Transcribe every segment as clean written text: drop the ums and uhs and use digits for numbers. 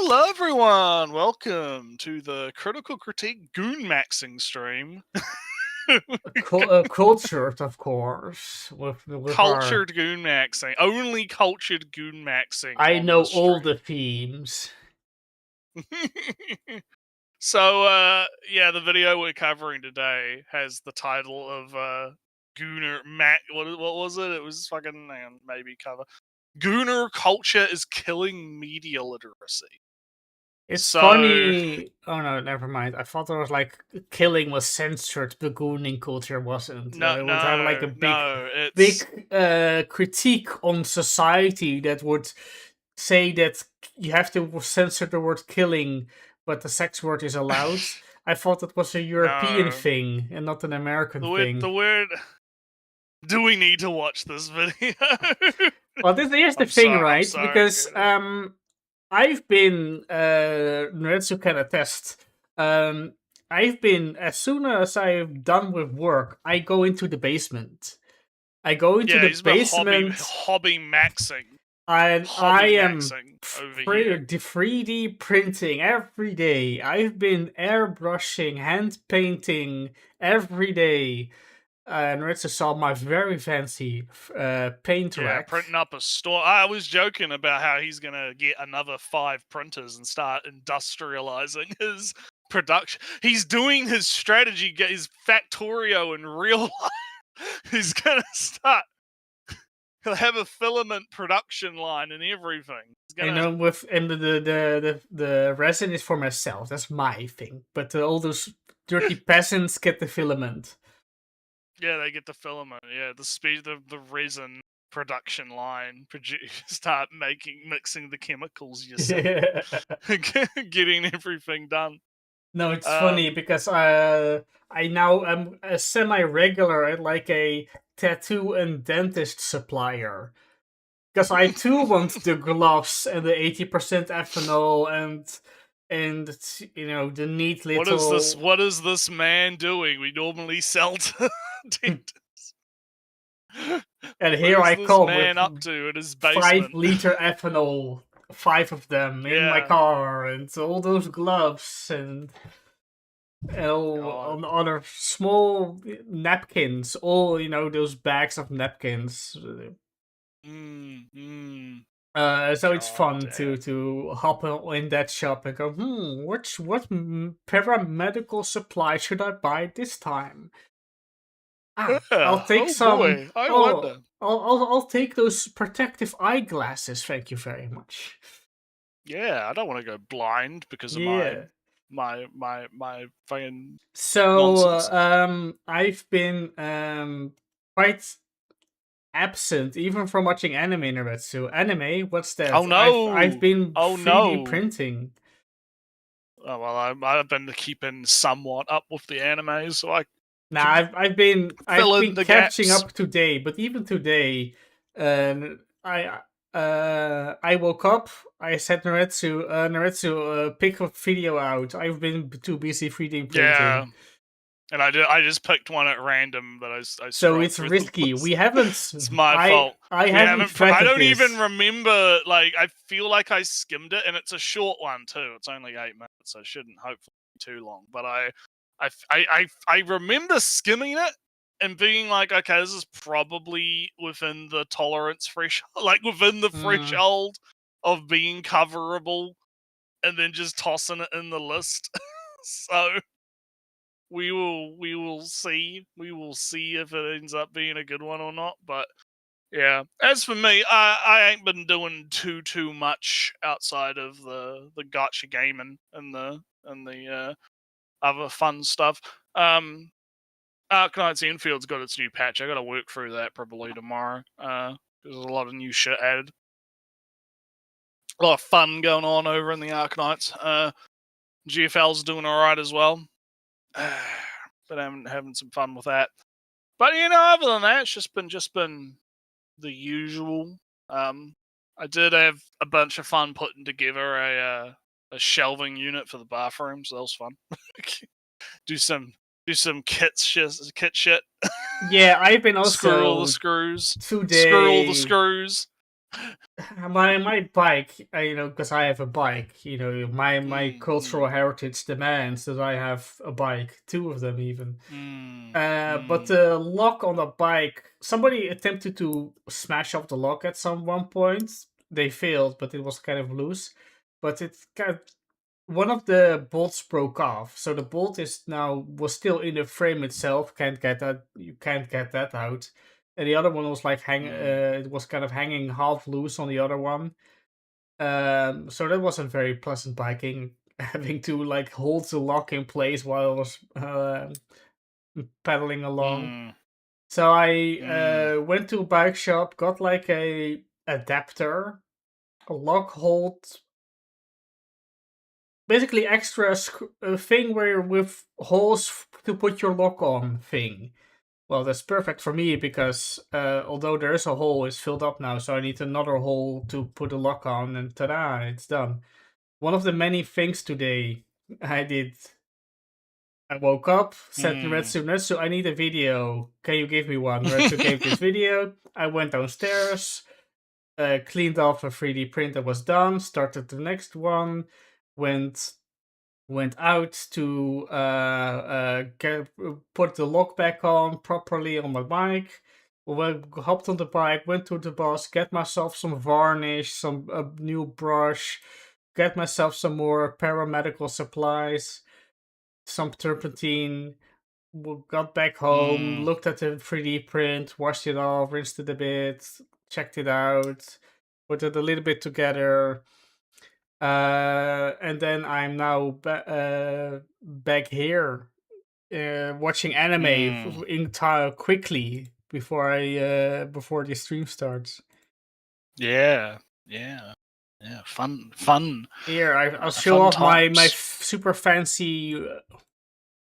Hello, everyone. Welcome to the Critical Critique Goon Maxing stream. Cultured, of course, with our. Cultured Goon Maxing. Only cultured Goon Maxing I on know the all stream. the themes. So, yeah, the video we're covering today has the title of Gooner Mac. What was it? It was fucking maybe cover. Gooner culture is killing media literacy. It's So funny. Oh no, never mind. I thought there was like killing was censored, but gooning culture wasn't. no, It would have like a no, big, no. big It's critique on society that would say that you have to censor the word killing, but the sex word is allowed. I thought it was a European no. thing and not an American The thing. word. Do we need to watch this video? Well, here's the I'm thing, sorry. I'm right? sorry. Because I've been Noretsu can attest. Um, I've been as soon as I'm done with work, I go into the basement. I go into Yeah, the he's been basement hobby maxing, and I hobby am maxing over here. 3D printing every day. I've been airbrushing, hand painting every day. Noretsu saw my very fancy paint Yeah, rack. printing up a store. I was joking about how he's gonna get another 5 printers and start industrializing his production. He's doing his strategy, get his Factorio in real life. He's gonna start. He'll have a filament production line and everything. He's I gonna. know with and the resin is for myself. That's my thing. But all those dirty peasants get the filament. Yeah, they get the filament. Yeah, the speed, the resin production line. Start mixing the chemicals yourself, getting everything done. No, it's funny because I now am a semi-regular at like a tattoo and dentist supplier. Because I too want the gloves and the 80% ethanol and the neat What is this? little. What is this man doing? We normally sell to dentists. And What here is I this come with man up to in his 5 basement? liter ethanol, 5 of them in my Yeah. car, and all those gloves and all God. on other small napkins, all those bags of napkins. So it's God fun damn. to hop in that shop and go, what paramedical supply should I buy this time? I'll Yeah. take Oh some. boy. I Oh, wonder. I'll take those protective eyeglasses. Thank you very much. Yeah, I don't want to go blind because of my Yeah. my fucking So nonsense. I've been quite absent even from watching anime in Retsu. Anime, what's that? Oh I've no! been Oh 3D no! printing. Oh, well, I've been keeping somewhat up with the anime, so I Now can I've fill in been the catching gaps. up today, but even today, I woke up. I said Naretsu, pick a video out. I've been too busy 3D Yeah, printing. and I just picked one at random that I So scrolled it's through the risky. list. We haven't. It's my fault. I We haven't haven't. I vetted don't even this. remember. Like, I feel like I skimmed it, and it's a short one too. It's only 8 minutes, so it shouldn't hopefully be too long. But I remember skimming it and being like, okay, this is probably within the tolerance threshold, like within the Mm. threshold of being coverable, and then just tossing it in the list. So we will see if it ends up being a good one or not. But yeah, as for me, I ain't been doing too much outside of the gotcha gaming and the other fun stuff. Arknight's Enfield's got its new patch. I got to work through that probably tomorrow. There's a lot of new shit added. A lot of fun going on over in the Arknights. GFL's doing alright as well. But I'm having some fun with that. But other than that, it's just been the usual. I did have a bunch of fun putting together a shelving unit for the bathroom, so that was fun. do some kit shit. Yeah, I've been Screw all the also screws. Screw all the today. screws. my bike, because I have a bike, my cultural Mm, heritage demands that I have a bike, two of them even. But mm. the lock on the bike, somebody attempted to smash up the lock at some one point. They failed, but it was kind of loose. But one of the bolts broke off, so the bolt was still in the frame itself. Can't get that. You can't get that out. And the other one was like Mm, it was kind of hanging half loose on the other one. So that wasn't very pleasant biking. Having to like hold the lock in place while I was pedaling along. mm, So I mm, went to a bike shop, got like a adapter, a lock hold, basically extra thing where with holes to put your lock on thing. Well, that's perfect for me because although there is a hole, it's filled up now, so I need another hole to put a lock on, and ta-da, it's done. One of the many things today I did. I woke up, said to mm, Retsu, I need a video. Can you give me one? Retsu gave this video. I went downstairs, cleaned off a 3D print that was done, started the next one, went out to put the lock back on properly on my bike. Hopped on the bike, went to the boss, get myself some varnish, some new brush, get myself some more paramedical supplies, some turpentine. Got back home, mm, looked at the 3D print, washed it off, rinsed it a bit, checked it out, put it a little bit together. And then I'm now back here watching anime mm. in time quickly before the stream starts. Yeah, yeah, yeah. Fun, Here, I'll show fun off my times. super fancy.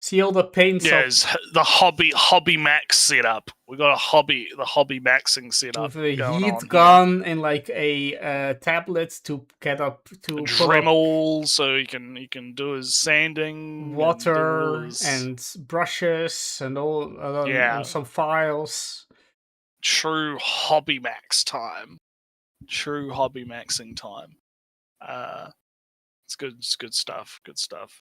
See all the paints Yeah, up it's the hobby max setup. We got the hobby maxing setup with a going heat on here. gun and like a tablet to get up A to pull up Dremel, so he can do his sanding and do all water his and brushes and all and yeah. some files. True hobby max time. True hobby maxing time. Uh, it's good. It's good stuff. Good stuff.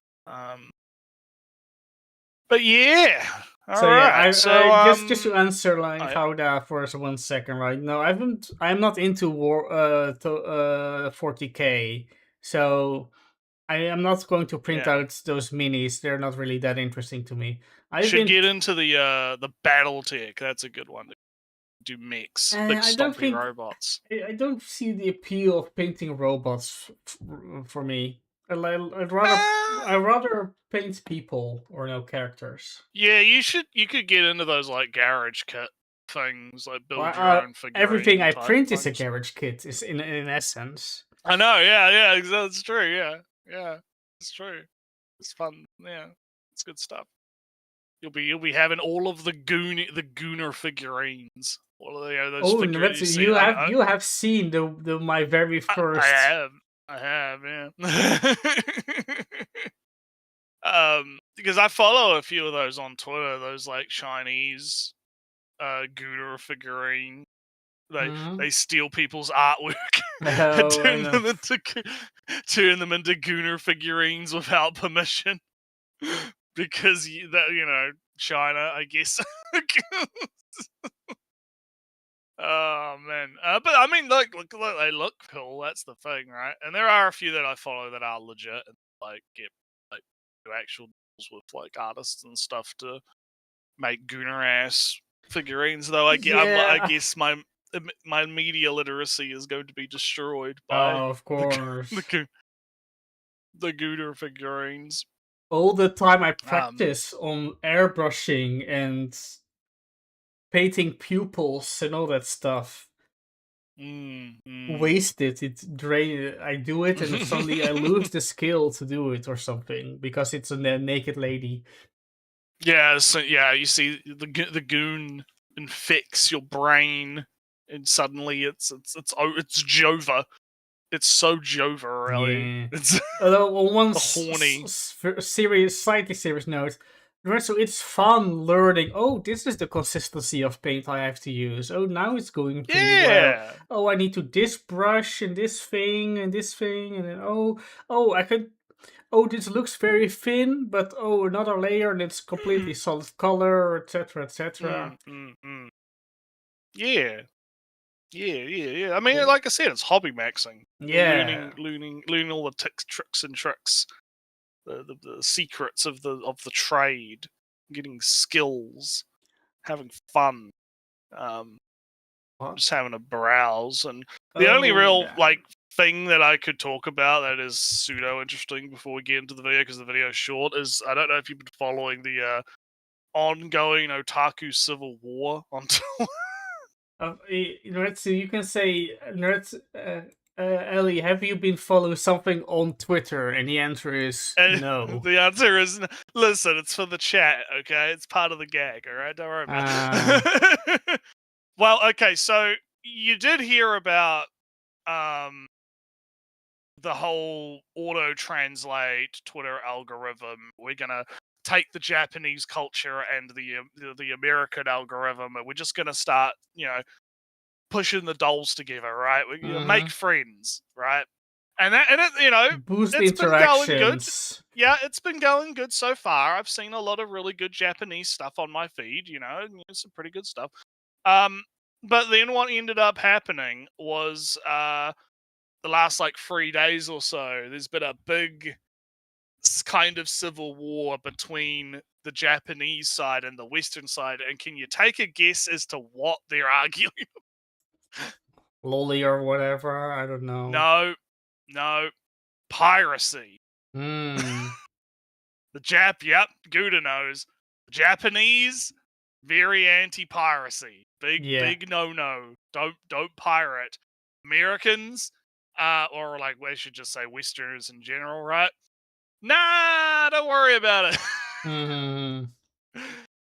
But yeah. All So yeah, right. So I just to answer like I, how that for 1 second, right? No, I'm not into 40K, so I am not going to print yeah. out those minis. They're not really that interesting to me. I've Should been get into the battle tech. That's a good one to do mix. Big I don't stompy think robots. I don't see the appeal of painting robots for me. I'd rather Uh, I rather paint people or no characters. yeah, you could get into those like garage kit things, like build your Well, own everything figurine I type print is a things. garage kit. Is in essence. I know, yeah, that's true, yeah. Yeah. It's true. It's fun, yeah. It's good stuff. You'll be having all of the gooner figurines. What are they? Those Oh, figurines that's you see? you have seen the my very I first. have, yeah. Because I follow a few of those on Twitter. Those like Chinese gooner figurine. They steal people's artwork and Oh, I know. turn them into gooner figurines without permission. Because China, I guess. Oh man, but I mean, look, they look cool. That's the thing, right? And there are a few that I follow that are legit and like get like do actual deals with like artists and stuff to make gooner ass figurines. Though I Yeah. guess my media literacy is going to be destroyed by Oh, of the course. the, the gooner figurines. All the time I Um, practice on airbrushing and painting pupils and all that stuff. mm, mm. Wasted. It drain. I do it and suddenly I lose the skill to do it or something because it's a naked lady. Yeah, so yeah, you see the goon infects your brain, and suddenly it's Jova. It's so Jova, really. Yeah. It's Although on one the horny. slightly serious note, Right, so it's fun learning. Oh, this is the consistency of paint I have to use. Oh, now it's going pretty well. Yeah. Oh, I need to this brush and this thing and this thing, and then oh, I can. Oh, this looks very thin, but oh, another layer and it's completely solid color, etc., etc. Mm, mm, mm. Yeah. Yeah. I mean, Cool. like I said, it's hobby maxing. You're Yeah. learning all the tricks and tricks, the secrets of the trade, getting skills, having fun, um, What? just having a browse. And the only Oh, real yeah. like thing that I could talk about that is pseudo interesting before we get into the video, because the video is short, is I don't know if you've been following the ongoing otaku civil war on Nerds, so you can say, Nerds, Ellie, have you been following something on Twitter? And the answer is And no. the answer is listen, it's for the chat, okay? It's part of the gag, all right? Don't worry about Uh, it. Well, okay, so you did hear about um the whole auto translate Twitter algorithm. We're going to take the Japanese culture and the American algorithm, and we're just going to start, pushing the dolls together, right? We make mhm. friends, right? And it, Boost it's been going good. interactions. Yeah, it's been going good so far. I've seen a lot of really good Japanese stuff on my feed, some pretty good stuff. Um, but then what ended up happening was the last like 3 days or so, there's been a big kind of civil war between the Japanese side and the Western side. And can you take a guess as to what they're arguing? Lolly or whatever, I don't know. No, no, piracy. Hmm. Yep, Gouda knows. Japanese, very anti-piracy. Yeah. Big no. Don't pirate. Americans, or like we should just say Westerners in general, right? Nah, don't worry about it. Hmm.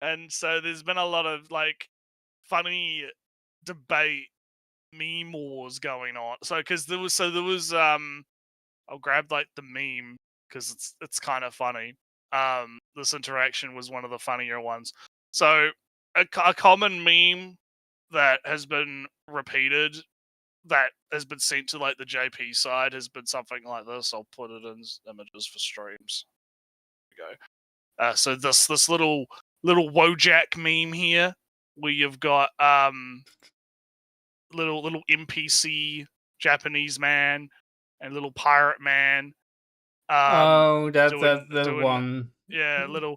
And so there's been a lot of like funny debate meme wars going on. So because there was I'll grab like the meme because it's kind of funny. This interaction was one of the funnier ones. So a common meme that has been repeated, that has been sent to like the JP side, has been something like this. I'll put it in images for streams. There we go. So this little Wojak meme here, where you've got little NPC Japanese man and little pirate man Oh, doing that one. yeah, little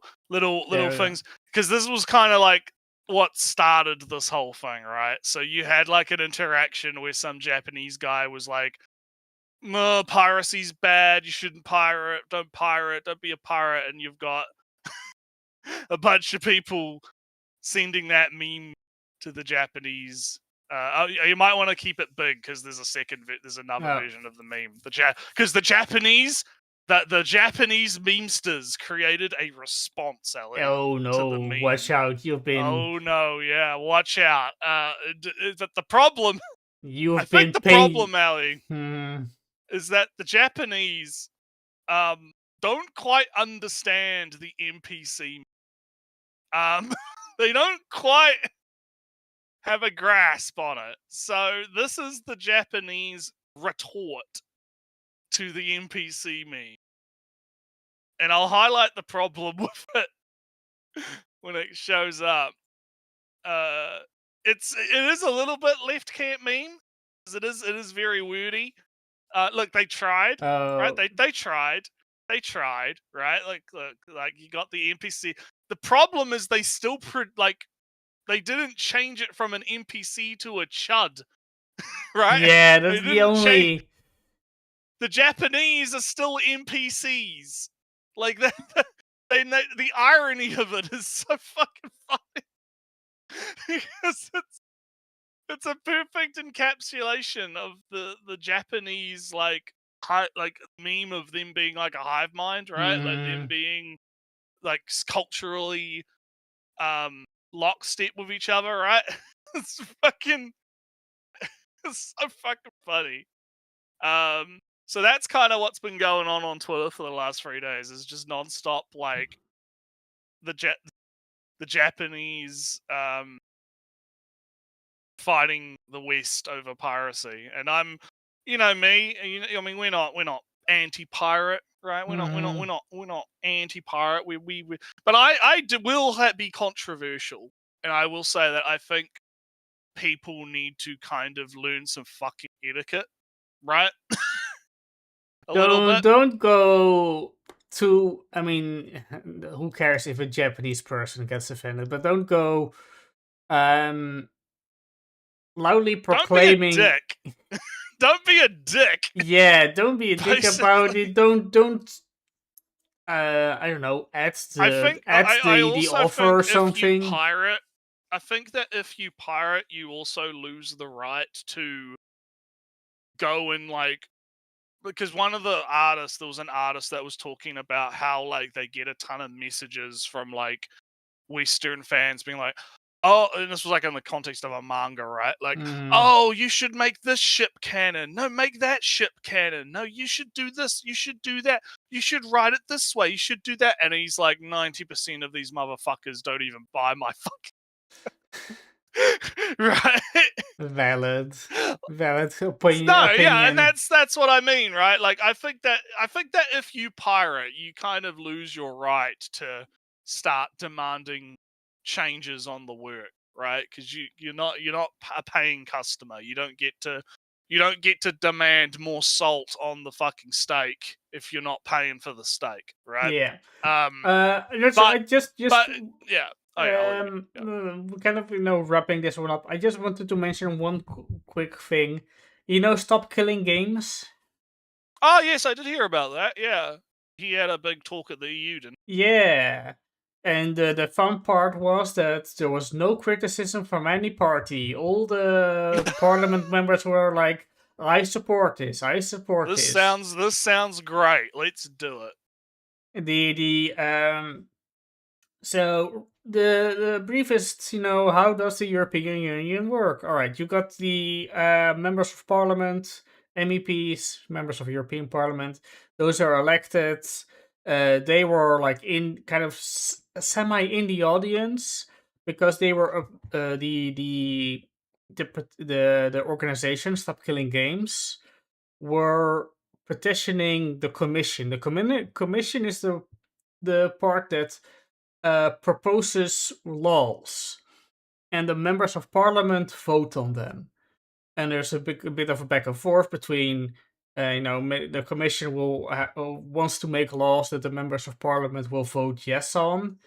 There. things, because this was kind of like what started this whole thing, right? So you had like an interaction where some Japanese guy was like, "No, piracy's bad, you shouldn't pirate, don't be a pirate," and you've got a bunch of people sending that meme to the Japanese. You might want to keep it big because there's there's another Oh. version of the meme. Because the Japanese memesters created a response, Ellie, Oh to the no, watch meme. out. Oh no, yeah, watch out. But the problem, I You've think been the paid. problem, Ellie, Hmm. is that the Japanese um don't quite understand the NPC. Um, they don't quite have a grasp on it. So this is the Japanese retort to the NPC meme. And I'll highlight the problem with it when it shows up. Uh it is a little bit left camp meme, because it is very wordy. Look, they tried, right? Oh, They tried. They tried, right? Like look, like you got the NPC. The problem is they still like they didn't change it from an NPC to a chud, right? yeah, They that's the didn't change. only. The Japanese are still NPCs. Like that, the irony of it is so fucking funny because it's a perfect encapsulation of the Japanese like meme of them being like a hive mind, right? Like them Hmm. being like culturally lockstep with each other, right? It's fucking it's so fucking funny. So that's kind of what's been going on Twitter for the last 3 days. Is just nonstop like the Japanese fighting the West over piracy, and I'm, me. I mean, we're not anti-pirate, right? We're not anti-pirate. But will be controversial, and I will say that I think people need to kind of learn some fucking etiquette, right? A little bit. Don't go too. I mean, who cares if a Japanese person gets offended? But don't go loudly Don't be a proclaiming. dick. Don't be a dick. Yeah, don't be a dick about Basically. it. Don't. I don't know. Add I the think I the also offer think or if you something. pirate, I think that if you pirate, you also lose the right to go and because there was an artist that was talking about how like they get a ton of messages from like Western fans being like, oh, and this was like in the context of a manga, right? Like, Mm, oh, you should make this ship canon. No, make that ship canon. No, you should do this. You should do that. You should write it this way. You should do that. And he's like, 90% of these motherfuckers don't even buy my fucking right. valid, valid No, yeah, and opinion. that's what I mean, right? Like I think that if you pirate, you kind of lose your right to start demanding changes on the work, right? Because you're not a paying customer. You don't get to demand more salt on the fucking steak if you're not paying for the steak, right? Yeah. Um, I but just but yeah, oh yeah, I'll let you. Yeah. kind of wrapping this one up. I just wanted to mention one quick thing. Stop killing games. Oh yes, I did hear about that. Yeah, he had a big talk at the EU, didn't Yeah. And the fun part was that there was no criticism from any party. All the parliament members were like, "I support this. I support this." this sounds great. Let's do it. The So the briefest, how does the European Union work? All right, you got the members of parliament, MEPs, members of European Parliament. Those are elected. They were like in kind of semi in the audience because they were the organization Stop Killing Games were petitioning the commission. The commission is the part that proposes laws, and the members of parliament vote on them. And there's a bit of a back and forth between, the commission wants to make laws that the members of parliament will vote yes on,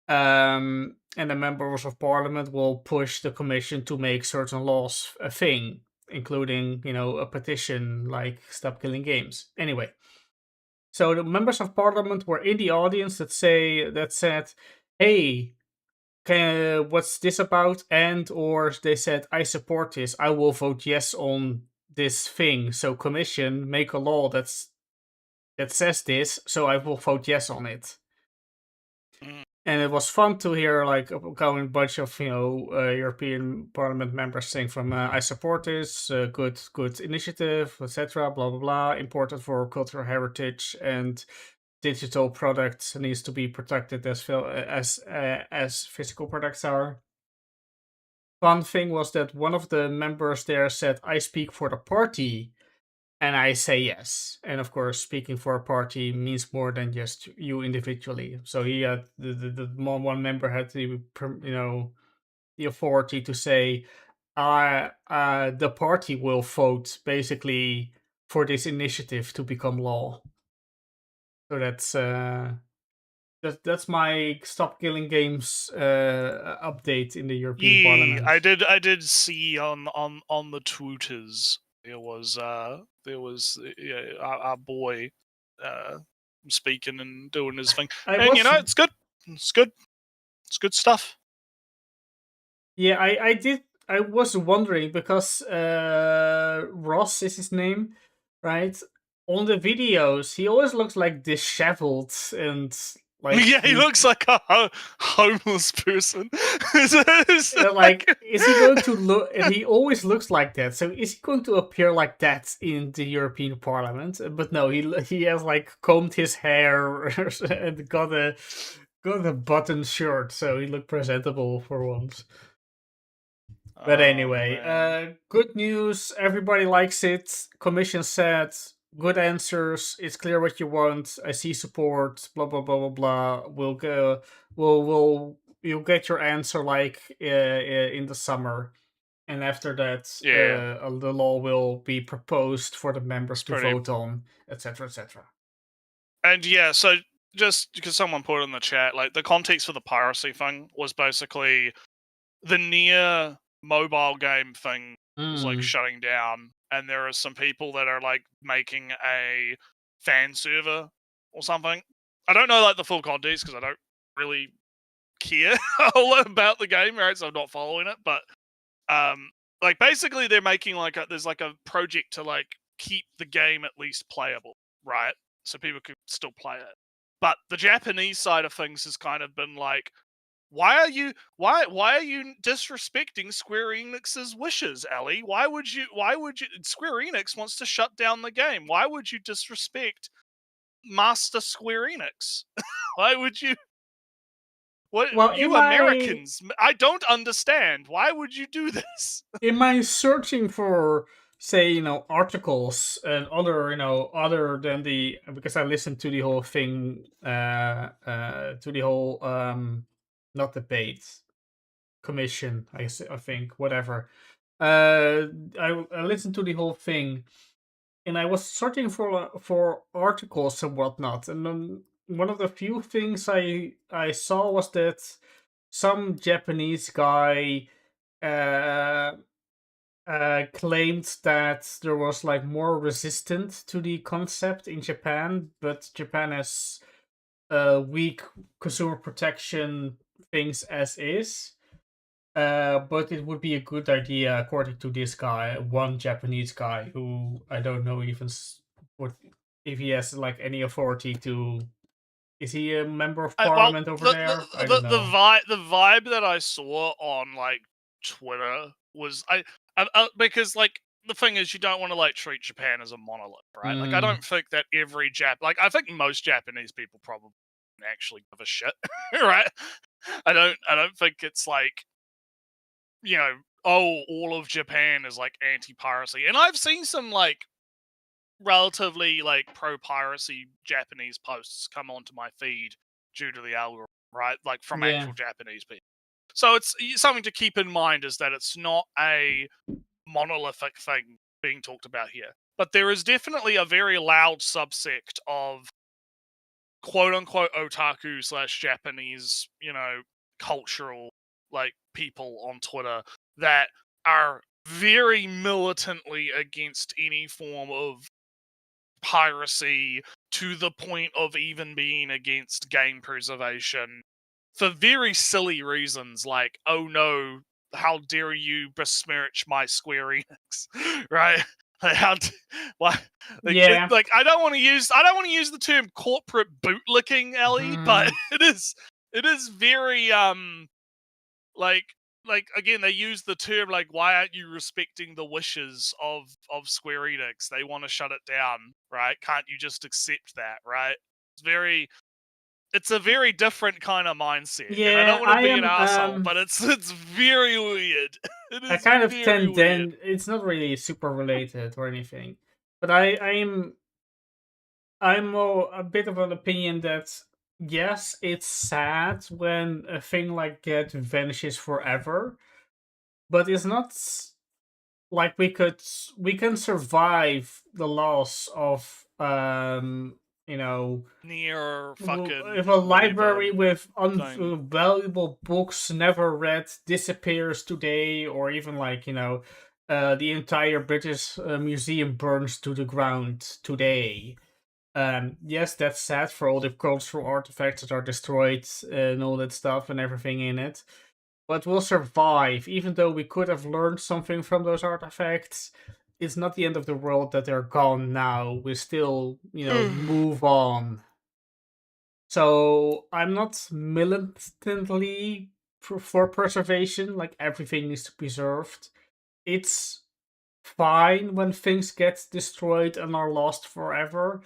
and the members of parliament will push the commission to make certain laws a thing, including, a petition like Stop Killing Games. Anyway, so the members of parliament were in the audience that said, "Hey, what's this about?" And or they said, "I support this. I will vote yes on this thing. So commission, make a law that says this. So I will vote yes on it." Mm. And it was fun to hear like a bunch of European Parliament members saying from "I support this, good initiative, etc. Blah blah blah. Important for cultural heritage and digital products needs to be protected as physical products are." Fun thing was that one of the members there said, "I speak for the party," and I say yes. And of course, speaking for a party means more than just you individually. So he had one member had the authority to say, the party will vote basically for this initiative to become law." So that's my Stop Killing Games update in the European Yeah, Parliament. I did see on the Twitters there was our boy uh, speaking and doing his thing, I and was it's good. It's good. It's good stuff. Yeah, I did. I was wondering because Ross is his name, right? On the videos, he always looks like disheveled and like Yeah, he looks like a homeless person. It's like, is he going to look? And he always looks like that. So is he going to appear like that in the European Parliament? But no, he has like combed his hair and got a button shirt, so he looked presentable for once. But Oh, anyway, man. good news. Everybody likes it. Commission said good answers. It's clear what you want. I see support. Blah blah blah blah blah. We'll go. We'll you'll get your answer like in the summer, and after that, Yeah, the law will be proposed for the it's members to pretty. vote on, etc. etc. And yeah, so just because someone put in the chat, like the context for the piracy thing was basically the near mobile game thing was like Mm. shutting down, and there are some people that are like making a fan server or something. I don't know like the full context because I don't really care a whole lot about the game, right? So I'm not following it, but like basically they're making like there's like a project to like keep the game at least playable, right? So people could still play it. But the Japanese side of things has kind of been like, why are you disrespecting Square Enix's wishes, Ellie? Why would you Square Enix wants to shut down the game. Why would you disrespect Master Square Enix? Why would you what Well, you Americans? I don't understand. Why would you do this? in my searching for, say, articles and other, other than the, because I listened to the whole thing, to the whole not debate, commission, I think, whatever. I listened to the whole thing, and I was searching for articles and whatnot, and then one of the few things I saw was that some Japanese guy uh claimed that there was like more resistant to the concept in Japan, but Japan has weak consumer protection things as is. But it would be a good idea, according to this guy, one Japanese guy who I don't know even what if he has like any authority to. Is he a member of Well, parliament over there? I don't know. the vibe that I saw on like Twitter was because like the thing is you don't want to like treat Japan as a monolith, right? Like I Mm, don't think that every like I think most Japanese people probably actually give a shit, right? I don't think it's like oh all of Japan is like anti-piracy, and I've seen some like relatively like pro-piracy Japanese posts come onto my feed due to the algorithm, right? Like from yeah. actual Japanese people. So it's something to keep in mind is that it's not a monolithic thing being talked about here. But there is definitely a very loud subsect of quote unquote otaku slash Japanese, cultural like people on Twitter that are very militantly against any form of piracy to the point of even being against game preservation for very silly reasons like, oh no, how dare you besmirch my Square Enix, right? Like, why? Yeah. Like I don't want to use the term corporate bootlicking, Ellie, but Mhm. it is very like again they use the term like why aren't you respecting the wishes of Square Enix? They want to shut it down, right? Can't you just accept that, right? It's a very different kind of mindset, and I don't Yeah, want to I be an am. asshole, but it's very weird. It I is kind of very tend weird. then. It's not really super related or anything, but I'm more a bit of an opinion that yes, it's sad when a thing like that vanishes forever, but it's not like we can survive the loss of you know Near if fucking a whatever library with thing. valuable books never read disappears today, or even like the entire British Museum burns to the ground today. Yes, that's sad for all the cultural artifacts that are destroyed and all that stuff and everything in it. But we'll survive, even though we could have learned something from those artifacts. It's not the end of the world that they're gone now. We still, move on. So I'm not militantly for preservation, like everything needs to be preserved. It's fine when things get destroyed and are lost forever.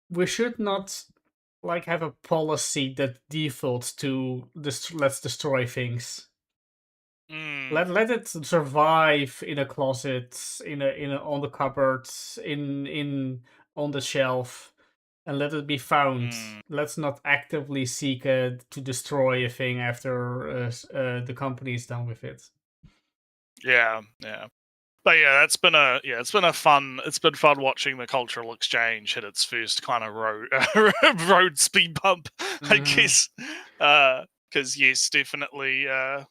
We should not like have a policy that defaults to let's destroy things. Let it survive in a closet, in a on the cupboard, in on the shelf, and let it be found. Let's not actively seek to destroy a thing after the company is done with it. Yeah. But yeah, it's been fun watching the cultural exchange hit its first kind of road speed bump, I guess. Because yes, definitely a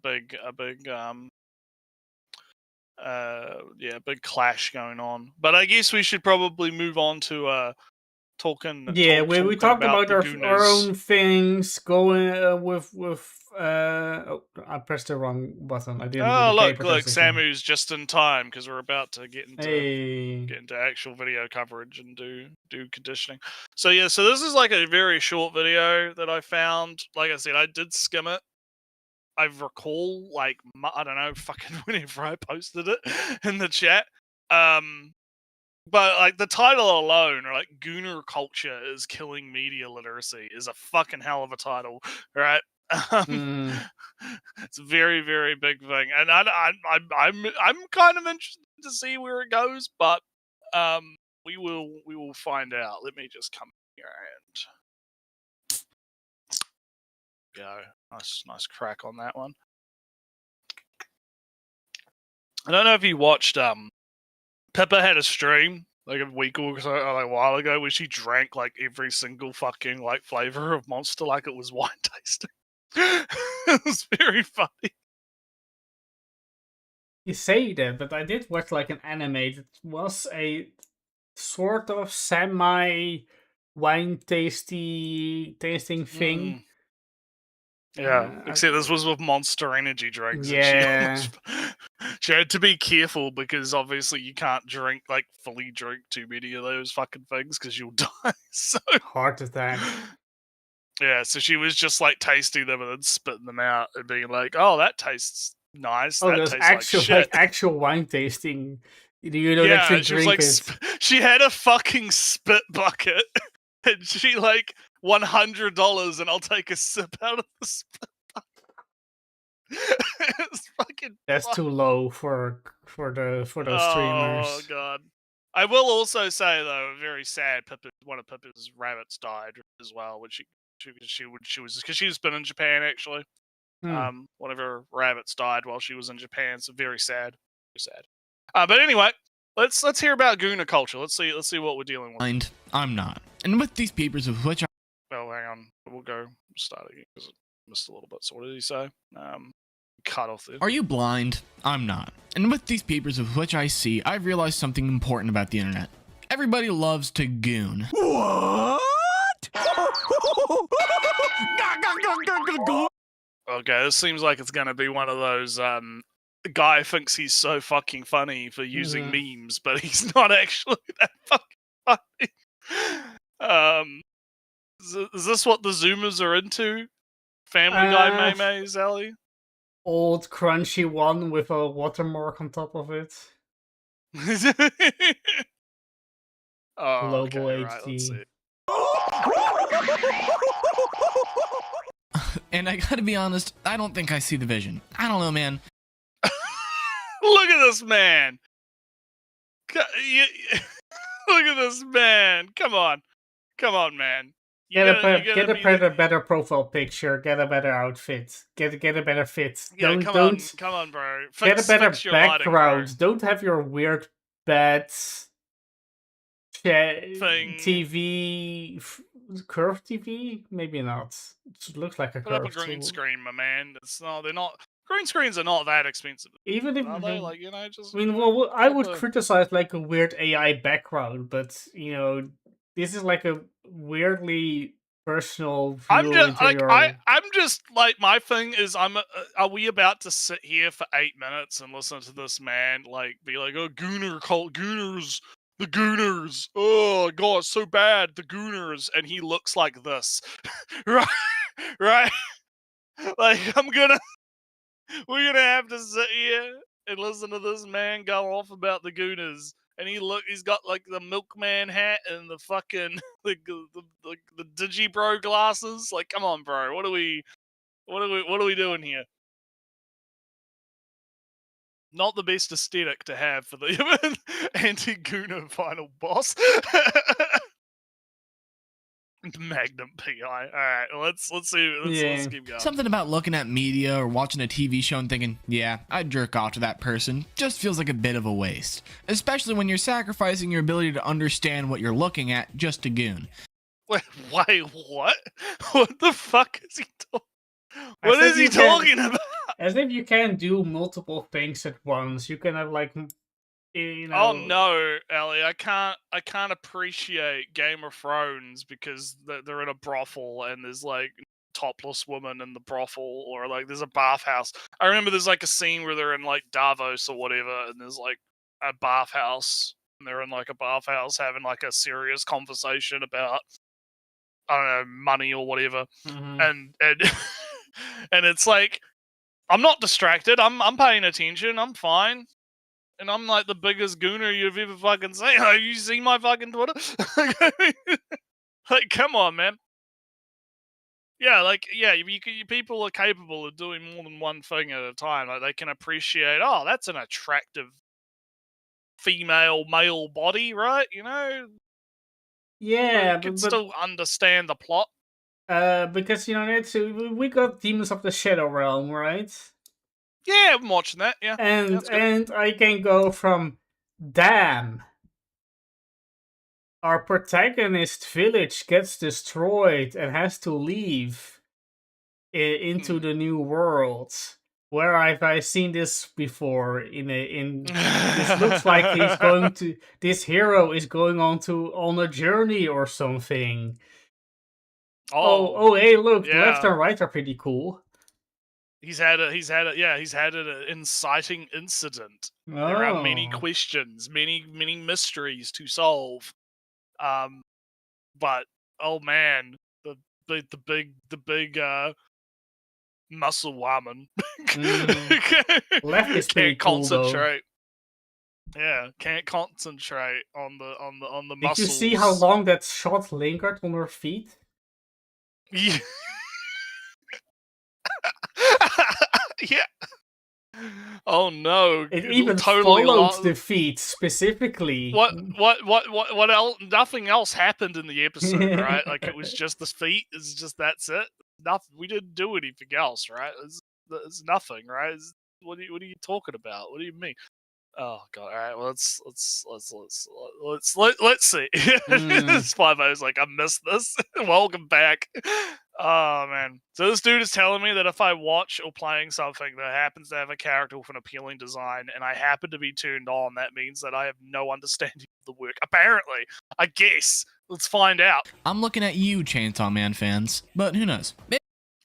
big big clash going on. But I guess we should probably move on to talking We talked about about the our Gooners. own things going with I pressed the wrong button. I didn't do the Look, paper transition. Samu's just in time because we're about to get Hey. into actual video coverage and do conditioning. So yeah, so this is like a very short video that I found. Like I said, I did skim it. I recall, like, I don't know, fucking whenever I posted it in the chat. But like the title alone, or like "Gooner culture is killing media literacy," is a fucking hell of a title, right? It's a very, very big thing, and I'm kind of interested to see where it goes, but we will find out. Let me just come here and go. Nice crack on that one. I don't know if you watched Pippa had a stream like a week or so, like a while ago, where she drank like every single fucking like flavor of Monster like it was wine tasting. It was very funny. You say that, but I did watch like an anime. It was a sort of semi wine tasting thing. Yeah, except this was with Monster Energy drinks, Yeah. and she had to be careful because obviously you can't fully drink too many of those fucking things because you'll die. So heart attack. Yeah, so she was just like tasting them and then spitting them out and being like, "Oh, that tastes nice. Oh, that there's tastes like actual shit." actual wine tasting. You don't Yeah, actually she was drink like, it. she had a fucking spit bucket, and she like $100, and I'll take a sip out of the spit bucket. It's fucking. That's fun. too low for those Oh streamers. god. I will also say though, very sad. One of Pippa's rabbits died as well, which she's been in Japan actually. One of her rabbits died while she was in Japan. So very sad, very sad. But anyway, let's hear about Gooner culture. Let's see what we're dealing with. I'm not. And with these papers of which Oh, hang on. We'll go start again because it missed a little bit. So what did he say? Cut off there. Are you blind? I'm not. And with these papers of which I see, I've realized something important about the internet. Everybody loves to goon. What? Okay, this seems like it's gonna be one of those guy thinks he's so fucking funny for using memes, but he's not actually that fucking funny. Is this what the Zoomers are into? Family Guy memes, Ellie? Old crunchy one with a watermark on top of it. Oh, Global okay, HD. right, let's see. And I gotta be honest, I don't think I see the vision. I don't know, man. Look at this man. Look at this man. Come on, man. Get a better profile picture. Get a better outfit. Get a better fit. Yeah, come on, bro. Get a better background. Lighting, don't have your weird bad thing. TV curved TV. Maybe not. It looks like a Put up a curved green tool. screen, my man. It's not. They're not. Green screens are not that expensive. Even if are they? Like, you know, just. I mean, well, I would criticize like a weird AI background, but you know, this is like a weirdly personal view I'm just into like your... I'm just like my thing is are we about to sit here for 8 minutes and listen to this man like be like, oh, gooners, the gooners, oh god, it's so bad, the gooners, and he looks like this. right like we're gonna have to sit here and listen to this man go off about the gooners and he's got like the milkman hat and the fucking the digibro glasses. Like, come on, bro, what are we doing here? Not the best aesthetic to have for the anti-Gooner final boss. Magnum PI. All right, let's see. Let's keep going. Something about looking at media or watching a TV show and thinking, yeah, I'd jerk off to that person, just feels like a bit of a waste. Especially when you're sacrificing your ability to understand what you're looking at just to goon. Wait, what? What the fuck is he talking? What is he talking about? As if you can't do multiple things at once. You can have like, you know. Oh no, Ellie, I can't appreciate Game of Thrones because they're in a brothel and there's like topless women in the brothel, or like there's a bathhouse. I remember there's like a scene where they're in like Davos or whatever, and there's like a bathhouse, and they're in like a bathhouse having like a serious conversation about, I don't know, money or whatever, and and it's like, I'm not distracted. I'm paying attention. I'm fine. And I'm like the biggest gooner you've ever fucking seen. Have you seen my fucking Twitter? Like, come on, man. Yeah, like, yeah, people are capable of doing more than one thing at a time. Like, they can appreciate, oh, that's an attractive male body, right? You know? Yeah, you can still understand the plot. Because, you know, we got Demons of the Shadow Realm, right? Yeah, I'm watching that, yeah. And I can go from, damn, our protagonist village gets destroyed and has to leave into the new world. Where have I seen this before? This looks like this hero is going on a journey or something. Oh, hey, look, yeah. left and right are pretty cool. He's had an inciting incident. There are many questions, many mysteries to solve. But oh man, the big muscle woman left is pretty can't cool, concentrate. Though. Yeah, can't concentrate on the muscles. Did you see how long that shot lingered on her feet? Yeah. Yeah. Oh no! It even totally followed the feet specifically. What else? Nothing else happened in the episode, right? Like, it was just the feet. It's just, that's it. Nothing. We didn't do anything else, right? It's nothing, right? What are you talking about? What do you mean? Oh god! All right. Well, let's see. Spybo's like, I missed this. Welcome back. Oh man! So this dude is telling me that if I watch or playing something that happens to have a character with an appealing design, and I happen to be turned on, that means that I have no understanding of the work. Apparently, I guess. Let's find out. I'm looking at you, Chainsaw Man fans, but who knows?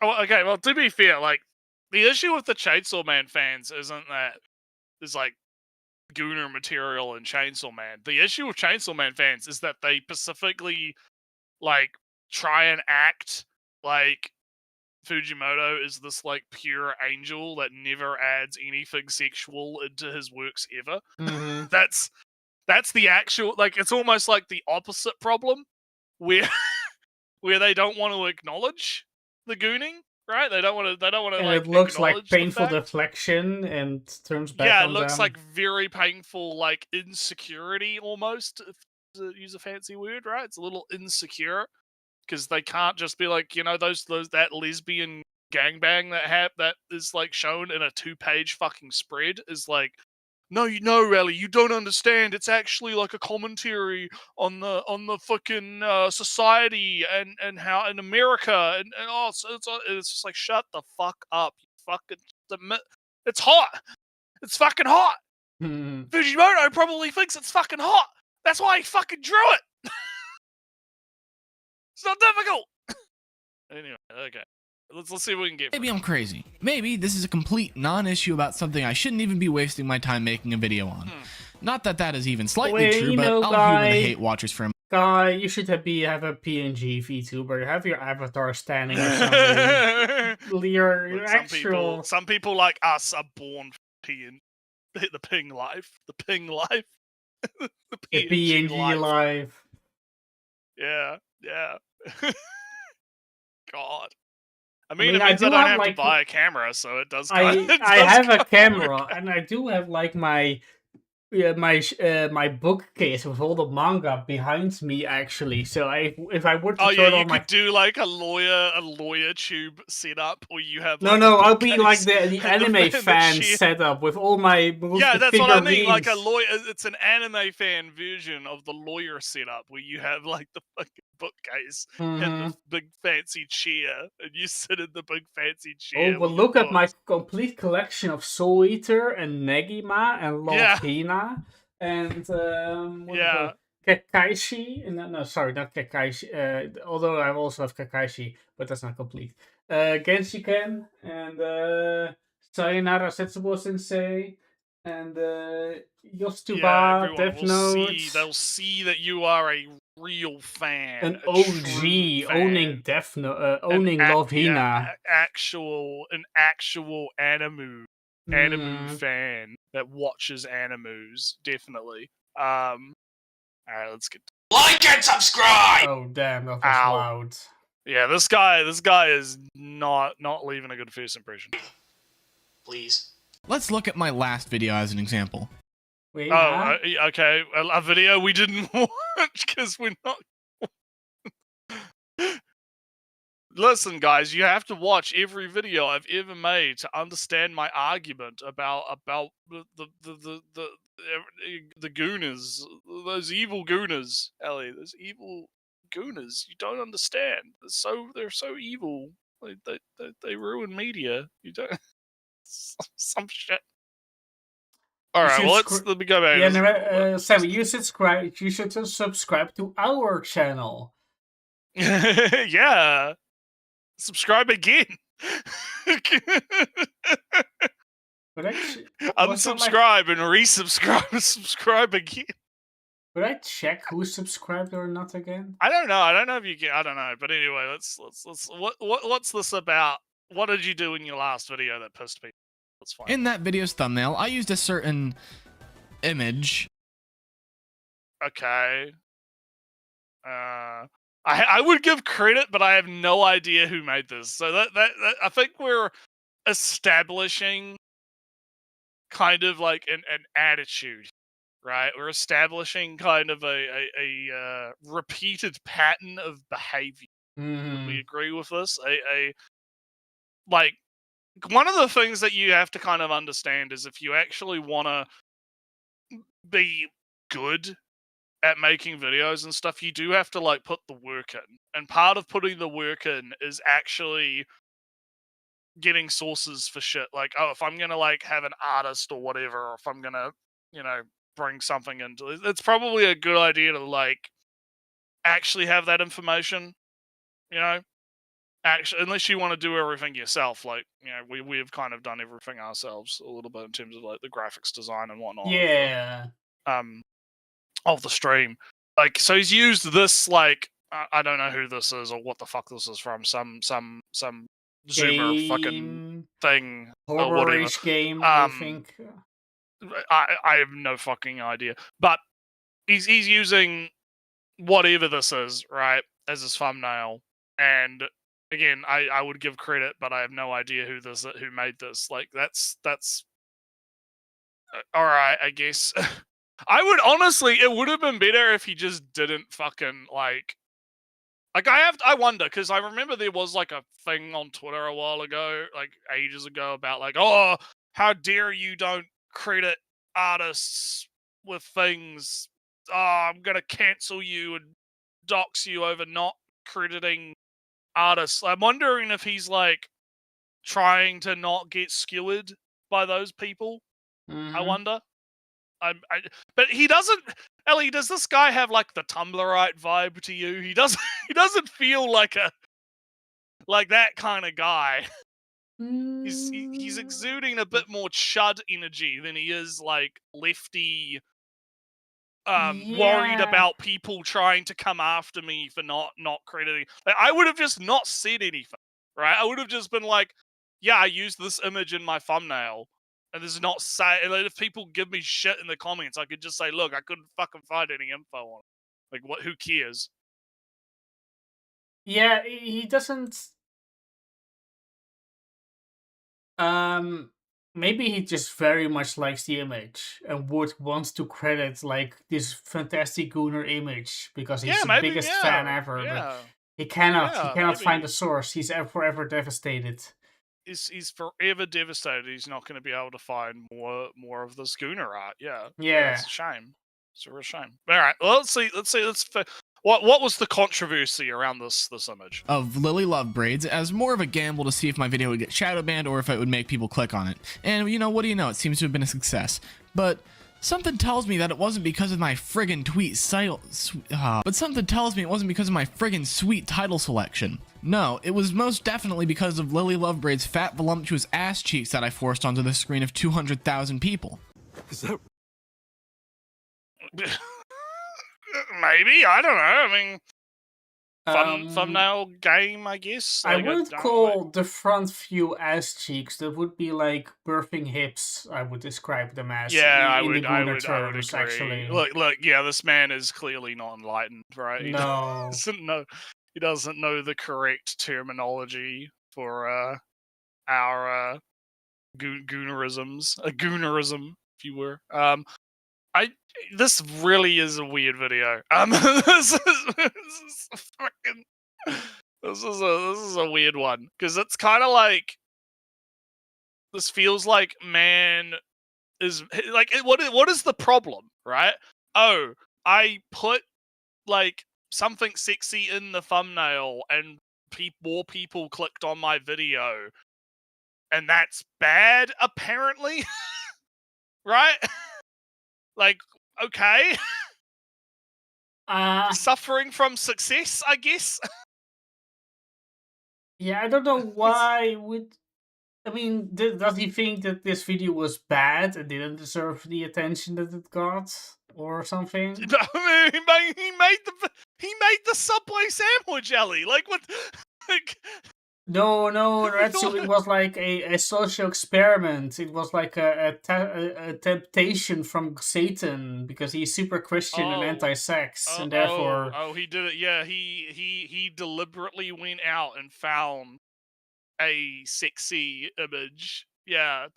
Oh, okay. Well, to be fair, like, the issue with the Chainsaw Man fans isn't that there's like gooner material in Chainsaw Man. The issue with Chainsaw Man fans is that they specifically like try and act like Fujimoto is this like pure angel that never adds anything sexual into his works ever. That's the actual, like, it's almost like the opposite problem where they don't want to acknowledge the gooning. Right, they don't want to. And like, it looks like painful deflection and turns back. Yeah, it looks like very painful, like a right? It's a little insecure because they can't just be like, you know, that lesbian gangbang that is like shown in a 2-page fucking spread is like, no, Rally, you don't understand. It's actually like a commentary on the fucking society and how in America and it's just like, shut the fuck up, you fucking it's hot. It's fucking hot. Fujimoto probably thinks it's fucking hot. That's why he fucking drew it. It's not difficult. Anyway, okay. Let's see what we can get. Maybe I'm crazy. Maybe this is a complete non-issue about something I shouldn't even be wasting my time making a video on. Not that is even slightly true, but I'll humor the hate watchers for a Guy, you should have a PNG VTuber. Have your avatar standing or something. Your actual... Some people like us are born the ping life. The ping life. The PNG live. Yeah. God. I mean, mean, it I means I do don't have, have to like- buy a camera, so it does kind I have a camera, and I do have like my my bookcase with all the manga behind me actually. So if I were to Oh yeah, turn you on my could do like a lawyer tube setup where you have no, like the I'll be like bookcase the and anime and fan chair. setup with all my Yeah, the that's what I mean. Like a figurines. lawyer, it's an anime fan version of the lawyer setup where you have like the fucking bookcase and the big fancy chair, and you sit in the big fancy chair. Oh, but with your look at my books. complete collection of Soul Eater and Negima and Love Yeah, Hina and what is yeah, it? Kakaishi. No, sorry, not Kakaishi. Although I also have Kakaishi, but that's not complete. Genshiken and Sayonara Setsubo Sensei and yeah. Yostuba, Everyone Death will see. Note. They'll see that you are a real fan, An a true OG fan. owning Love Yeah, Hina. an actual anime Mm. fan that watches animus, definitely. All right, let's get like and subscribe. Oh damn, that was Ow. loud. Yeah, this guy is not leaving a good first impression. Please. Let's look at my last video as an example. Wait, Oh, okay, a video we didn't watch because we're not. Listen, guys, you have to watch every video I've ever made to understand my argument about the gooners, those evil gooners, Ellie. Those evil gooners. You don't understand. They're so evil. They ruin media. You don't some shit. All right, well let me go back. Yeah, no, Sammy, you should subscribe to our channel. Yeah. Subscribe again. Unsubscribe and resubscribe. Subscribe again. Would I check who's subscribed or not again? I don't know. I don't know if you can. I don't know. But anyway, let's. What's this about? What did you do in your last video that pissed people? Let's find. In that video's thumbnail, I used a certain image. Okay. I would give credit, but I have no idea who made this. So that I think we're establishing kind of like an attitude, right? We're establishing kind of a repeated pattern of behavior. Would we agree with this? Like one of the things that you have to kind of understand is if you actually want to be good at making videos and stuff, you do have to like put the work in. And part of putting the work in is actually getting sources for shit. Like, oh, if I'm gonna like have an artist or whatever, or if I'm gonna, bring something into it, it's probably a good idea to like actually have that information, actually, unless you want to do everything yourself. Like, we have kind of done everything ourselves a little bit in terms of like the graphics design and whatnot. Yeah. Of the stream. Like, so he's used this, like, I don't know who this is or what the fuck this is from. Some Zoomer fucking thing or whatever. Game, I think. I have no fucking idea. But he's using whatever this is, right, as his thumbnail. And again, I would give credit, but I have no idea who made this. Like, that's all right, I guess. I would honestly, it would have been better if he just didn't fucking like I wonder, because I remember there was like a thing on Twitter a while ago, like ages ago, about like, oh, how dare you don't credit artists with things. Oh, I'm gonna cancel you and dox you over not crediting artists. I'm wondering if he's like trying to not get skewered by those people. I wonder. But he doesn't. Ellie, does this guy have like the Tumblrite vibe to you? He doesn't. He doesn't feel like that kind of guy. He's exuding a bit more chud energy than he is like lefty. Worried about people trying to come after me for not crediting. Like, I would have just not said anything, right? I would have just been like, yeah, I used this image in my thumbnail. And there's not say like, if people give me shit in the comments, I could just say, look, I couldn't fucking find any info on it. Like, what? Who cares? Yeah, he doesn't. Maybe he just very much likes the image and would wants to credit like this fantastic Gunnar image because he's Yeah, the maybe. biggest fan ever. But Yeah, he cannot. He yeah, cannot find maybe. the source. He's forever devastated. He's forever devastated. He's not going to be able to find more of this Gunnar art. Yeah, Yeah. it's a shame. It's a real shame. All right, well, let's see. What was the controversy around this image? Of Lily Love braids as more of a gamble to see if my video would get shadow banned or if it would make people click on it. And what do you know? It seems to have been a success. But something tells me that it wasn't because of my friggin' sweet title selection. No, it was most definitely because of Lily Love braid's fat, voluptuous ass cheeks that I forced onto the screen of 200,000 people. Is that Maybe, I don't know. I mean, thumbnail game, I guess. I Like, would don't call the front view ass cheeks. That would be like birthing hips. I would describe them as. Yeah, in the I Gunnar would terms, agree. actually. Look, yeah, this man is clearly not enlightened, right? No. He doesn't know the correct terminology for our Gunnarisms, a Gunnarism, if you were. This really is a weird video. This is fucking. This is a weird one because it's kind of like this feels like man is like what is the problem, right? Oh, I put like something sexy in the thumbnail and more people clicked on my video, and that's bad apparently, right? Like, okay. Suffering from success, I guess. Yeah, I don't know why would. I mean, does he think that this video was bad and didn't deserve the attention that it got, or something? I mean, he made the Subway sandwich, Ellie. Like what? Like, No, Retsu, it was like a social experiment. It was like a temptation from Satan because he's super Christian and anti-sex, and therefore. He did it. Yeah, he deliberately went out and found a sexy image. Yeah,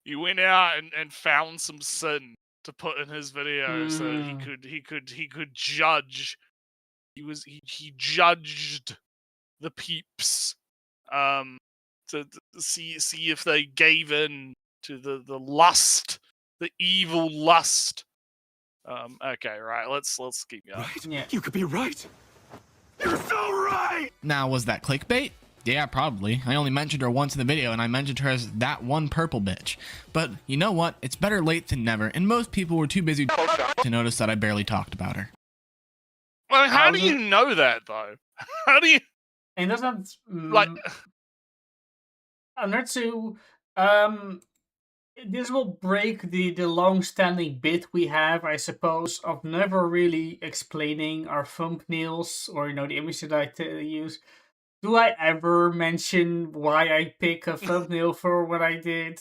he went out and found some sin to put in his video so that he could judge. He judged the peeps to see if they gave in to the lust, the evil lust. Okay, right. Let's keep going. right? Yeah. You could be right. You're so right. Now, was that clickbait? Yeah, probably. I only mentioned her once in the video, and I mentioned her as that one purple bitch. But you know what? It's better late than never, and most people were too busy to notice that I barely talked about her. Well, how do you know that, though? How do you... It doesn't... like... Nertsu, this will break the long-standing bit we have, I suppose, of never really explaining our thumbnails or, the image that I use. Do I ever mention why I pick a thumbnail for what I did?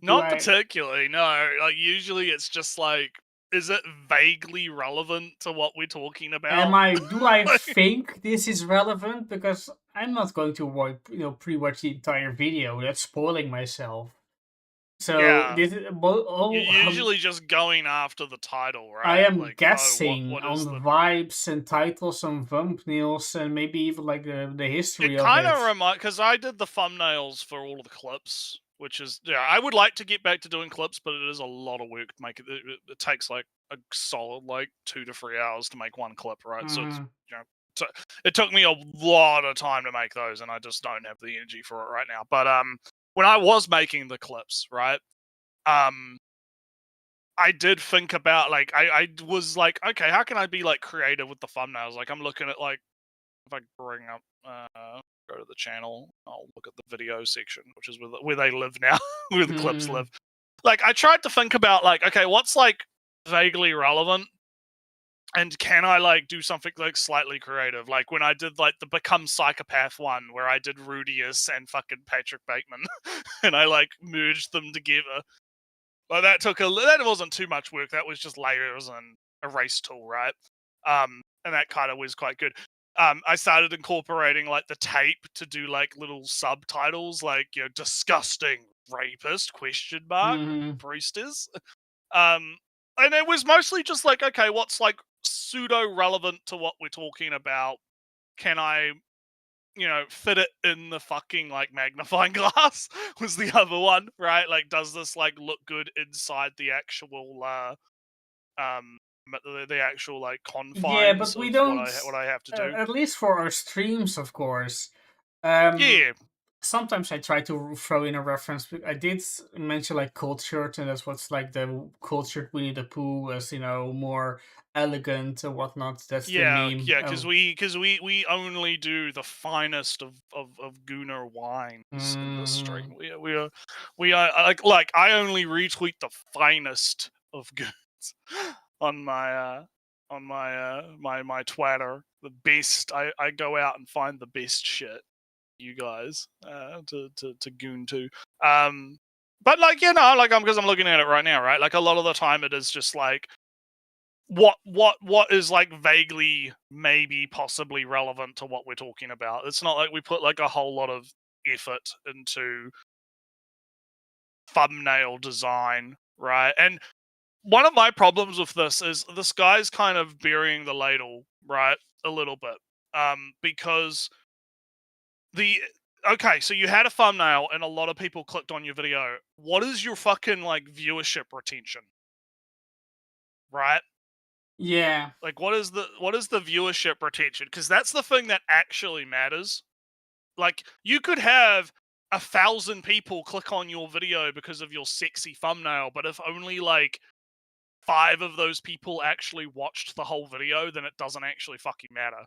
Not particularly, no. Like, usually it's just like, is it vaguely relevant to what we're talking about? Do I think this is relevant? Because I'm not going to pre-watch the entire video. That's spoiling myself. So yeah. this is You're usually just going after the title, right? I am guessing what on vibes and titles and thumbnails and maybe even like the history of it. It kind of reminds, because I did the thumbnails for all of the clips, which is, I would like to get back to doing clips, but it is a lot of work to make it. It takes like a solid 2 to 3 hours to make one clip, right? So it's, so it took me a lot of time to make those, and I just don't have the energy for it right now. But when I was making the clips, right, I did think about I was like, okay, how can I be creative with the thumbnails? Like, I'm looking at if I bring up go to the channel, I'll look at the video section, which is where they live now, where the clips live. I tried to think about okay, what's vaguely relevant, And can I like do something like slightly creative, like when I did like the Become Psychopath one, where I did Rudius and fucking Patrick Bateman, and I like merged them together. Well, that wasn't too much work. That was just layers and erase tool, right? And that kind of was quite good. I started incorporating like the tape to do like little subtitles, like disgusting rapist ? Mhm. Priestess. And it was mostly just like, okay, what's like pseudo relevant to what we're talking about? Can I fit it in the fucking like magnifying glass was the other one, right? Like, does this like look good inside the actual the actual like Yeah, confines but we of don't. what I have to do? At least for our streams, of course. Um, Yeah, Sometimes I try to throw in a reference. I did mention like cultured, and that's what's like the cultured Winnie the Pooh as more elegant and whatnot. That's the yeah, meme. yeah. Because we only do the finest of Gooner wines in this Mhm. stream. We are like I only retweet the finest of goons on my Twitter. The best. I go out and find the best shit. You guys to goon to. But like like because I'm looking at it right now, right? Like a lot of the time it is just like what is like vaguely maybe possibly relevant to what we're talking about. It's not like we put like a whole lot of effort into thumbnail design, right? And one of my problems with this is this guy's kind of burying the ladle, right? A little bit. Because the okay, so you had a thumbnail and a lot of people clicked on your video. What is your fucking like viewership retention? Right? Yeah. Like what is the viewership retention? Because that's the thing that actually matters. Like you could have 1,000 people click on your video because of your sexy thumbnail, but if only like 5 of those people actually watched the whole video, then it doesn't actually fucking matter.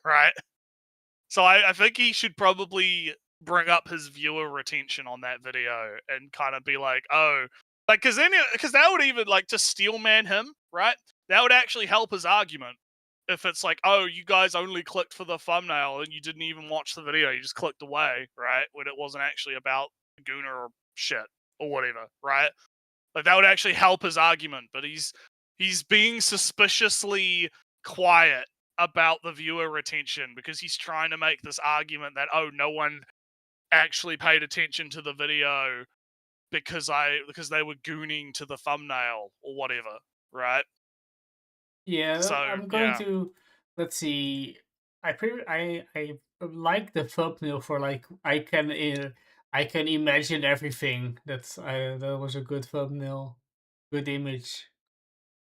Right? So I think he should probably bring up his viewer retention on that video and kind of be like, oh, like, because that would even like to steel man him, right? That would actually help his argument. If it's like, oh, you guys only clicked for the thumbnail and you didn't even watch the video, you just clicked away, right? When it wasn't actually about Gooner or shit or whatever, right? Like that would actually help his argument, but he's being suspiciously quiet about the viewer retention because he's trying to make this argument that no one actually paid attention to the video because they were gooning to the thumbnail or whatever, right? Yeah, So I'm going yeah, to. Let's see. I like the thumbnail for like I can imagine everything. That was a good thumbnail, good image.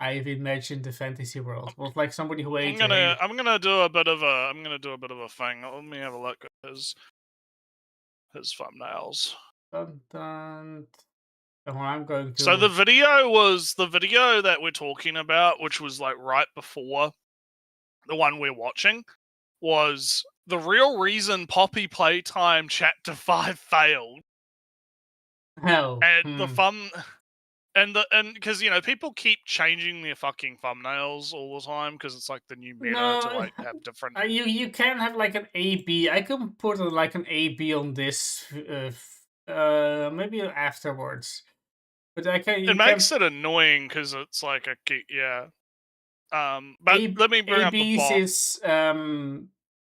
I've imagined the fantasy world. Was like somebody who ate a. I'm gonna do a bit of a thing. Let me have a look at his thumbnails. Dun, dun. And I'm going So the to. video that we're talking about, which was like right before the one we're watching, was the real reason Poppy Playtime Chapter 5 failed. Hell. And the fun and because people keep changing their fucking thumbnails all the time because it's like the new meta to No, like have different. you can have like an AB. I can put like an AB on this. Maybe afterwards. But I can. It You can. makes it annoying because it's like yeah. But let me bring up the ABs bot. is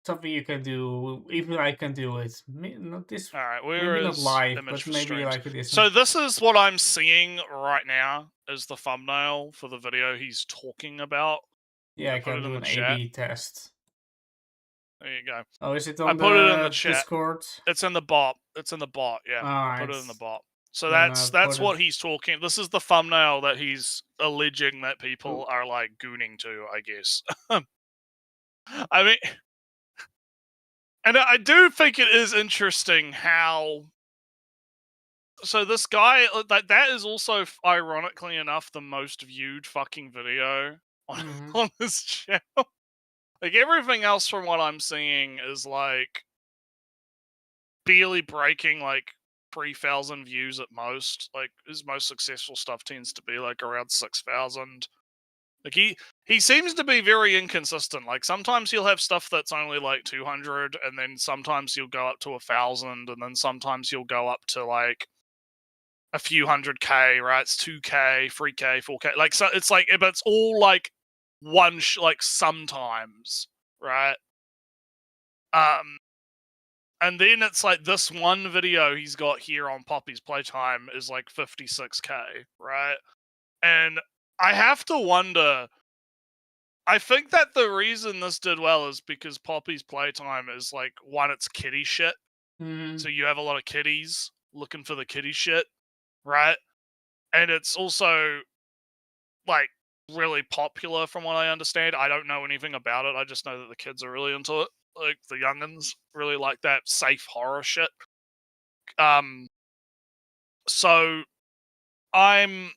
something you can do. Even I can do it. Not this. All right, where Maybe not is live, image but for maybe streams? like it is. So this is what I'm seeing right now as the thumbnail for the video he's talking about. Yeah, I I put can it in do the an chat. AB test. There you go. Oh, is it I on put it in the the chat. Discord? It's in the bot. It's in the bot. Yeah, I put Alright. it in the bot. So Then that's what he's talking. This is the thumbnail that he's alleging that people Oh. are like gooning to. I guess. I mean, and I do think it is interesting how. So this guy that is also ironically enough the most viewed fucking video on, Mhm. on this channel. Like everything else from what I'm seeing is like barely breaking like 3,000 views at most. Like his most successful stuff tends to be like around 6,000 Like he seems to be very inconsistent. Like sometimes he'll have stuff that's only like 200, and then sometimes he'll go up to 1,000, and then sometimes he'll go up to like a few 100K. Right? It's 2K, 3K, 4K. Like so, it's like, but it's all like like sometimes, right? And then it's like this one video he's got here on Poppy's Playtime is like 56K, right? And I have to wonder. I think that the reason this did well is because Poppy's Playtime is like, one, it's kiddie shit. So you have a lot of kiddies looking for the kiddie shit, right? And it's also like really popular from what I understand. I don't know anything about it. I just know that the kids are really into it. Like the youngins really like that safe horror shit. So I'm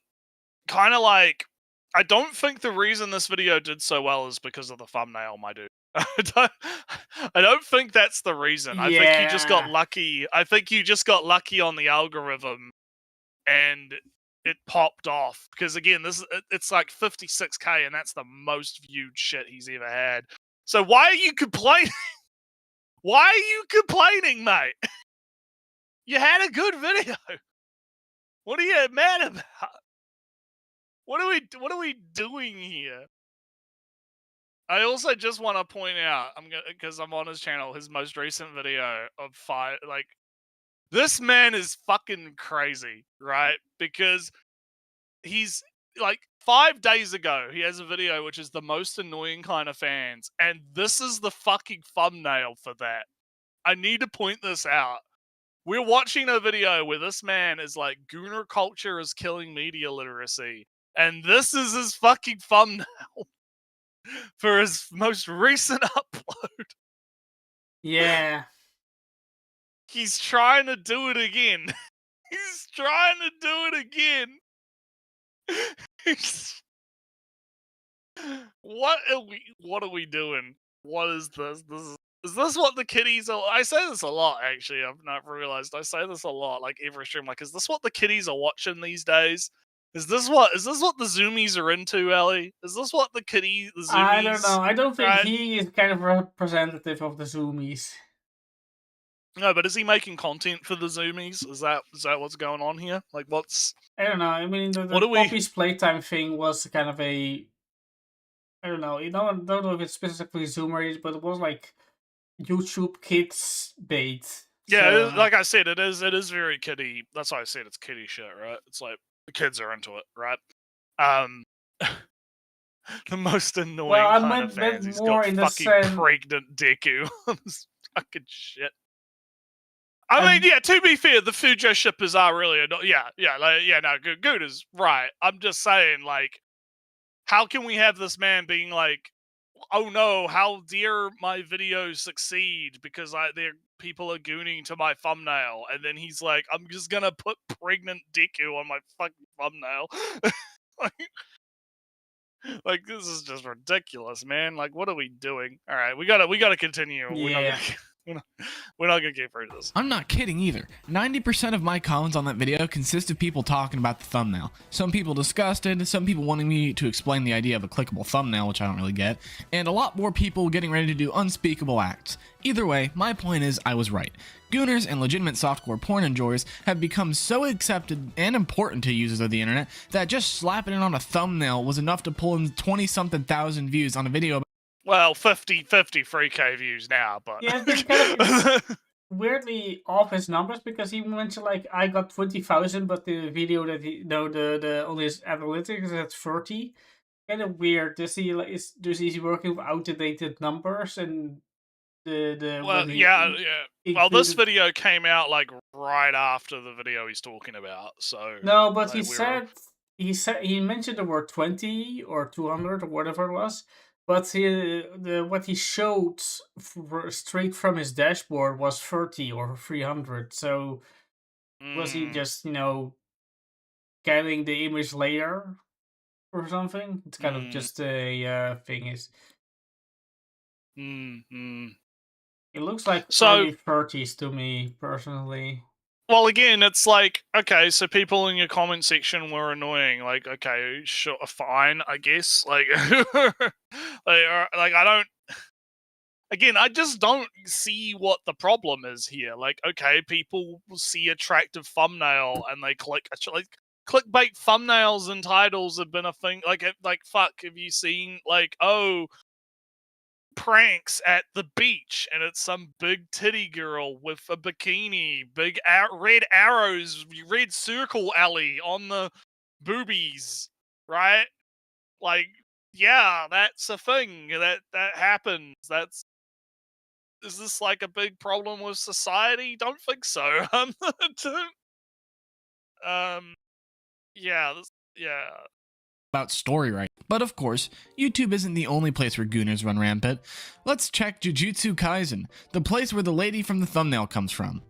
kind of like, I don't think the reason this video did so well is because of the thumbnail, my dude. I don't think that's the reason. I think you just got lucky. I think you just got lucky on the algorithm, and it popped off. Because again, it's like 56K, and that's the most viewed shit he's ever had. So why are you complaining? Why are you complaining, mate? You had a good video. What are you mad about? What are we doing here? I also just want to point out, because I'm on his channel, his most recent video of like, this man is fucking crazy, right? Because he's like 5 days ago, he has a video which is the most annoying kind of fans, and this is the fucking thumbnail for that. I need to point this out. We're watching a video where this man is like, Gooner culture is killing media literacy, and this is his fucking thumbnail for his most recent upload. Yeah. He's trying to do it again. He's trying to do it again. What are we doing? What is this? Is this what the kiddies are? I say this a lot, actually. I've not realized I say this a lot, like every stream. Like, is this what the kiddies are watching these days? Is this what the zoomies are into, Ellie? Is this what the zoomies? I don't know. I don't think he is kind of representative of the zoomies. No, but is he making content for the zoomies? Is that what's going on here? Like, what's? I don't know. I mean, the Poppy's Playtime thing was kind of a, I don't know. I don't know if it's specifically Zoomers, but it was like YouTube kids bait. Yeah, like I said, it is very kiddie. That's why I said it's kiddie shit, right? It's like the kids are into it, right? The most annoying kind of fans. He's got fucking pregnant Deku on this fucking shit. I mean, yeah, to be fair, the Fujo shippers are really annoying. No, Good is right. I'm just saying, like, how can we have this man being like, oh no, how dare my videos succeed because people are gooning to my thumbnail, and then he's like, I'm just gonna put pregnant Deku on my fucking thumbnail. Like, this is just ridiculous, man. Like, what are we doing? All right, we gotta continue. Yeah. We're not gonna get through this. I'm not kidding either. 90% of my comments on that video consist of people talking about the thumbnail. Some people disgusted, some people wanting me to explain the idea of a clickable thumbnail, which I don't really get, and a lot more people getting ready to do unspeakable acts. Either way, my point is I was right. Gooners and legitimate softcore porn enjoyers have become so accepted and important to users of the internet that just slapping it on a thumbnail was enough to pull in 20-something thousand views on a video. Well, 50 3K views now, but yeah, it's kind of weirdly off his numbers, because he mentioned like I got 20,000, but the video that he the on his analytics is at 30. Kind of weird. Does he working with outdated numbers and the well, yeah. Well, this video came out like right after the video he's talking about, so no, but like, he mentioned the word 20 or 200 or whatever it was. But what he showed straight from his dashboard was 30 or 300. So was he just, getting the image later or something? It's kind of just a thing. It looks like early 30s to me, personally. Well, again, it's like, okay, so people in your comment section were annoying. Like, okay, sure, fine, I guess. Like, like I don't. Again, I just don't see what the problem is here. Like, okay, people see attractive thumbnail and they click. Like, clickbait thumbnails and titles have been a thing. Like, fuck, have you seen like, oh, pranks at the beach, and it's some big titty girl with a bikini, big red arrows, red circle alley on the boobies, right? Like, yeah, that's a thing that happens. Is this like a big problem with society? Don't think so. um, yeah, yeah. About story right. But of course, YouTube isn't the only place where gooners run rampant. Let's check Jujutsu Kaisen, the place where the lady from the thumbnail comes from.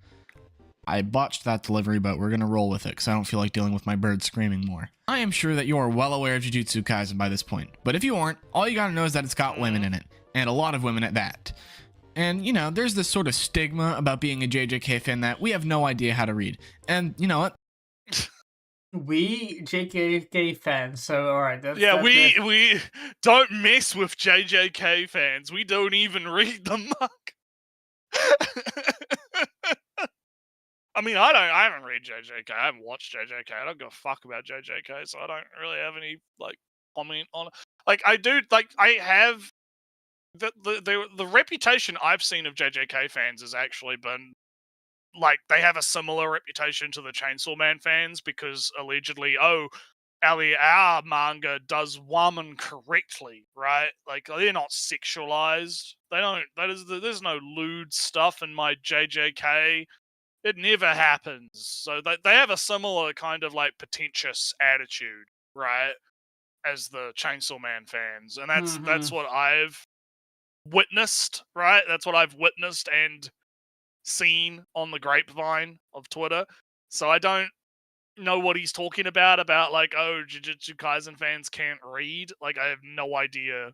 I botched that delivery, but we're gonna roll with it because I don't feel like dealing with my bird screaming more. I am sure that you are well aware of Jujutsu Kaisen by this point, but if you aren't, all you gotta know is that it's got women in it, and a lot of women at that. And, you know, there's this sort of stigma about being a JJK fan that we have no idea how to read. And, you know what? We JJK fans, so alright. Yeah, we don't mess with JJK fans. We don't even read the muck. I mean, I haven't read JJK. I haven't watched JJK. I don't give a fuck about JJK, so I don't really have any like comment on it. Like, I do, like, I have the reputation I've seen of JJK fans has actually been like, they have a similar reputation to the Chainsaw Man fans because allegedly, oh, Ali, our manga does woman correctly, right? Like, they're not sexualized. They don't. There's no lewd stuff in my JJK. It never happens. So they have a similar kind of like pretentious attitude, right? As the Chainsaw Man fans, and that's what I've witnessed, right? That's what I've witnessed and seen on the grapevine of Twitter. So I don't know what he's talking about like, oh, Jujutsu Kaisen fans can't read. Like, I have no idea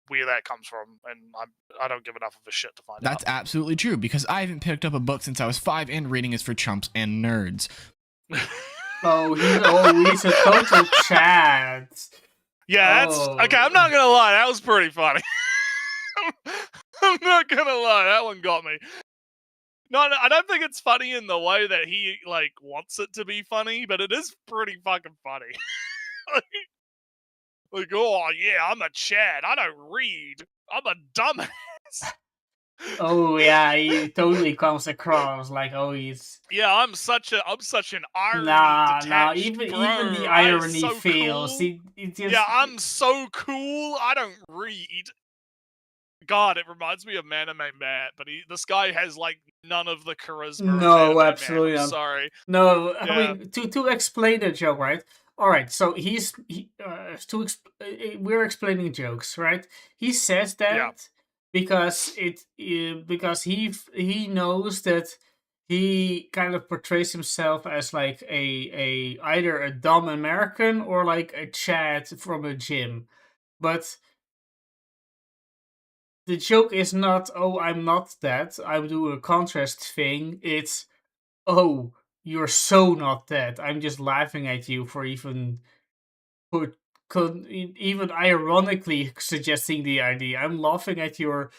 where that comes from, and I don't give enough of a shit to find out. That's absolutely true, because I haven't picked up a book since I was 5, and reading is for chumps and nerds. He's a total Chad. Yeah, that's okay. I'm not gonna lie, that was pretty funny. I'm not gonna lie, that one got me. No, I don't think it's funny in the way that he like wants it to be funny, but it is pretty fucking funny. like, oh yeah, I'm a Chad. I don't read. I'm a dumbass. Oh yeah, he totally comes across like, oh, he's Yeah, I'm such an irony nah. detached Even bro. the irony so fails. Cool. He just... Yeah, I'm so cool. I don't read. God, it reminds me of Anime Matt, but this guy has like none of the charisma. No, of absolutely Matt. not. Sorry. No, Yeah. I mean to explain the joke, right? All right, so we're explaining jokes, right? He says that because because he knows that he kind of portrays himself as like a either a dumb American or like a Chad from a gym, but the joke is not, oh, I'm not that, I do a contrast thing. It's, oh, you're so not that. I'm just laughing at you for even ironically suggesting the idea. I'm laughing at your,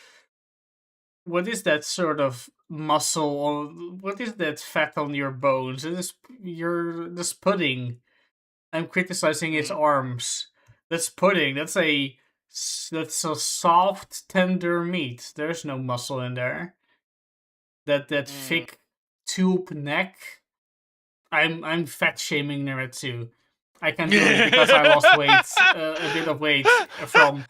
what is that sort of muscle, or what is that fat on your bones? It is this pudding. I'm criticizing its arms. That's pudding. That's a soft, tender meat. There's no muscle in there. That thick tube neck. I'm fat shaming Naretsu. I can do it because I lost weight, a bit of weight from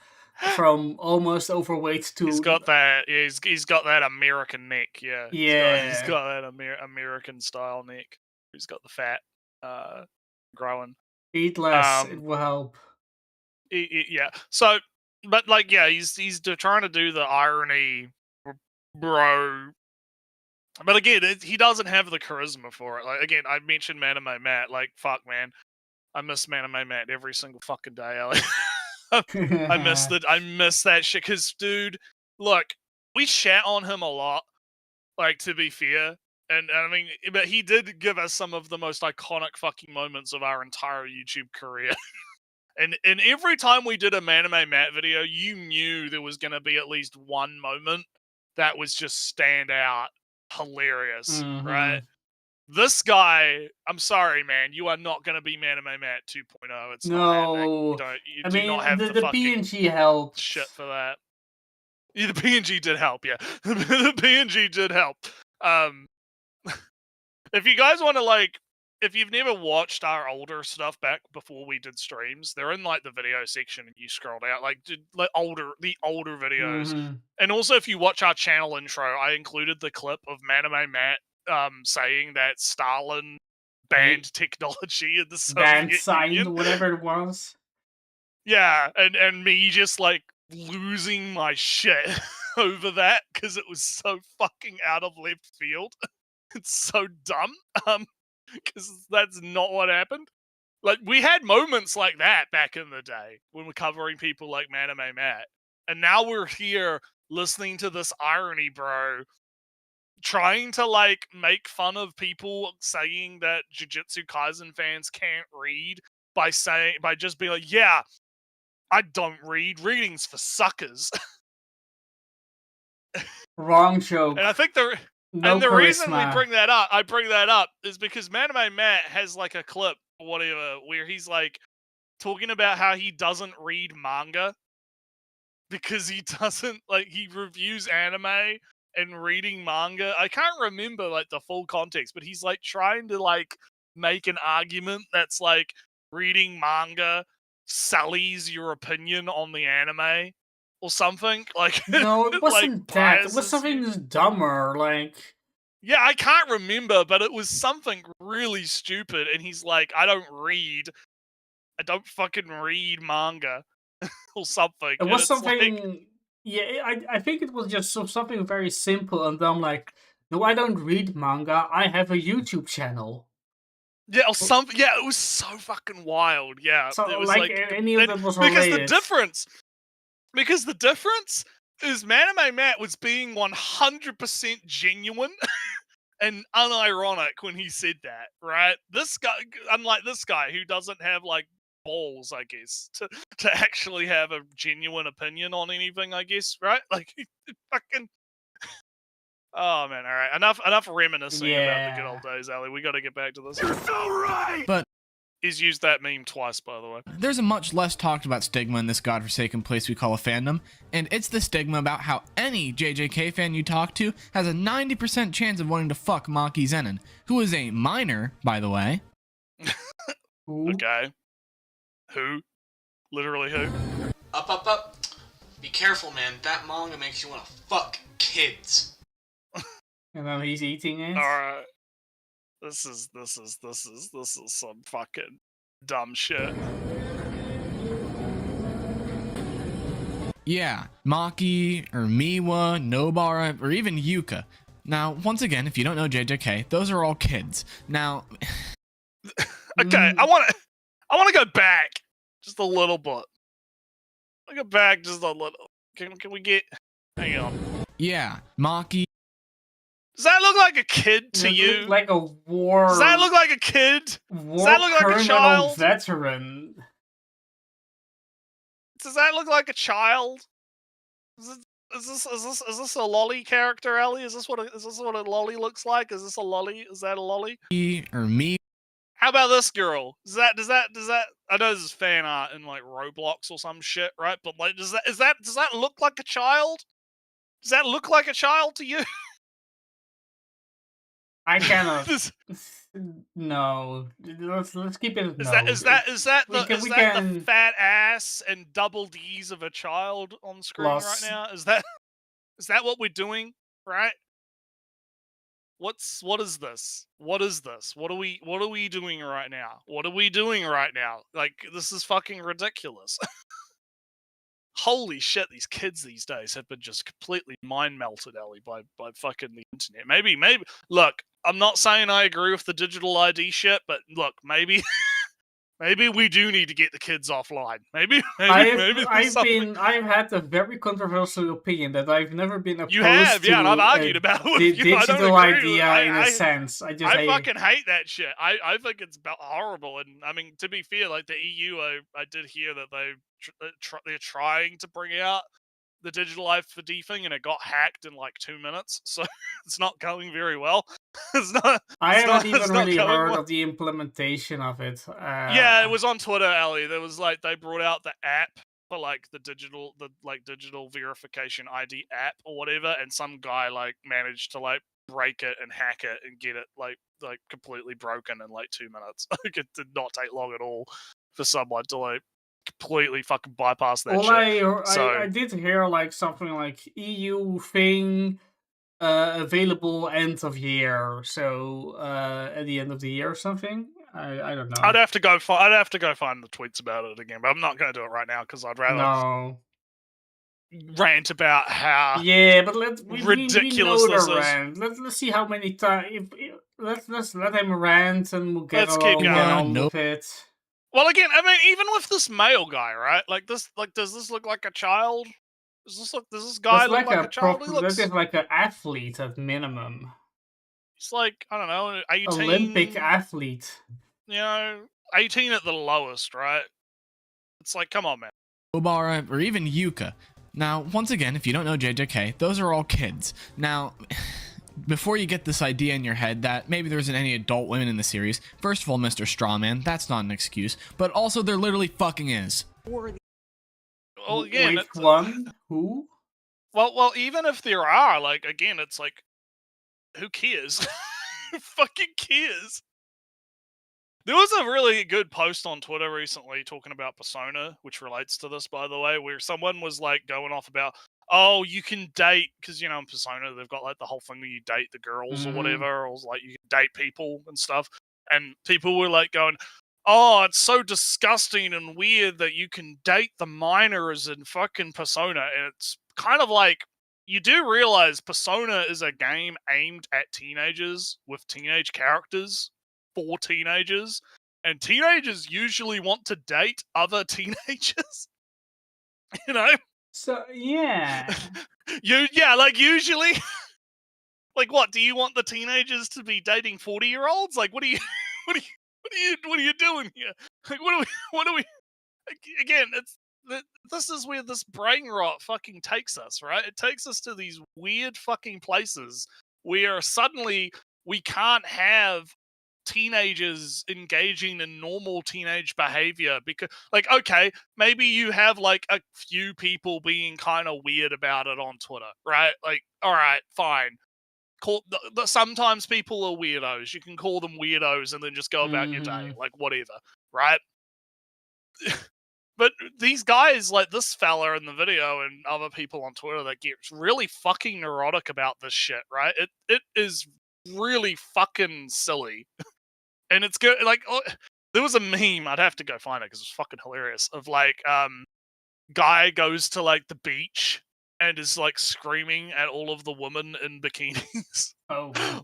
almost overweight to. He's got that. Yeah, he's got that American neck. Yeah. Yeah. He's got that American style neck. He's got the fat growing. Eat less. It will help. Yeah. So, but like, yeah, he's trying to do the irony, bro. But again, he doesn't have the charisma for it. Like, again, I mentioned Anime Matt. Like, fuck, man, I miss Anime Matt every single fucking day. I miss that shit. Cause, dude, look, we shat on him a lot. Like, to be fair, And I mean, but he did give us some of the most iconic fucking moments of our entire YouTube career. And every time we did a Manime Matt video, you knew there was going to be at least one moment that was just stand out, hilarious, right? This guy, I'm sorry, man, you are not going to be Manime Matt 2.0. It's not happening. No, You I do mean not have the fucking PNG helped. shit for that. Yeah, the PNG did help, yeah. The PNG did help. If you guys want to, like, if you've never watched our older stuff back before we did streams, they're in, like, the video section and you scroll down, like, the older videos. And also, if you watch our channel intro, I included the clip of Manime Matt saying that Stalin banned technology in the Band Soviet signed, Union. whatever it was. Yeah, and me just, like, losing my shit over that because it was so fucking out of left field. It's so dumb, because that's not what happened. Like, we had moments like that back in the day when we're covering people like Manime Matt, and now we're here listening to this irony, bro, trying to, like, make fun of people saying that Jujutsu Kaisen fans can't read by just being like, yeah, I don't read. Reading's for suckers. Wrong joke. And I think the reason I bring that up is because Manime Matt has, like, a clip or whatever where he's, like, talking about how he doesn't read manga because he doesn't, like, he reviews anime and reading manga. I can't remember, like, the full context, but he's, like, trying to, like, make an argument that's, like, reading manga sullies your opinion on the anime or something. Like, No, it wasn't that. It was something dumber, like... Yeah, I can't remember, but it was something really stupid, and he's like, I don't fucking read manga, or something. It was something... Like... Yeah, I think it was just something very simple and dumb, like, no, I don't read manga, I have a YouTube channel. Yeah, or something. Yeah, it was so fucking wild. Yeah, So, it was like any of that was related. Because the difference is Manime Matt was being 100% genuine and unironic when he said that, right? This guy, unlike this guy who doesn't have, like, balls, I guess, to actually have a genuine opinion on anything, I guess, right? Like, fucking... Oh, man, all right. Enough reminiscing about the good old days, Ali. We got to get back to this. You're so right! But he's used that meme twice, by the way. there's a much less talked about stigma in this godforsaken place we call a fandom, and it's the stigma about how any JJK fan you talk to has a 90% chance of wanting to fuck Maki Zenin, who is a minor, by the way. Okay. Who? Literally who? Up. Be careful, man. That manga makes you want to fuck kids. And then he's eating it. Alright. This is some fucking dumb shit. Yeah, Maki, or Miwa, Nobara, or even Yuka. Now, once again, if you don't know JJK, those are all kids. Now... Okay, I want to go back just a little bit. I'll go back just a little. Can we get... Hang on. Yeah, Maki... Does that look like a kid to you? Like a war... Does that look like a kid? Does that look like a child? Veteran. Does that look like a child? Is this a lolly character, Ellie? Is this what a lolly looks like? Is this a lolly? Is that a lolly? Or me? How about this girl? Does that? I know this is fan art in, like, Roblox or some shit, right? But, like, does that look like a child? Does that look like a child to you? I cannot. No, let's keep it. Is that the fat ass and double D's of a child on screen right now? Is that what we're doing? Right? What is this? What is this? What are we doing right now? What are we doing right now? Like, this is fucking ridiculous. Holy shit, these kids these days have been just completely mind melted, Ellie, by fucking the internet. Maybe, look, I'm not saying I agree with the digital ID shit, but look, maybe maybe we do need to get the kids offline. Maybe there's something. I've had a very controversial opinion that I've never been opposed You have, to yeah, and I've argued about it with you. I don't digital agree with idea in a sense. I fucking hate that shit. I think it's horrible. And I mean, to be fair, like the EU, I did hear that they're trying to bring out the digital life for D thing, and it got hacked in like 2 minutes, so it's not going very well. I haven't even really heard well. of the implementation of it. Yeah, it was on Twitter, Ali. There was like they brought out the app for like the digital verification ID app or whatever, and some guy like managed to like break it and hack it and get it like completely broken in like 2 minutes. Like it did not take long at all for someone to like completely fucking bypass that shit. I did hear like something like EU thing available end of year, so at the end of the year or something. I don't know. I'd have to go find the tweets about it again, but I'm not going to do it right now because I'd rather rant about how but ridiculous we know this the is. rant. Let's see how many times. Let's let him rant and we'll Let's keep going. on with it. Well, again, I mean, even with this male guy, right? Like this, does this look like a child? Does this guy look like a child? He looks like an athlete at minimum. He's like, I don't know, 18, Olympic athlete. 18 at the lowest, right? It's like, come on, man. Obara, or even Yuka. Now, once again, if you don't know JJK, those are all kids. Now, before you get this idea in your head that maybe there isn't any adult women in the series, first of all, Mr. Strawman, that's not an excuse, but also there literally fucking is. Well, again, wait, one? Who? Well, even if there are, like, again, it's like, who cares? Who fucking cares? There was a really good post on Twitter recently talking about Persona, which relates to this, by the way, where someone was like going off about, oh, you can date, because in Persona they've got like the whole thing where you date the girls or whatever, or like you can date people and stuff, and people were like going, oh, it's so disgusting and weird that you can date the minors in fucking Persona, and it's kind of like, you do realize Persona is a game aimed at teenagers with teenage characters for teenagers, and teenagers usually want to date other teenagers. So yeah, like usually, like what? Do you want the teenagers to be dating 40-year-olds? Like, what are you doing here? Like, what are we? Again, this is where this brain rot fucking takes us, right? It takes us to these weird fucking places where suddenly we can't have teenagers engaging in normal teenage behavior because, like, okay, maybe you have like a few people being kind of weird about it on Twitter, right? Like, all right, fine. Sometimes people are weirdos. You can call them weirdos and then just go about your day, like whatever, right? But these guys, like this fella in the video and other people on Twitter that get really fucking neurotic about this shit, right? It is really fucking silly. And it's good. Like, there was a meme, I'd have to go find it because it's fucking hilarious, of like, guy goes to like the beach and is like screaming at all of the women in bikinis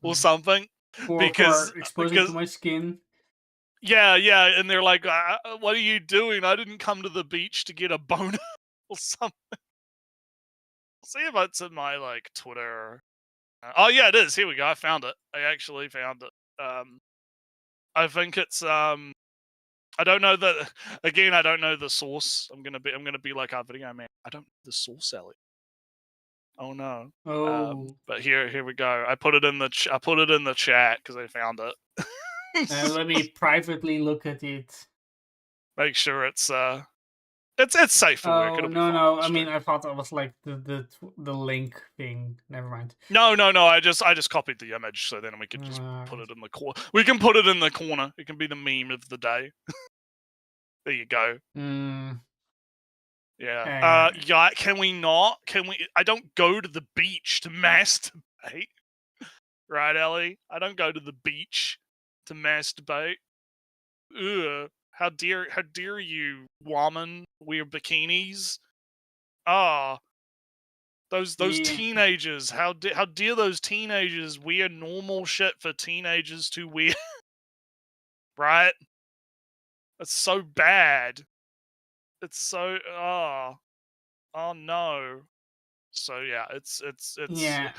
or something. because exposing to my skin. Yeah, and they're like, what are you doing? I didn't come to the beach to get a boner or something. I'll see if it's in my like Twitter. Oh yeah, it is. Here we go. I found it. I actually found it. I think it's I don't know the again. I don't know the source. I'm gonna be like our video man. I don't know the source, Ellie. Oh no. But here we go. I put it in the chat because I found it. Let me privately look at it. Make sure it's safe for work. It'll be fine. No. I mean, I thought that was like the link thing. Never mind. No. I just copied the image, so then we can just put it in the corner. We can put it in the corner. It can be the meme of the day. There you go. Yeah. Yeah. Can we not? Can we? I don't go to the beach to masturbate. Right, Ellie? I don't go to the beach to masturbate. Ugh. How dare you, woman, wear bikinis? Those teenagers. How dare those teenagers wear normal shit for teenagers to wear? Right? It's so bad. It's so oh no. So yeah, it's Yeah.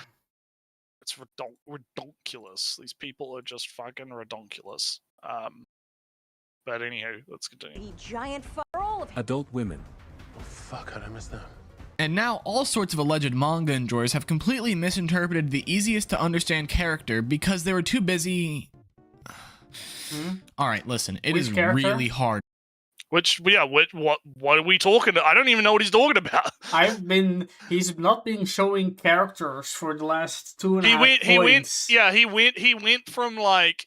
redonkulous. These people are just fucking redonkulous. But anywho, let's continue. Giant all of Adult women. Oh, fuck, how'd I miss them? And now all sorts of alleged manga enjoyers have completely misinterpreted the easiest to understand character because they were too busy. Alright, listen, it Which is character? really hard. Which yeah, what are we talking about? I don't even know what he's talking about. He's not been showing characters for the last 2.5 points. He went from like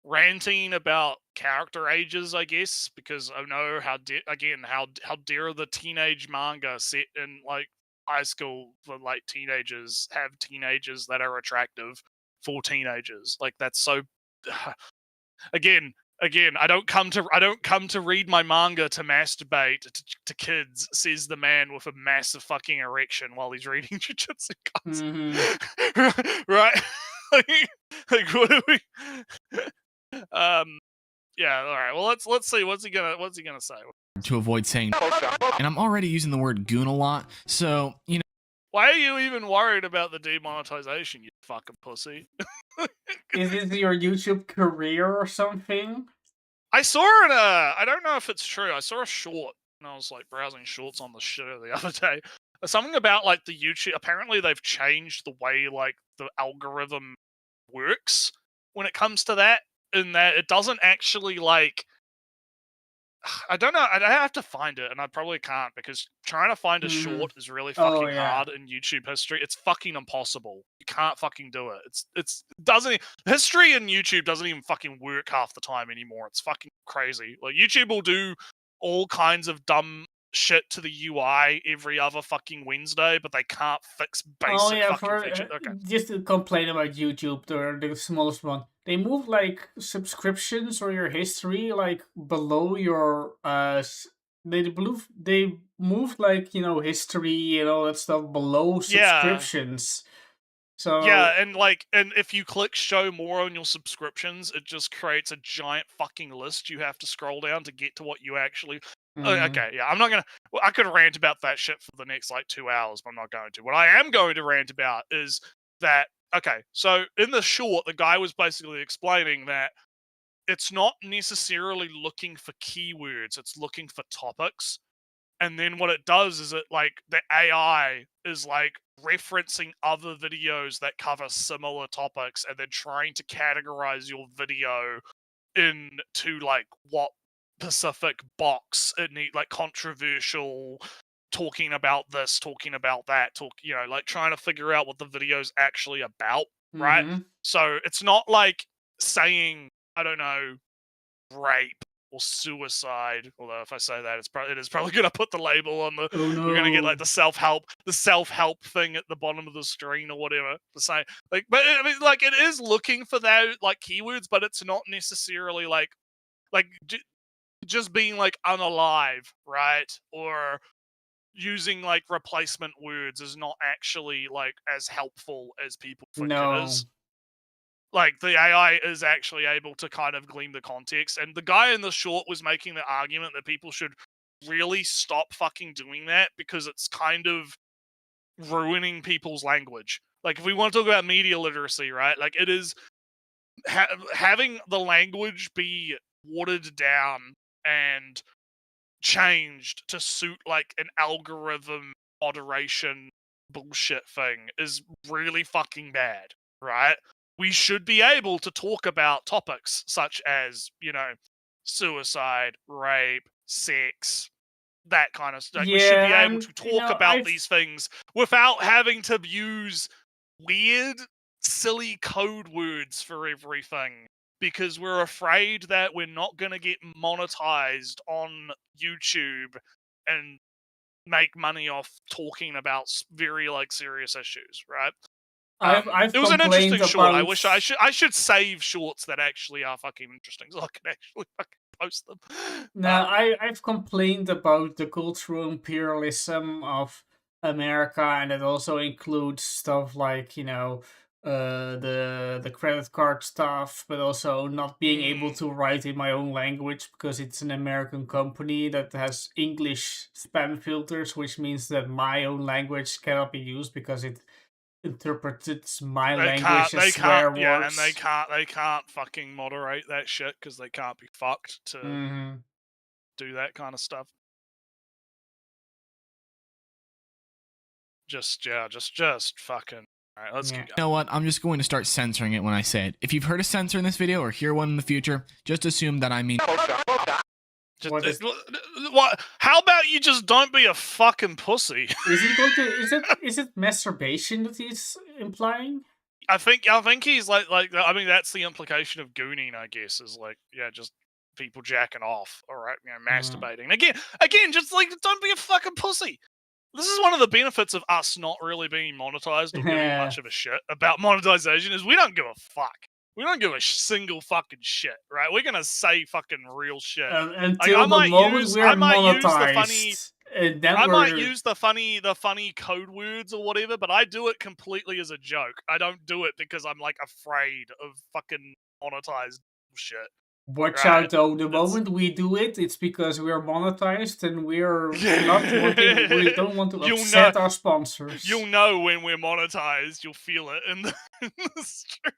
ranting about character ages, I guess, because I know how dare the teenage manga set in like high school for like teenagers have teenagers that are attractive for teenagers. Like that's so again, I don't come to read my manga to masturbate to kids, says the man with a massive fucking erection while he's reading Jujutsu Kaisen. Right? like what do we yeah, all right. Well, let's see what's he gonna say. To avoid saying, and I'm already using the word goon a lot, so you know. Why are you even worried about the demonetization, you fucking pussy? Is this your YouTube career or something? I saw in I don't know if it's true. I saw a short, and I was like browsing shorts on the shitter the other day. Something about like the YouTube. Apparently, they've changed the way like the algorithm works when it comes to that, in that it doesn't actually like. I don't know. I have to find it, and I probably can't because trying to find a short is really fucking hard in YouTube history. It's fucking impossible. You can't fucking do it. It's doesn't history in YouTube doesn't even fucking work half the time anymore. It's fucking crazy. Like YouTube will do all kinds of dumb shit to the UI every other fucking Wednesday, but they can't fix basic fucking features. Okay. Just to complain about YouTube, they're the smallest one. They move like subscriptions or your history like below your they moved like history and all that stuff below subscriptions. So yeah, and if you click show more on your subscriptions, it just creates a giant fucking list you have to scroll down to get to what you actually. Okay, yeah, I'm not gonna. Well, I could rant about that shit for the next like 2 hours, but I'm not going to. What I am going to rant about is that. Okay, so in the short, the guy was basically explaining that it's not necessarily looking for keywords; it's looking for topics. And then what it does is it like the AI is like referencing other videos that cover similar topics and then trying to categorize your video into like what specific box it need, like controversial, talking about this, talking about that, like trying to figure out what the video's actually about, right? So it's not like saying, I don't know, rape or suicide. Although if I say that, it is probably going to put the label on the. Oh, no. We're going to get like the self-help thing at the bottom of the screen or whatever to say. Like, but I mean, like it is looking for that like keywords, but it's not necessarily like just being like unalive, right? Or using like replacement words is not actually like as helpful as people think it is. Like the AI is actually able to kind of glean the context, and the guy in the short was making the argument that people should really stop fucking doing that because it's kind of ruining people's language. Like if we want to talk about media literacy, right? Like it is having the language be watered down and changed to suit like an algorithm moderation bullshit thing is really fucking bad, right? We should be able to talk about topics such as, suicide, rape, sex, that kind of stuff. We should be able to talk about these things without having to use weird, silly code words for everything because we're afraid that we're not going to get monetized on YouTube and make money off talking about very like serious issues, right? I've it was an interesting short. I about- wish I should save shorts that actually are fucking interesting so I can actually fucking post them. No, I've complained about the cultural imperialism of America, and it also includes stuff like the credit card stuff, but also not being able Mm. to write in my own language because it's an American company that has English spam filters, which means that my own language cannot be used because it interprets my language as swear yeah, words. and they can't fucking moderate that shit because they can't be fucked to Mhm. do that kind of stuff. Just fucking. Alright, let's Yeah. keep You going. know what? I'm just going to start censoring it when I say it. If you've heard a censor in this video or hear one in the future, just assume that I mean. Just, What is- what? How about you just don't be a fucking pussy? Is he going to? Is it masturbation that he's implying? I think he's like I mean that's the implication of gooning, I guess, is like, yeah, just people jacking off, all right, you know, masturbating. Again, just like, don't be a fucking pussy. This is one of the benefits of us not really being monetized or giving much of a shit about monetization is we don't give a fuck. We don't give a single fucking shit, right? We're gonna say fucking real shit. Until the moment we're monetized, and then I we're... might use the funny code words or whatever, but I do it completely as a joke. I don't do it because I'm like afraid of fucking monetized shit. Watch Right, out though, the moment we do it, it's because we're monetized and we're not wanting, we don't want to upset our sponsors. You'll know when we're monetized. You'll feel it in the stream.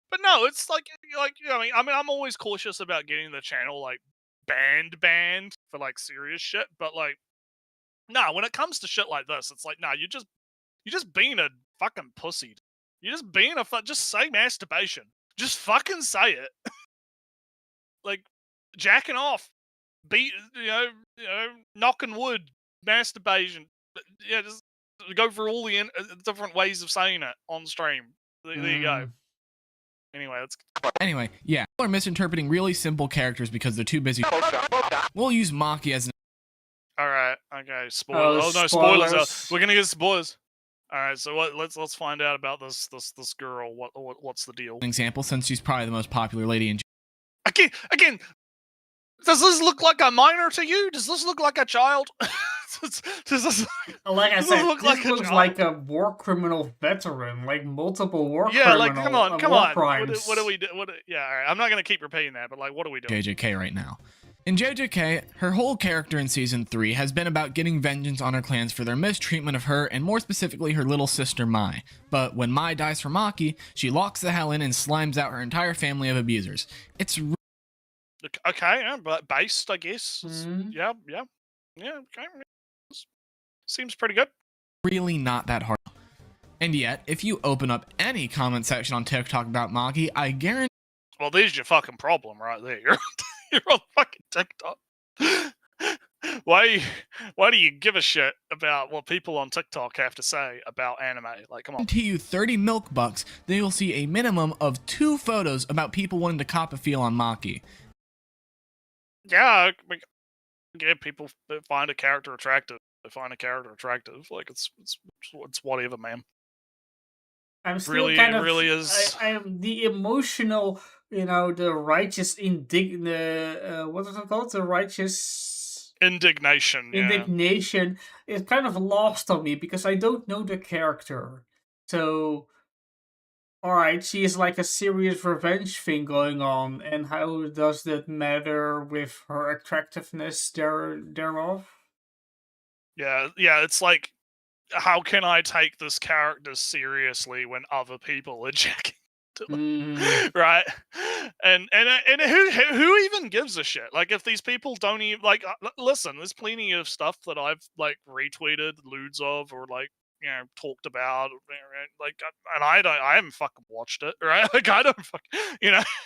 But no, it's like I mean, I'm always cautious about getting the channel like banned for like serious shit. But like, nah, when it comes to shit like this, it's like, nah, you're just being a fucking pussy. You're just being just say masturbation. Just fucking say it. Like, jacking off, you know, knocking wood, masturbation. Yeah, just go for all the different ways of saying it on stream. There you go. Anyway, yeah, people are misinterpreting really simple characters because they're too busy. We'll use Maki as an. All right. Okay. Spoilers. Oh no, spoilers. We're gonna get spoilers. All right. So let's find out about this girl. What's the deal? Example, since she's probably the most popular lady in. Again. Does this look like a minor to you? Does this look like a child? Does this, like I said, look this looks like a war criminal veteran, like multiple war criminal. Yeah, like come on. crimes. What do we do? Yeah, all right. I'm not gonna keep repeating that, but like, what are we doing? JJK right now. In JJK, her whole character in Season 3 has been about getting vengeance on her clans for their mistreatment of her, and more specifically her little sister Mai. But when Mai dies for Maki, she locks the hell in and slimes out her entire family of abusers. It's okay, yeah, but based, I guess. Yeah, okay. Seems pretty good. Really not that hard. And yet, if you open up any comment section on TikTok about Maki, I guarantee... Well, there's your fucking problem right there. You're on fucking TikTok. Why do you give a shit about what people on TikTok have to say about anime? Like, come on. To you 30 milk bucks, then you'll see a minimum of 2 photos about people wanting to cop a feel on Maki. Yeah, people find a character attractive. They find a character attractive. Like, it's whatever, man. I'm still really, kind of... really is... I am the emotional, the righteous what is it called? The righteous... Indignation, yeah. Indignation is kind of lost on me because I don't know the character. So... Alright, she is like a serious revenge thing going on, and how does that matter with her attractiveness thereof? Yeah, it's like, how can I take this character seriously when other people are jacking to it? Right? And who even gives a shit? Like, if these people don't even, like, listen, there's plenty of stuff that I've, like, retweeted lewds of, or, like, talked about, like, and I haven't fucking watched it, right? Like, I don't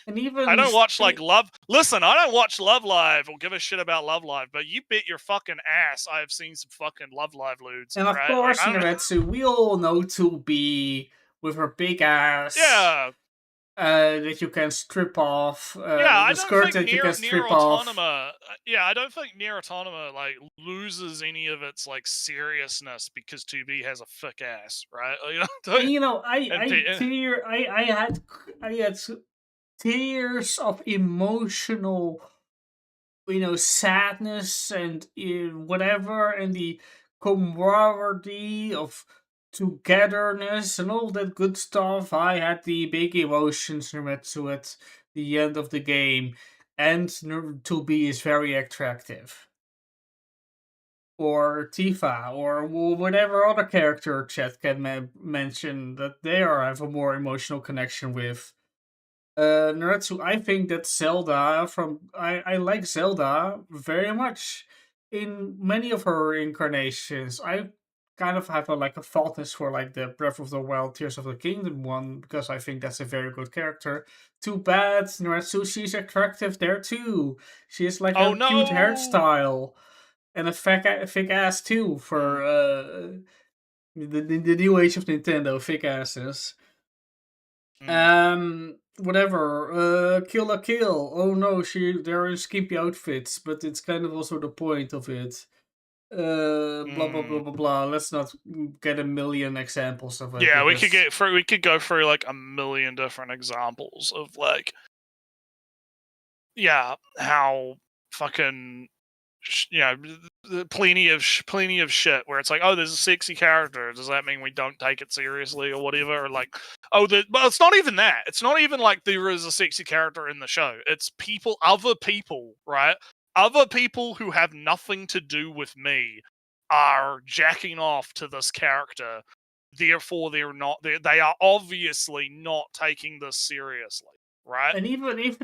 and even I don't watch like Listen, I don't watch Love Live or give a shit about Love Live, but you bet your fucking ass I have seen some fucking Love Live lewds. And of right? course, like, Natsu, we all know 2B with her big ass. Yeah. That you can strip off. I the skirt that you can strip off. I don't think Nier Autonoma like loses any of its like seriousness because 2B has a thick ass, right? I had tears of emotional, sadness and whatever, and the camaraderie of togetherness and all that good stuff. I had the big emotions Naruto at the end of the game, and 2B is very attractive. Or Tifa, or whatever other character chat can mention that they have a more emotional connection with. Naruto, I think that Zelda I like Zelda very much in many of her incarnations. I kind of have a fondness for like the Breath of the Wild Tears of the Kingdom one because I think that's a very good character. Too bad Naruto, she's attractive there too. She has like Oh a cute no! hairstyle and a thick ass too for the new age of Nintendo, thick asses. Whatever. Kill la Kill. Oh no, they're in skimpy outfits, but it's kind of also the point of it. Blah blah blah blah blah. Let's not get a million examples of it. Yeah, we because- could go through like a million different examples of like, yeah, how fucking plenty of shit where it's like, oh, there's a sexy character. Does that mean we don't take it seriously or whatever? Or like, oh, but it's not even that. It's not even like there is a sexy character in the show. It's other people, right? Other people who have nothing to do with me are jacking off to this character. Therefore, they are obviously not taking this seriously, right? And even if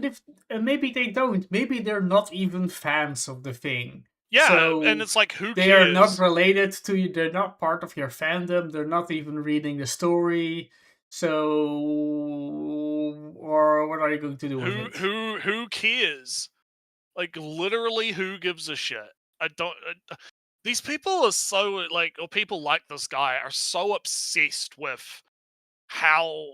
maybe they don't, maybe they're not even fans of the thing. Yeah, so and it's like, who they cares? are not related to you. They're not part of your fandom. They're not even reading the story. So, or what are you going to do with it? Who cares? Like, literally, who gives a shit? I don't. These people are so like, or people like this guy are so obsessed with how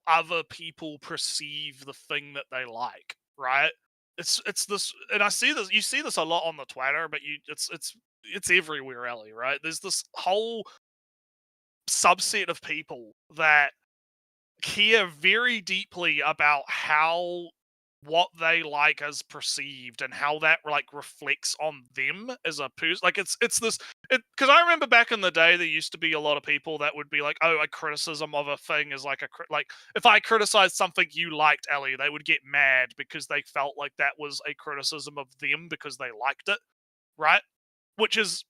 other people perceive the thing that they like, right? It's this, and I see this. You see this a lot on the Twitter, but it's everywhere, Ellie. Right? There's this whole subset of people that care very deeply about how what they like as perceived and how that like reflects on them as a person. Like it's this, because I remember back in the day there used to be a lot of people that would be like, oh, a criticism of a thing is like like if I criticized something you liked, Ellie, they would get mad because they felt like that was a criticism of them because they liked it, right? Which is,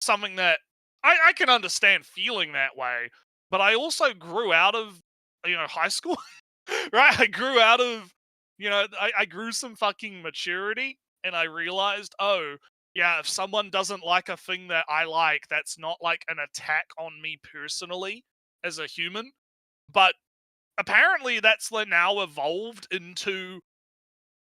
something that I can understand feeling that way, but I also grew out of, high school, right? I grew out of, I grew some fucking maturity and I realized, oh, yeah, if someone doesn't like a thing that I like, that's not like an attack on me personally as a human. But apparently that's now evolved into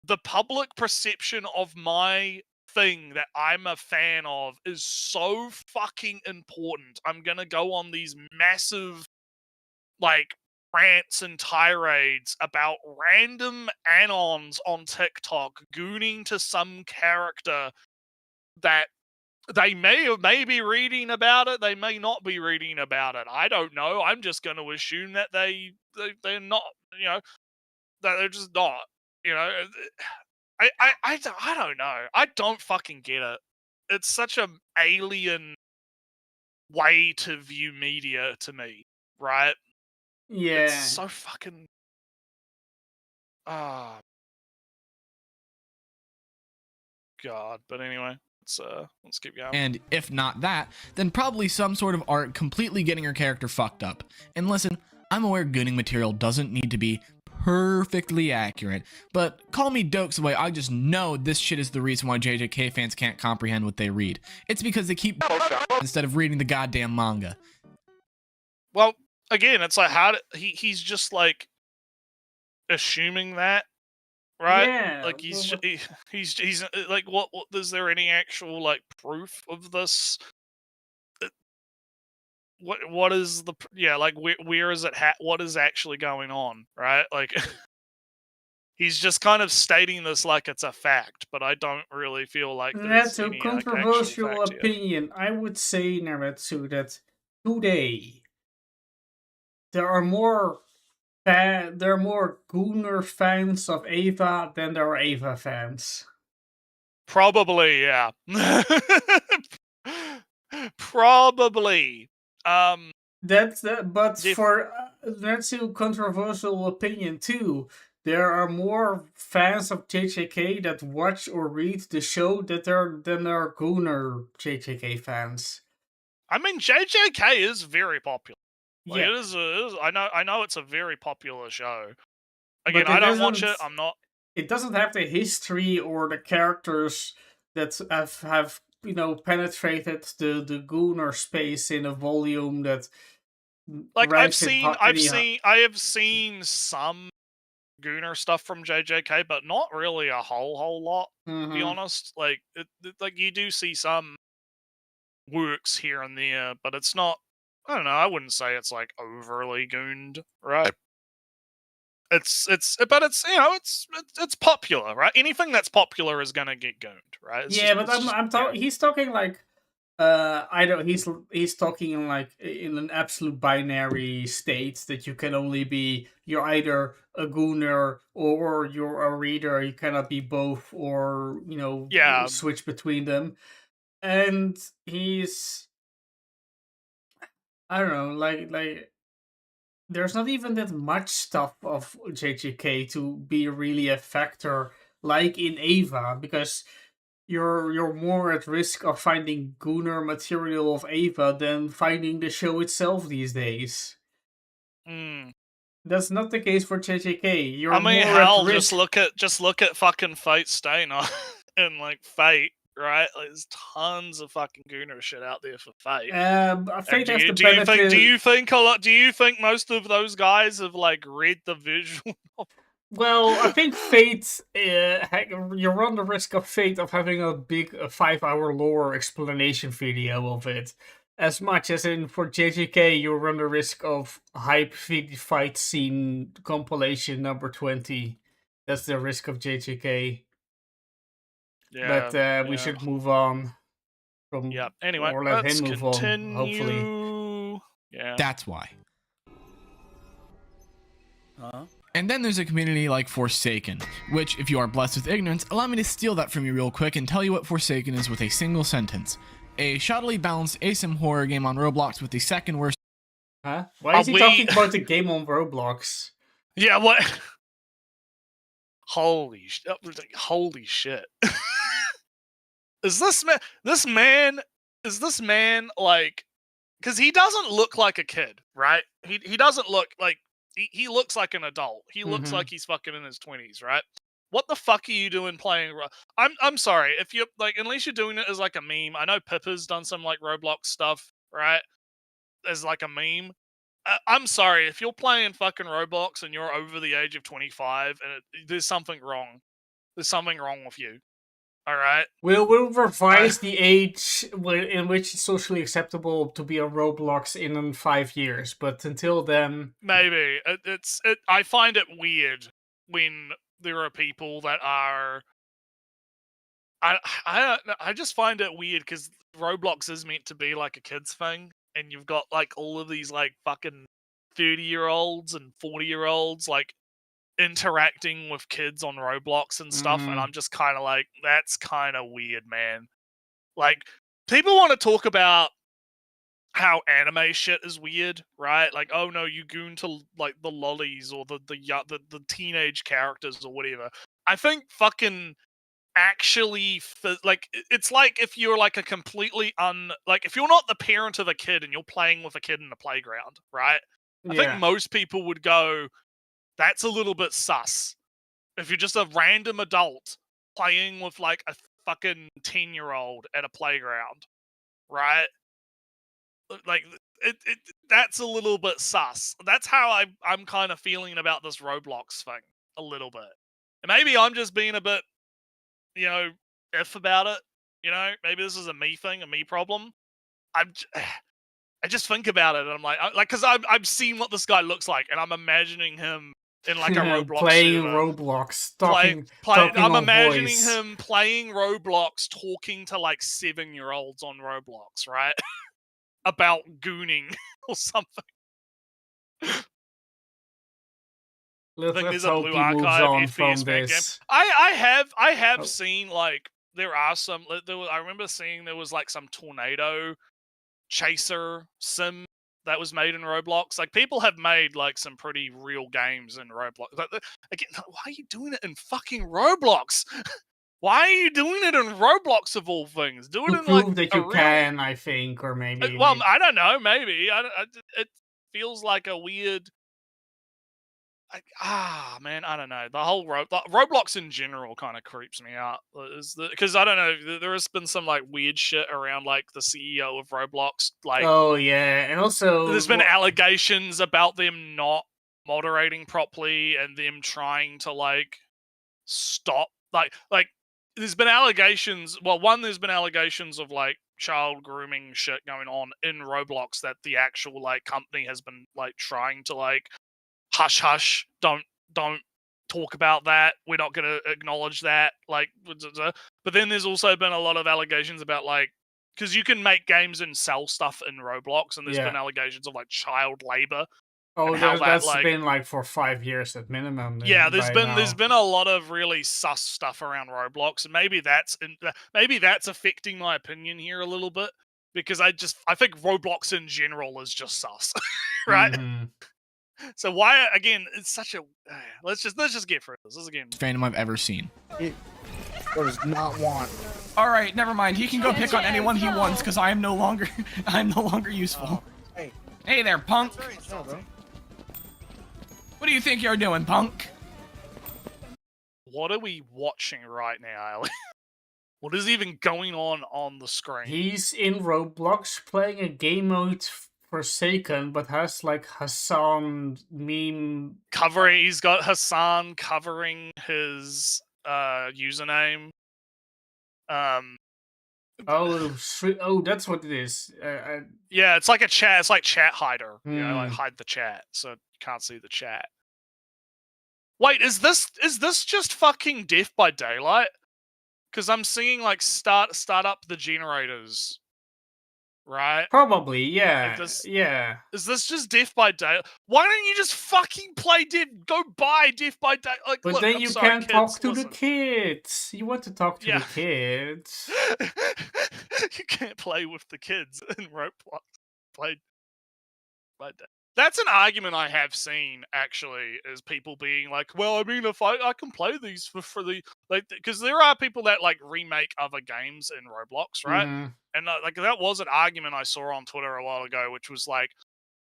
the public perception of my thing that I'm a fan of is so fucking important. I'm gonna go on these massive, like, rants and tirades about random anons on TikTok gooning to some character that they may be reading about it, they may not be reading about it. I don't know. I'm just going to assume that they're not, that they're just not, you know. I don't know. I don't fucking get it. It's such an alien way to view media to me, right? Yeah. It's so fucking. Ah. God. But anyway, let's keep going. And if not that, then probably some sort of art completely getting her character fucked up. And listen, I'm aware gooning material doesn't need to be perfectly accurate, but call me dokes away, I just know this shit is the reason why JJK fans can't comprehend what they read. It's because they keep instead of reading the goddamn manga. Well, again, it's like he's just like assuming that, right? Yeah. Like he's like, what is there any actual like proof of this? What is the, yeah, like where is it what is actually going on, right? Like he's just kind of stating this like it's a fact, but I don't really feel like there's That's a any controversial actual fact opinion. I would say, Naretsu, that today there are more Gooner fans of Ava than there are Ava fans. Probably, yeah. Probably. That's that. But Def- for that's a controversial opinion too. There are more fans of JJK that watch or read the show than there are Gooner JJK fans. I mean, JJK is very popular. Like Yeah, I know it's a very popular show. Again, but I it don't watch isn't. it. I'm not. It doesn't have the history or the characters that have penetrated the Gooner space in a volume that Like ranks it I have seen some Gooner stuff from JJK, but not really a whole lot. To be Mhm. honest, like like you do see some works here and there, but it's not. I don't know. I wouldn't say it's like overly gooned, right? But it's it's popular, right? Anything that's popular is gonna get gooned, right? Yeah, but It's just I'm talking. He's talking like I don't. He's talking in like in an absolute binary state that you can only be. You're either a gooner or you're a reader. You cannot be both, or yeah. switch between them. And he's I don't know, like there's not even that much stuff of JJK to be really a factor like in Ava, because you're more at risk of finding gooner material of Ava than finding the show itself these days. Mm. That's not the case for JJK. You're I mean, more at hell, risk. just look at fucking Fate Stay Night and like Fate, right? Like, there's tons of fucking Gooner shit out there for Fate. And Fate has the do you think do you think most of those guys have like read the visual? Well, I think Fate, you run the risk of Fate of having a big 5-hour lore explanation video of it. As much as in for JJK, you run the risk of hype fight scene compilation number 20. That's the risk of JJK. Yeah, But we yeah, should move on from, yeah. Anyway, or let let's him move on, hopefully. continue. Yeah. That's why. Huh? And then there's a community like Forsaken, which, if you are blessed with ignorance, allow me to steal that from you real quick and tell you what Forsaken is with a single sentence. A shoddily balanced ASIM horror game on Roblox with the second worst. Huh? Why is he talking about the game on Roblox? Yeah. What? Holy shit! Is this man? Is this man like? Because he doesn't look like a kid, right? He doesn't look like he looks like an adult. He looks Mhm. like he's fucking in his 20s, right? What the fuck are you doing playing? I'm sorry if you're like, unless you're doing it as like a meme. I know Pippa's done some like Roblox stuff, right? As like a meme. I'm sorry if you're playing fucking Roblox and you're over the age of 25 and there's something wrong. There's something wrong with you. All right. We'll revise the age in which it's socially acceptable to be on Roblox in 5 years, but until then, Maybe I find it weird when there are people that are. I just find it weird because Roblox is meant to be like a kids thing, and you've got like all of these like fucking 30-year-olds and 40-year-olds like interacting with kids on Roblox and stuff, and Mhm. I'm just kind of like, that's kind of weird, man. Like, people want to talk about how anime shit is weird, right? Like, oh no, you goon to like the lollies or the teenage characters or whatever. I think fucking actually like it's like if you're like a completely like if you're not the parent of a kid and you're playing with a kid in the playground, right? I think Yeah. most people would go, that's a little bit sus. If you're just a random adult playing with like a fucking 10-year-old at a playground, right? Like it that's a little bit sus. That's how I'm kind of feeling about this Roblox thing a little bit. And maybe I'm just being a bit, you know, if about it. You know, maybe this is a me thing, a me problem. I just think about it, and I'm like, because I've seen what this guy looks like, and I'm imagining him in like a Roblox Playing server. Roblox, talking I'm on imagining voice. him playing Roblox, talking to like 7-year-olds on Roblox, right? About gooning or something. I think Let's there's a hope Blue he moves Archive on FPS from fan game. this. I have Oh. seen like there are some. I remember seeing there was like some tornado chaser sim that was made in Roblox. Like, people have made like some pretty real games in Roblox. But again, why are you doing it in fucking Roblox? Why are you doing it in Roblox of all things? Do it To in like prove that a you real. can, I think, or maybe. Well, I don't know. Maybe it feels like a weird. Man, I don't know. The whole Roblox in general kind of creeps me out. Because I don't know, there has been some like weird shit around like the CEO of Roblox. Like, Oh yeah, and also there's been allegations about them not moderating properly and them trying to like stop like there's been allegations. Well, one, there's been allegations of like child grooming shit going on in Roblox that the actual like company has been like trying to like hush hush, don't talk about that, we're not going to acknowledge that, like. But then there's also been a lot of allegations about like, because you can make games and sell stuff in Roblox, and there's been allegations of like child labor. Oh, and how that's like, been like for 5 years at minimum. yeah, there's now. been a lot of really sus stuff around Roblox, and maybe that's affecting my opinion here a little bit, because I think Roblox in general is just sus, right? Mhm. So why again? It's such a. Let's just get through this. This is again. Fandom I've ever seen. It does not want. All right, never mind. He can go pick on anyone he wants because I am no longer useful. Hey. Hey there, punk. No, bro. What do you think you're doing, punk? What are we watching right now, Ali? What is even going on the screen? He's in Roblox playing a game mode Forsaken, but has like Hassan meme covering. He's got Hassan covering his username. Oh, that's what it is. Yeah, it's like a chat. It's like chat hider. You know, like hide the chat, so you can't see the chat. Wait, is this just fucking Death by Daylight? Because I'm seeing like start up the generators, right? Probably, yeah. Like yeah. Is this just Death by Daylight? Why don't you just fucking play Go buy Death by Daylight. Like, but look, then I'm you sorry, can't kids, talk to listen. the kids. You want to talk to the kids. You can't play with the kids in Roblox. Play by Daylight. That's an argument I have seen, actually, is people being like, well, I mean, if I can play these for the, like, because there are people that, like, remake other games in Roblox, right? Mm-hmm. And, like, that was an argument I saw on Twitter a while ago, which was like,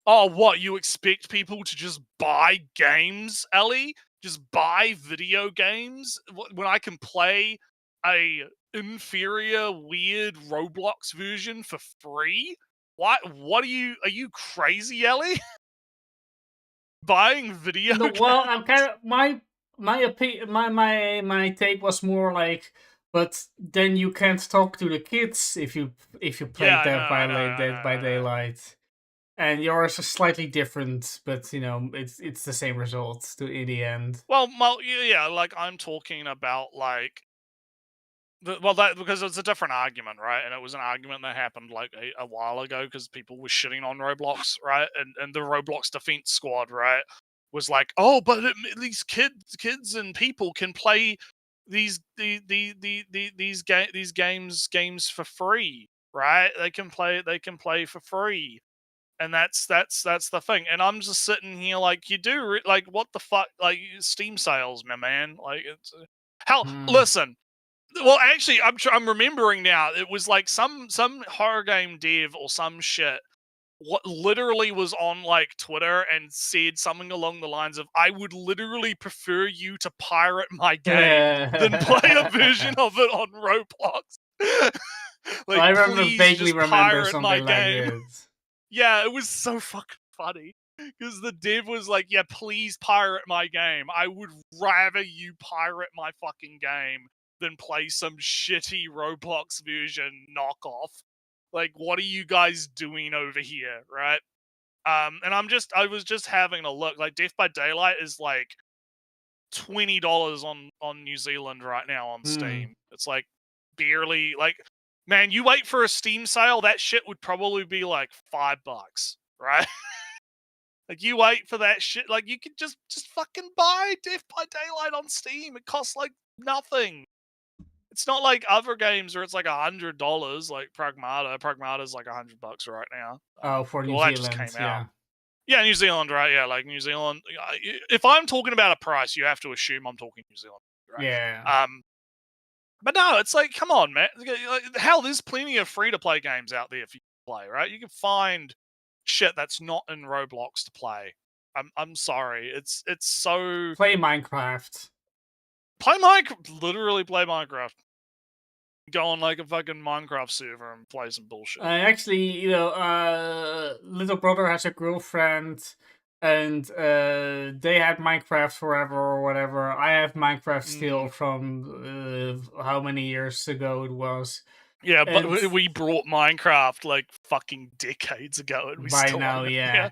oh, what, you expect people to just buy games, Ellie? Just buy video games? When I can play a inferior, weird Roblox version for free? What are you crazy, Ellie? Buying video No, well, I'm kind of my take was more like, but then you can't talk to the kids if you play Dead by Daylight, and yours is slightly different, but you know it's the same result in the end. Well, yeah, like I'm talking about like. Because it's a different argument, right? And it was an argument that happened like a while ago because people were shitting on Roblox, right? And the Roblox defense squad, right, was like, oh, but these kids and people can play these games for free, right? They can play for free, and that's the thing. And I'm just sitting here like, you do like what the fuck, like Steam sales, my man, like it's hell. Listen. Well, actually, I'm remembering now. It was like some horror game dev or some shit. What literally was on like Twitter and said something along the lines of, "I would literally prefer you to pirate my game than play a version of it on Roblox." Like, I vaguely remember something my like game. this. Yeah, it was so fucking funny. Because the dev was like, yeah, please pirate my game. I would rather you pirate my fucking game than play some shitty Roblox version knockoff. Like, what are you guys doing over here, right? And I was just having a look. Like, Death by Daylight is like $20 on New Zealand right now on Steam. It's like barely, like, man, you wait for a Steam sale, that shit would probably be like $5, right? Like, you wait for that shit. Like, you could just fucking buy Death by Daylight on Steam. It costs like nothing. It's not like other games where it's like $100, like Pragmata. Pragmata's like $100 right now. Oh, for New Well, that just Zealand, came yeah. out. Yeah, New Zealand, right? Yeah, like New Zealand. If I'm talking about a price, you have to assume I'm talking New Zealand, right? Yeah. But no, it's like, come on, man. Like, hell, there's plenty of free-to-play games out there for you to play, right? You can find shit that's not in Roblox to play. I'm sorry. It's so Play Minecraft. play Minecraft. Literally play Minecraft. Go on like a fucking Minecraft server and play some bullshit. Actually, little brother has a girlfriend, and they had Minecraft forever or whatever. I have Minecraft still from how many years ago it was. Yeah, but And we brought Minecraft like fucking decades ago, and we by still now, own it. yeah.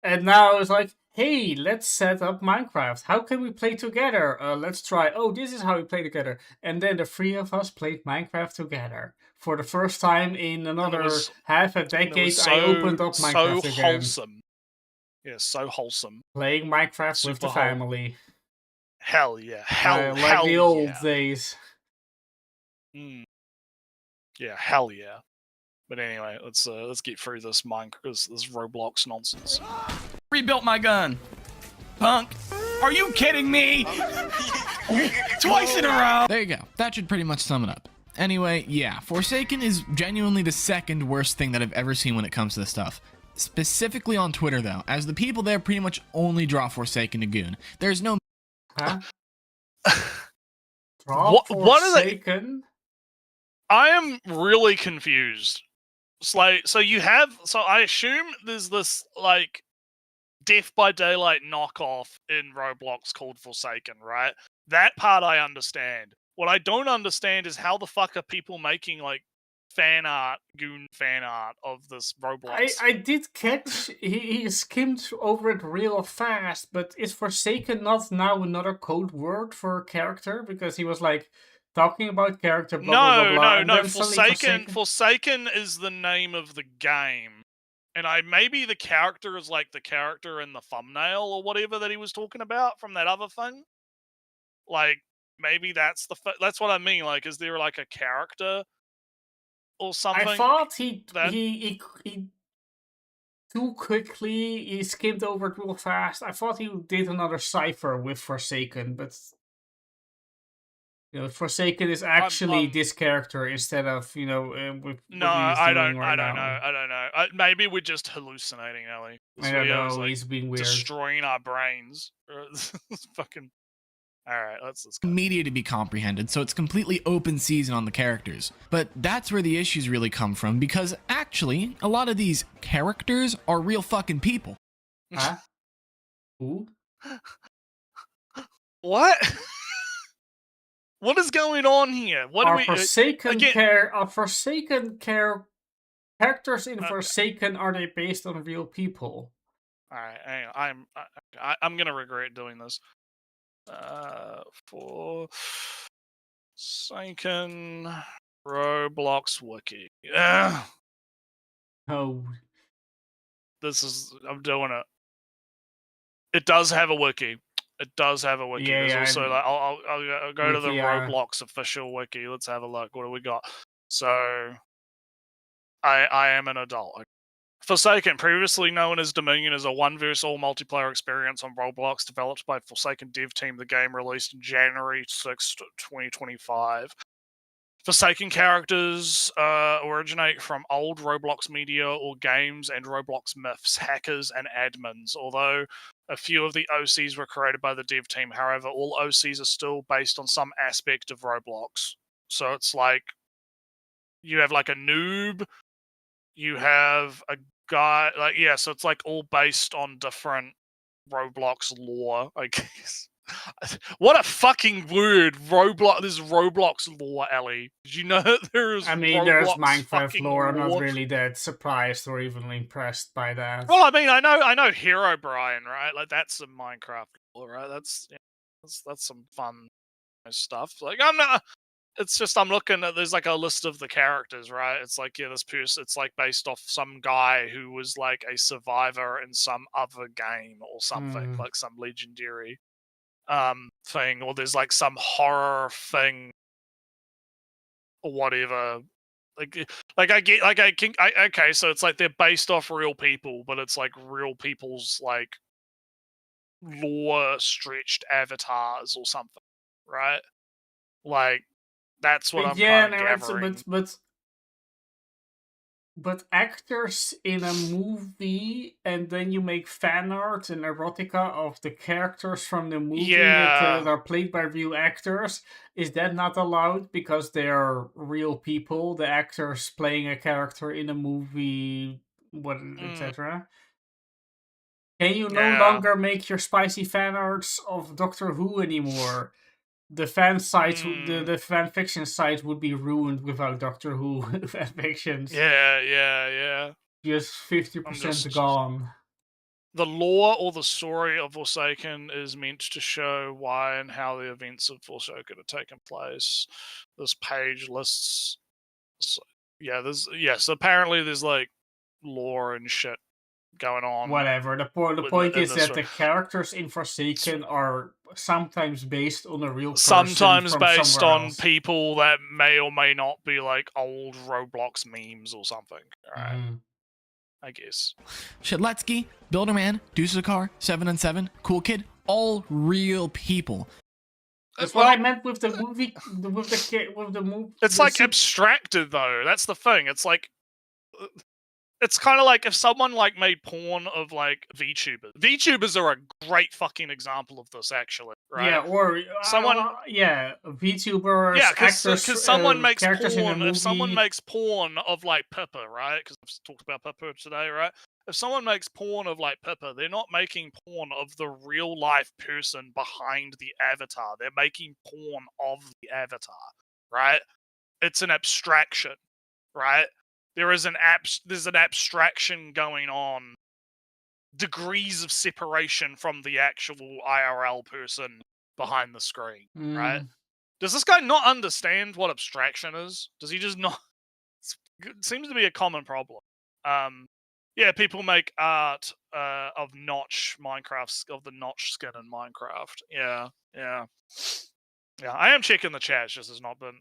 And now it's like, hey, let's set up Minecraft. How can we play together? Let's try. Oh, this is how we play together. And then the three of us played Minecraft together. For the first time in another half a decade, I opened up Minecraft so again. wholesome. Yeah, so wholesome. Playing Minecraft with Super the family. Hell yeah. Like the old days. Yeah, hell yeah. But anyway, let's get through this this Roblox nonsense. Rebuilt my gun. Punk. Are you kidding me? Twice in a row. There you go. That should pretty much sum it up. Anyway, yeah, Forsaken is genuinely the second worst thing that I've ever seen when it comes to this stuff. Specifically on Twitter, though, as the people there pretty much only draw Forsaken to goon. There's no... Huh? What are they? Forsaken? I am really confused. It's like, so I assume there's this, like, Death by Daylight knockoff in Roblox called Forsaken, right? That part I understand. What I don't understand is how the fuck are people making, like, goon fan art of this Roblox. I did catch, he skimmed over it real fast, but is Forsaken not now another code word for a character? Because he was like talking about character, blah, blah, blah, No. Forsaken is the name of the game. And maybe the character is like the character in the thumbnail or whatever that he was talking about from that other thing. Like, maybe that's that's what I mean. Like, is there like a character or something? I thought he too quickly, he skimmed over it real fast. I thought he did another cipher with Forsaken, but Forsaken is actually this character instead of with what he's doing right now. I don't know. Maybe we're just hallucinating, Ellie. I don't know. He's being weird, destroying our brains. Fucking. All right, let's go. Media to be comprehended, so it's completely open season on the characters. But that's where the issues really come from, because actually, a lot of these characters are real fucking people. Huh? Who? What? What is going on here? What are Forsaken characters in Forsaken, are they based on real people? All right, hang on. I'm gonna regret doing this. Forsaken Roblox wiki. Oh, I'm doing it. It does have a wiki. It does have a wiki. Yeah, There's also like I'll go to the Roblox official wiki. Let's have a look. What do we got? So I am an adult. Forsaken, previously known as Dominion, is a one-versus-all multiplayer experience on Roblox developed by Forsaken dev team. The game released in January 6, 2025. Forsaken characters originate from old Roblox media or games and Roblox myths, hackers, and admins. Although a few of the OCs were created by the dev team, however, all OCs are still based on some aspect of Roblox. So it's like you have like a noob, you have a guy, so it's like all based on different Roblox lore, I guess. What a fucking word, Roblox. This is Roblox lore, Ellie. Did you know that there is? I mean, there's Minecraft lore. I'm not really that surprised or even impressed by that. Well, I mean, I know Hero Brian, right? Like that's some Minecraft lore, right? That's some fun stuff. Like it's just I'm looking at, there's like a list of the characters, right? It's like, yeah, this person, it's like based off some guy who was like a survivor in some other game or something, like some legendary thing, or there's like some horror thing or whatever. Okay, so it's like they're based off real people, but it's like real people's like lore stretched avatars or something, right? Like that's what I'm Yeah, kind of no, gathering. but actors in a movie, and then you make fan art and erotica of the characters from the movie that Yeah, are played by real actors. Is that not allowed because they're real people? The actors playing a character in a movie, what, mm, etc. Can you no yeah, longer make your spicy fan arts of Doctor Who anymore? The fan sites, mm, the fan fiction site would be ruined without Doctor Who fan fictions. yeah. Just I'm 50% just gone. the lore or the story of Forsaken is meant to show why and how the events of Forsaken have taken place. This page lists, so, so apparently there's like lore and shit going on Whatever. The in, point in is this. that the characters in Forsaken are sometimes based on a real person Sometimes from based somewhere on else. people that may or may not be like old Roblox memes or something. All right, Mhm. I guess. Shitletsky, Builderman, Dusakar, 7 and 7, Cool Kid, all real people. That's what Well, I meant with the movie, with the movie. it's like abstracted though. That's the thing. It's like it's kind of like if someone like made porn of like VTubers. VTubers are a great fucking example of this, actually. Right? Yeah, or Someone, yeah, yeah, VTubers, actors, because someone makes characters in a porn. If someone movie. makes porn of like Pippa, right? Because I've talked about Pippa today, right? If someone makes porn of like Pippa, they're not making porn of the real life person behind the avatar. They're making porn of the avatar, right? It's an abstraction, right? There's an abstraction going on, degrees of separation from the actual IRL person behind the screen, right? Mm. Does this guy not understand what abstraction is? Does he just not? It seems to be a common problem. Yeah, people make art of of the Notch skin in Minecraft. Yeah. I am checking the chat. It's just has not been.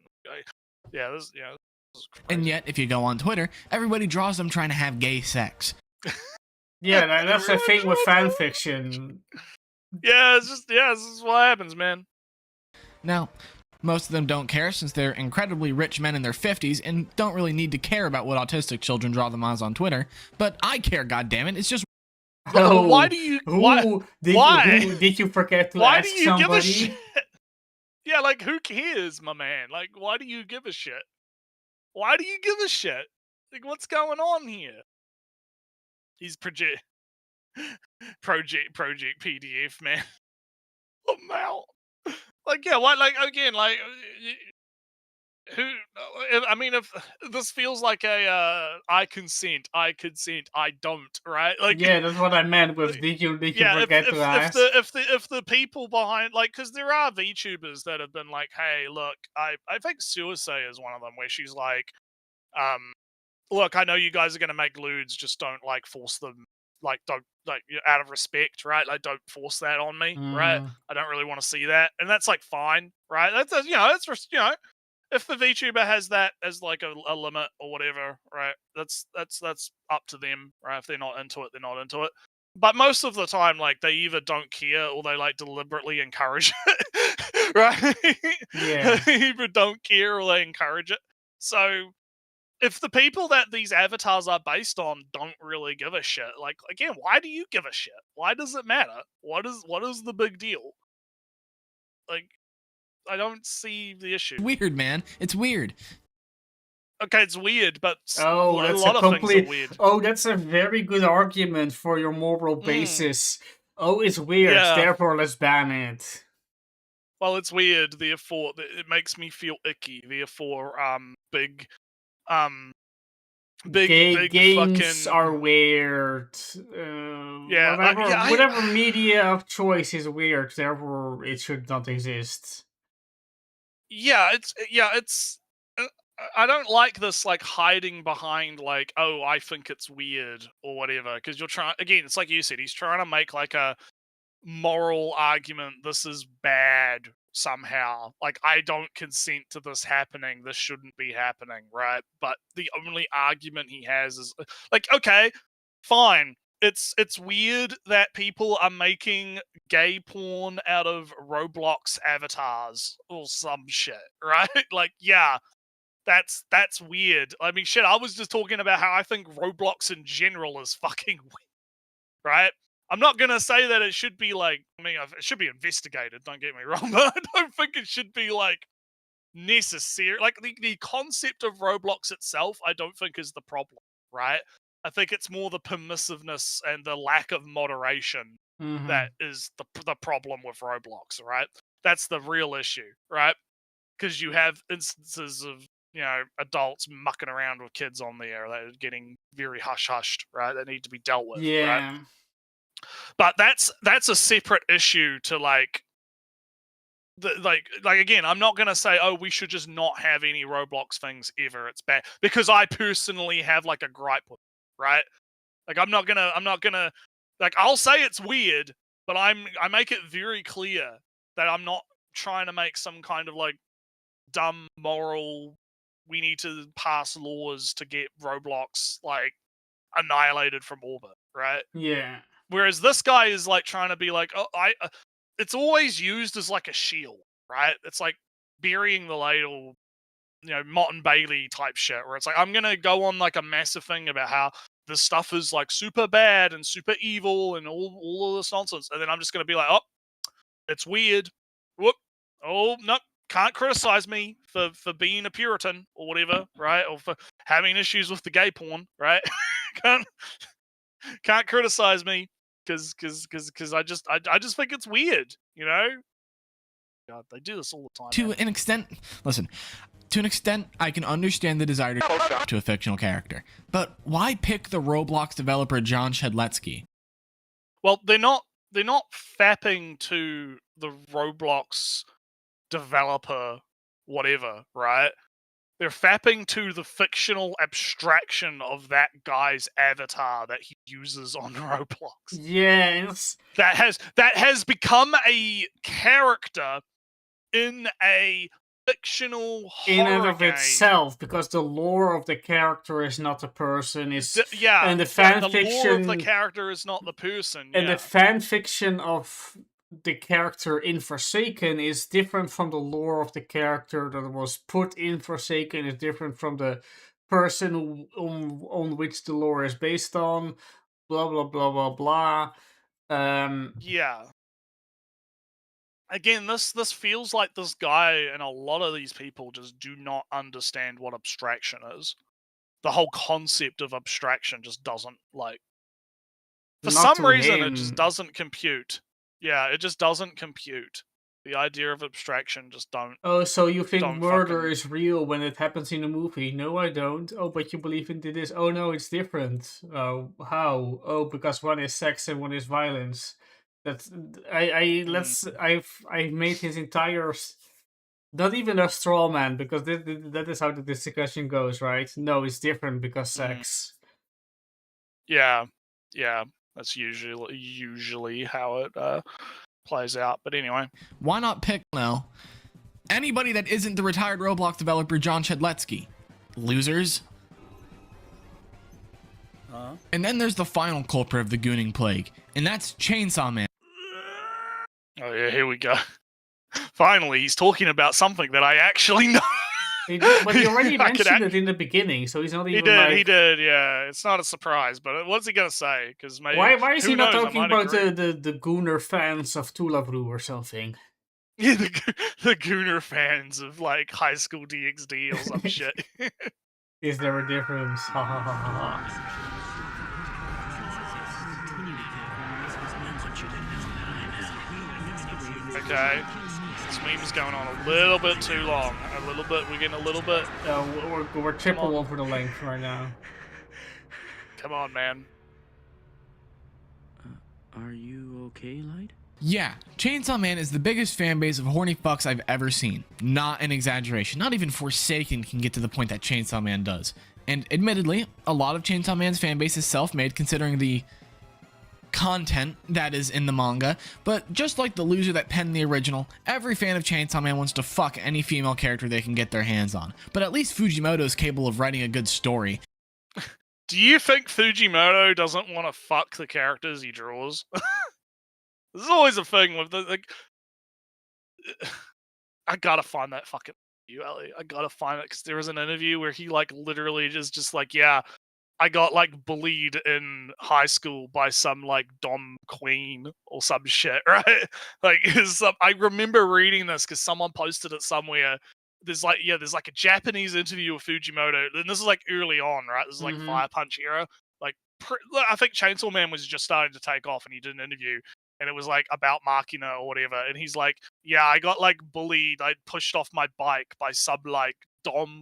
Yeah, this is crazy. And yet, if you go on Twitter, everybody draws them trying to have gay sex. Yeah, that's the Everyone thing with draws fan fiction. Yeah, this is what happens, man. Now, most of them don't care since they're incredibly rich men in their 50s and don't really need to care about what autistic children draw them as on Twitter. But I care, goddammit. It's just Why do you? Why? Did you forget to Why do ask you give a somebody? shit? Yeah, like who cares, my man? Like, why do you give a shit? Why do you give a shit? Like, what's going on here? He's project PDF, man. Amount. Like, yeah, why? Like again, like who? I mean, if this feels like a I consent, I don't, right? Like, Yeah, that's what I meant with did you yeah, forget to ask? if the people behind, like, because there are VTubers that have been like, hey, look, I think Suicide is one of them, where she's like, look, I know you guys are gonna make lewds, just don't like force them, like don't like out of respect, right? Like don't force that on me, right? Mhm. I don't really want to see that, and that's like fine, right? That's that's just if the VTuber has that as like a limit or whatever, right? That's up to them, right? If they're not into it, they're not into it. But most of the time, like they either don't care or they like deliberately encourage it, right? Yeah. They either don't care or they encourage it. So if the people that these avatars are based on don't really give a shit, like again, why do you give a shit? Why does it matter? What is the big deal? Like, I don't see the issue. weird, man. It's weird. Okay, it's weird, but Oh, a that's lot a of things are complete. weird. Oh, that's a very good argument for your moral basis. Oh, it's weird. Yeah. Therefore, let's ban it. Well, it's weird. Therefore, it makes me feel icky. Therefore, big big games fucking are weird. yeah. Whatever media of choice is weird. Therefore, it should not exist. It's. I don't like this like hiding behind like, oh, I think it's weird or whatever, because you're trying again. It's like you said, he's trying to make like a moral argument. This is bad, somehow. Like, I don't consent to this happening. This shouldn't be happening, right? But the only argument he has is like, okay, fine. It's weird that people are making gay porn out of Roblox avatars or some shit, right? Like, yeah, that's weird. I mean, shit, I was just talking about how I think Roblox in general is fucking weird, right? I'm not gonna say that it should be like, I mean, it should be investigated, don't get me wrong, but I don't think it should be like necessary. Like, the concept of Roblox itself, I don't think is the problem, right? I think it's more the permissiveness and the lack of moderation that is the problem with Roblox, right? That's the real issue, right? Because you have instances of, you know, adults mucking around with kids on there that are getting very hush-hushed, right? That need to be dealt with, right? Yeah. But that's a separate issue to like like again, I'm not gonna say, oh, we should just not have any Roblox things ever. It's bad because I personally have like a gripe with it, right? Like I'm not gonna like, I'll say it's weird, but I make it very clear that I'm not trying to make some kind of like dumb moral. We need to pass laws to get Roblox like annihilated from orbit, right? Yeah. Whereas this guy is like trying to be like, oh, it's always used as like a shield, right? It's like burying the ladle, you know, Mott and Bailey type shit, where it's like, I'm gonna go on like a massive thing about how this stuff is like super bad and super evil and all of this nonsense, and then I'm just gonna be like, oh, it's weird. Whoop. Oh no, can't criticize me for being a Puritan or whatever, right? Or for having issues with the gay porn, right? can't criticize me because I just think it's weird, you know. God, they do this all the time. To an extent, listen. To an extent, I can understand the desire to a fictional character, but why pick the Roblox developer John Shedletsky? Well, they're not fapping to the Roblox developer, whatever, right? They're fapping to the fictional abstraction of that guy's avatar that he uses on Roblox. Yes. That has become a character in a fictional horror In and of game. itself, because the lore of the character is not the person. Is yeah, and the fan the fiction lore of the character is not the person. and yeah. the fan fiction of the character in Forsaken is different from the lore of the character that was put in Forsaken. Is different from the person on which the lore is based on. Blah blah blah blah blah. Yeah. Again, this feels like this guy and a lot of these people just do not understand what abstraction is. The whole concept of abstraction just doesn't, like, for Not some to reason, it him. just doesn't compute. Yeah, it just doesn't compute. The idea of abstraction just don't. Oh, so you think Don't murder fucking- is real when it happens in a movie? No, I don't. Oh, but you believe in this? Oh no, it's different. Oh, how? Oh, because one is sex and one is violence. That's I've made his entire not even a straw man, because that is how the discussion goes, right? No, it's different because sex. Yeah, that's usually how it plays out. But anyway, Why not pick, anybody that isn't the retired Roblox developer John Shedletsky? Losers. And then there's the final culprit of the gooning plague, and that's Chainsaw Man. oh yeah, here we go. Finally, he's talking about something that I actually know. But he already I could mentioned it in the beginning, so he's not even He did, yeah. It's not a surprise, but what's he gonna say? Because maybe Why is who he not knows, I talking might about agree. the Gooner fans of Tulavru or something? Yeah, the Gooner fans of like High School DxD or some shit. Is there a difference? Ha ha ha ha ha. Okay, this meme is going on a little bit too long. We're getting a little bit. We're triple over the length right now. Come on, man. Are you okay, Light? Yeah, Chainsaw Man is the biggest fan base of horny fucks I've ever seen. Not an exaggeration. Not even Forsaken can get to the point that Chainsaw Man does. And admittedly, a lot of Chainsaw Man's fan base is self-made, considering the content that is in the manga, but just like the loser that penned the original, every fan of Chainsaw Man wants to fuck any female character they can get their hands on. But at least Fujimoto is capable of writing a good story. Do you think Fujimoto doesn't want to fuck the characters he draws? This is always a thing with the, like. I gotta find that fucking interview, Ellie. I gotta find it because there was an interview where he like literally just like, yeah, I got like bullied in high school by some like dom queen or some shit, right? Like, I remember reading this because someone posted it somewhere. There's like a Japanese interview with Fujimoto, and this is like early on, right? This is like Fire Punch era. Like, I think Chainsaw Man was just starting to take off, and he did an interview, and it was like about Makina or whatever, and he's like, yeah, I got like bullied, I pushed off my bike by some like dom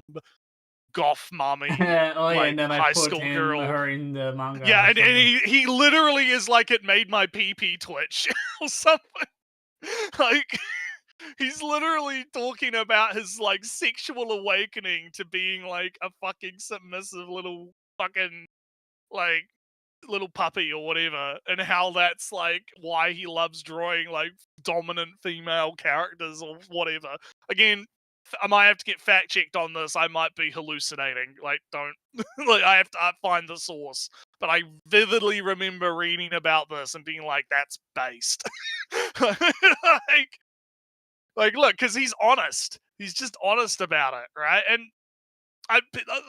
goth mommy, and then I high put school girl. her in the manga. Yeah, and he literally is like, it made my pee twitch or something. Like, he's literally talking about his like sexual awakening to being like a fucking submissive little fucking like little puppy or whatever, and how that's like why he loves drawing like dominant female characters or whatever. Again, I might have to get fact checked on this. I might be hallucinating. Like, don't like I have to find the source. But I vividly remember reading about this and being like, "That's based." like, look, because he's honest. He's just honest about it, right? And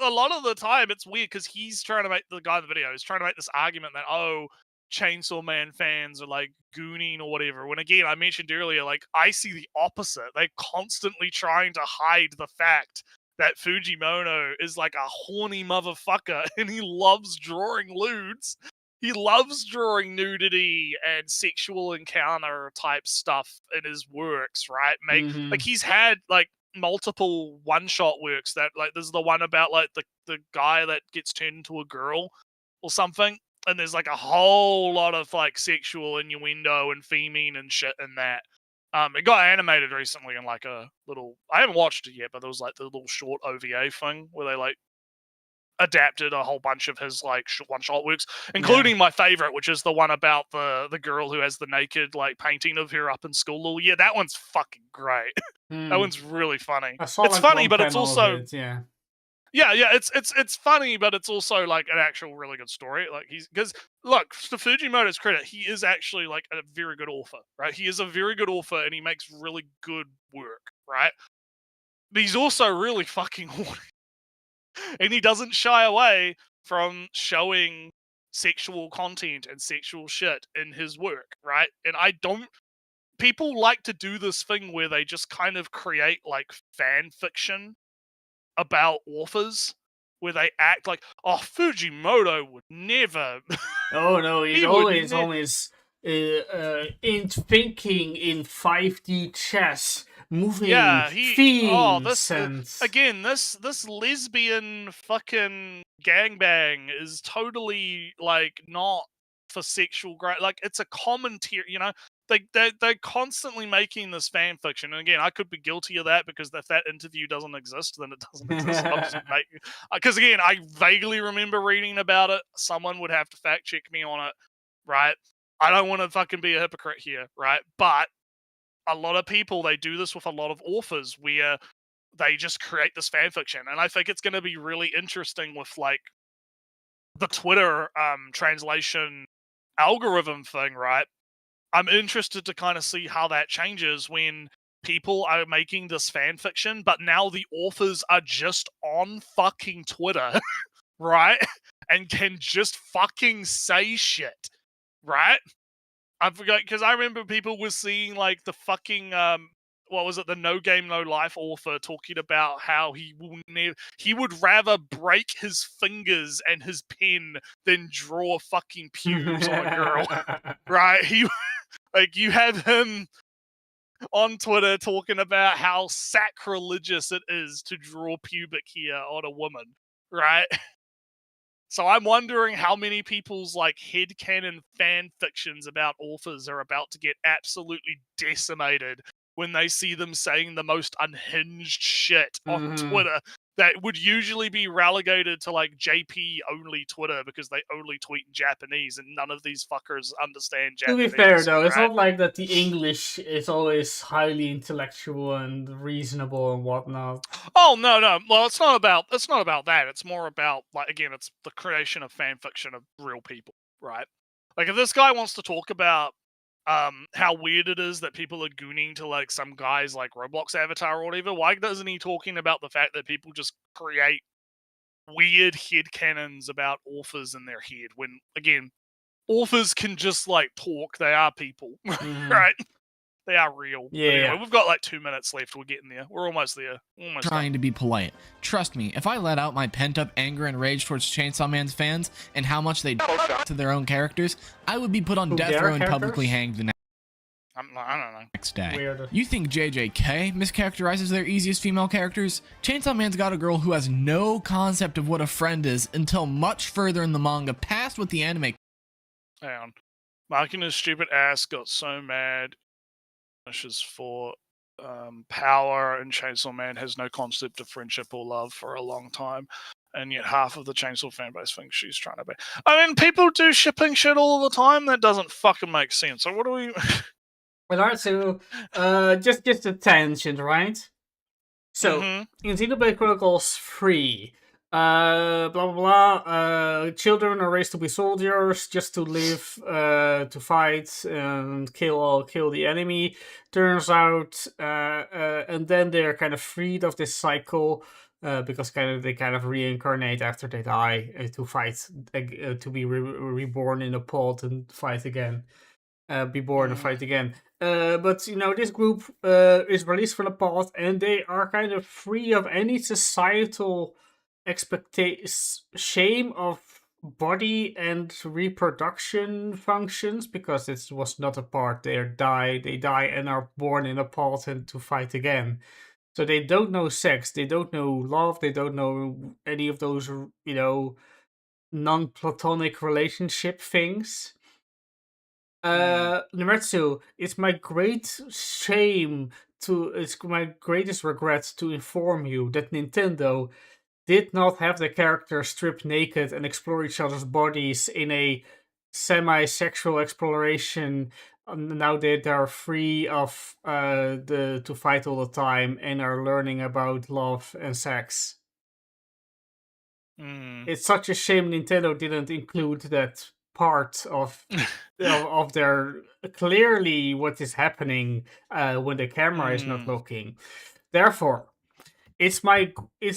a lot of the time it's weird because he's trying to make, the guy in the video is trying to make this argument that, oh, Chainsaw Man fans are like gooning or whatever. When again, I mentioned earlier, like, I see the opposite. They're constantly trying to hide the fact that Fujimoto is like a horny motherfucker and he loves drawing lewds. He loves drawing nudity and sexual encounter type stuff in his works, right? Like, he's had like multiple one-shot works that, like, there's the one about like the guy that gets turned into a girl or something, and there's like a whole lot of like sexual innuendo and theming and shit in that. It got animated recently in like a little, I haven't watched it yet, but there was like the little short OVA thing where they like adapted a whole bunch of his like one-shot works, including my favorite, which is the one about the girl who has the naked like painting of her up in school all year. That one's fucking great. That one's really funny. It's like funny, but it's also yeah. It's funny, but it's also like an actual really good story. Like, he's, because look, to Fujimoto's credit, he is actually like a very good author, right? He is a very good author and he makes really good work, right? But he's also really fucking horny. And he doesn't shy away from showing sexual content and sexual shit in his work, right? And people like to do this thing where they just kind of create like fan fiction about authors, where they act like, oh, Fujimoto would never. Oh no, he's always in thinking in 5D chess, moving themes, this lesbian fucking gangbang is totally like not for sexual like, it's a commentary, you know. They're constantly making this fan fiction, and again, I could be guilty of that, because if that interview doesn't exist, then it doesn't exist. I'll just because again, I vaguely remember reading about it. Someone would have to fact check me on it, right? I don't want to fucking be a hypocrite here, right? But a lot of people, they do this with a lot of authors where they just create this fan fiction, and I think it's going to be really interesting with like the Twitter translation algorithm thing, right? I'm interested to kind of see how that changes when people are making this fan fiction, but now the authors are just on fucking Twitter, right? And can just fucking say shit, right? I forgot, because I remember people were seeing like the fucking what was it, the No Game No Life author talking about how he would rather break his fingers and his pen than draw fucking pubes on a girl, right? Like, you have him on Twitter talking about how sacrilegious it is to draw pubic hair on a woman, right? So I'm wondering how many people's like headcanon fan fictions about authors are about to get absolutely decimated when they see them saying the most unhinged shit on Twitter that would usually be relegated to like JP only Twitter because they only tweet in Japanese and none of these fuckers understand To Japanese. be fair, though, it's right? not like that the English is always highly intellectual and reasonable and whatnot. Oh no. Well, it's not about that. It's more about like again, it's the creation of fan fiction of real people, right? Like if this guy wants to talk about how weird it is that people are gooning to like some guy's like Roblox avatar or whatever, why doesn't he talking about the fact that people just create weird headcanons about authors in their head when again, authors can just like talk, they are people. Right? They are real. Yeah. But anyway, we've got like 2 minutes left. We're getting there. We're almost there. Almost trying done. to be polite. Trust me, if I let out my pent-up anger and rage towards Chainsaw Man's fans and how much they to their own characters, I would be put on death row and publicly hanged the I don't know. next day. Weird. You think JJK mischaracterizes their easiest female characters? Chainsaw Man's got a girl who has no concept of what a friend is until much further in the manga, past what the anime. Hang on. Makina's stupid ass got so mad. Wishes for power, and Chainsaw Man has no concept of friendship or love for a long time. And yet half of the Chainsaw fanbase thinks she's trying to be. I mean, people do shipping shit all the time. That doesn't fucking make sense. So what do we... Alright, so just a tangent, right? So in Xenoblade Chronicles 3, blah blah blah. Children are raised to be soldiers just to live, to fight and kill the enemy. Turns out, and then they're kind of freed of this cycle. Because they kind of reincarnate after they die to fight, to be reborn in a pod and fight again. Be born and fight again. But you know, this group is released from the pod, and they are kind of free of any societal shame of body and reproduction functions, because it was not a part. They die and are born in a pod and to fight again. So they don't know sex, they don't know love, they don't know any of those, you know, non-platonic relationship things. Nuretsu, it's my greatest regret to inform you that Nintendo did not have the characters strip naked and explore each other's bodies in a semi-sexual exploration. Now that they're free of to fight all the time and are learning about love and sex. It's such a shame Nintendo didn't include that part of their clearly what is happening when the camera is not looking. Therefore, it's my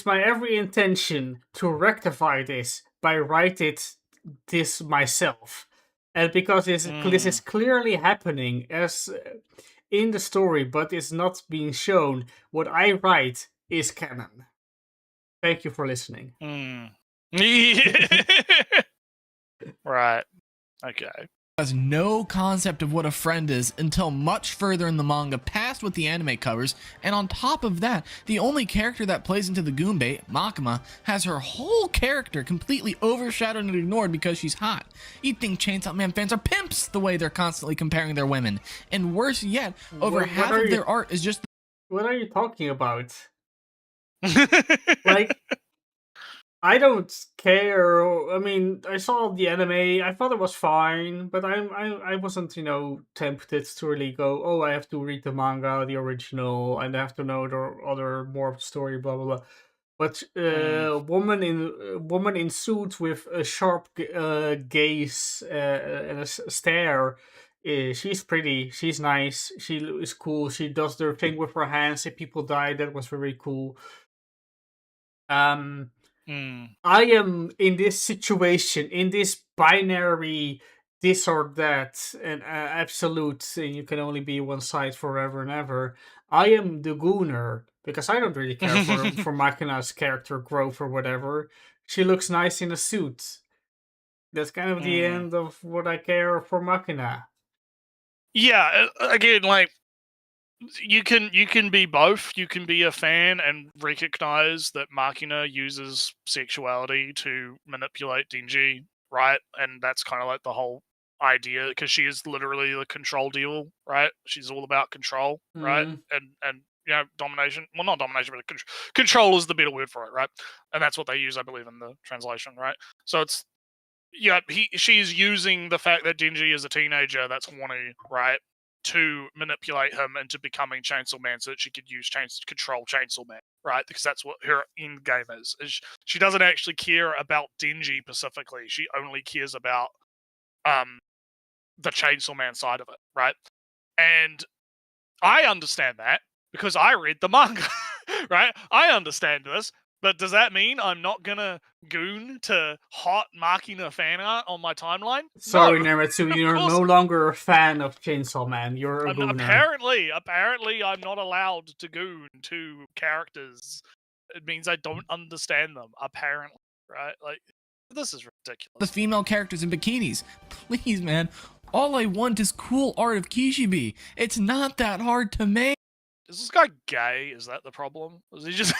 every intention to rectify this by writing this myself, and because this is clearly happening as in the story, but it's not being shown. What I write is canon. Thank you for listening. Right. Okay. Has no concept of what a friend is until much further in the manga, past what the anime covers, and on top of that, the only character that plays into the Goombait, Makima, has her whole character completely overshadowed and ignored because she's hot. You'd think Chainsaw Man fans are pimps the way they're constantly comparing their women. And worse yet, over half of their art is just... What are you talking about? Like... I don't care. I mean, I saw the anime. I thought it was fine, but I wasn't, you know, tempted to really go, oh, I have to read the manga, the original, and I have to know the other more story, blah blah blah. But woman in suit with a sharp gaze and a stare. She's pretty. She's nice. She is cool. She does their thing with her hands. If people die, that was very cool. I am in this situation, in this binary this or that, and absolute, and you can only be one side forever and ever. I am the gooner, because I don't really care for Makina's character growth or whatever. She looks nice in a suit. That's kind of the end of what I care for Makina. Yeah, again, like, you can be both. You can be a fan and recognize that Makina uses sexuality to manipulate Denji, right? And that's kind of like the whole idea, because she is literally the control devil, right? She's all about control, right? And domination. Well, not domination, but control is the better word for it, right? And that's what they use, I believe, in the translation, right? So it's she's using the fact that Denji is a teenager that's horny, right, to manipulate him into becoming Chainsaw Man so that she could control Chainsaw Man, right? Because that's what her end game is. She doesn't actually care about Denji specifically. She only cares about the Chainsaw Man side of it, right? And I understand that because I read the manga, right? I understand this, but does that mean I'm not gonna goon to hot Makina fan art on my timeline? Sorry, No, Nemitsu, of you're course. no longer a fan of Chainsaw Man. You're a gooner. Apparently, I'm not allowed to goon to characters. It means I don't understand them. Apparently, right? Like, this is ridiculous. The female characters in bikinis. Please, man. All I want is cool art of Kishibe. It's not that hard to make. Is this guy gay? Is that the problem? Is he just?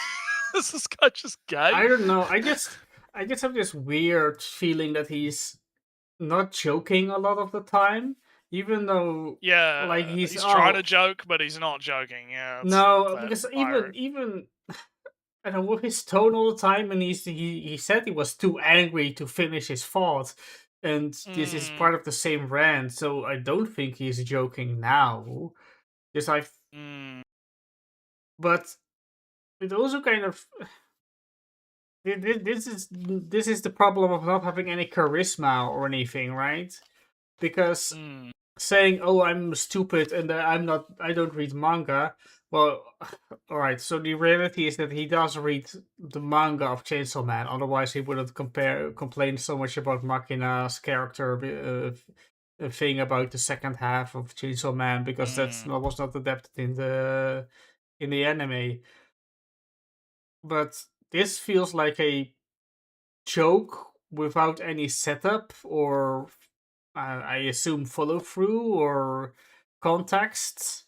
Is this guy just gay? I don't know. I just have this weird feeling that he's not joking a lot of the time, even though like he's trying to joke, but he's not joking. Yeah. No, because even I don't know, with his tone all the time, and he said he was too angry to finish his thought, and this is part of the same rant. So I don't think he's joking now. Because but it also kind of this is the problem of not having any charisma or anything, right? Because saying, "Oh, I'm stupid and I don't read manga." Well, all right. So the reality is that he does read the manga of Chainsaw Man. Otherwise, he wouldn't complain so much about Makina's character thing about the second half of Chainsaw Man, because that was not adapted in the anime. But this feels like a joke without any setup or I assume follow through or context.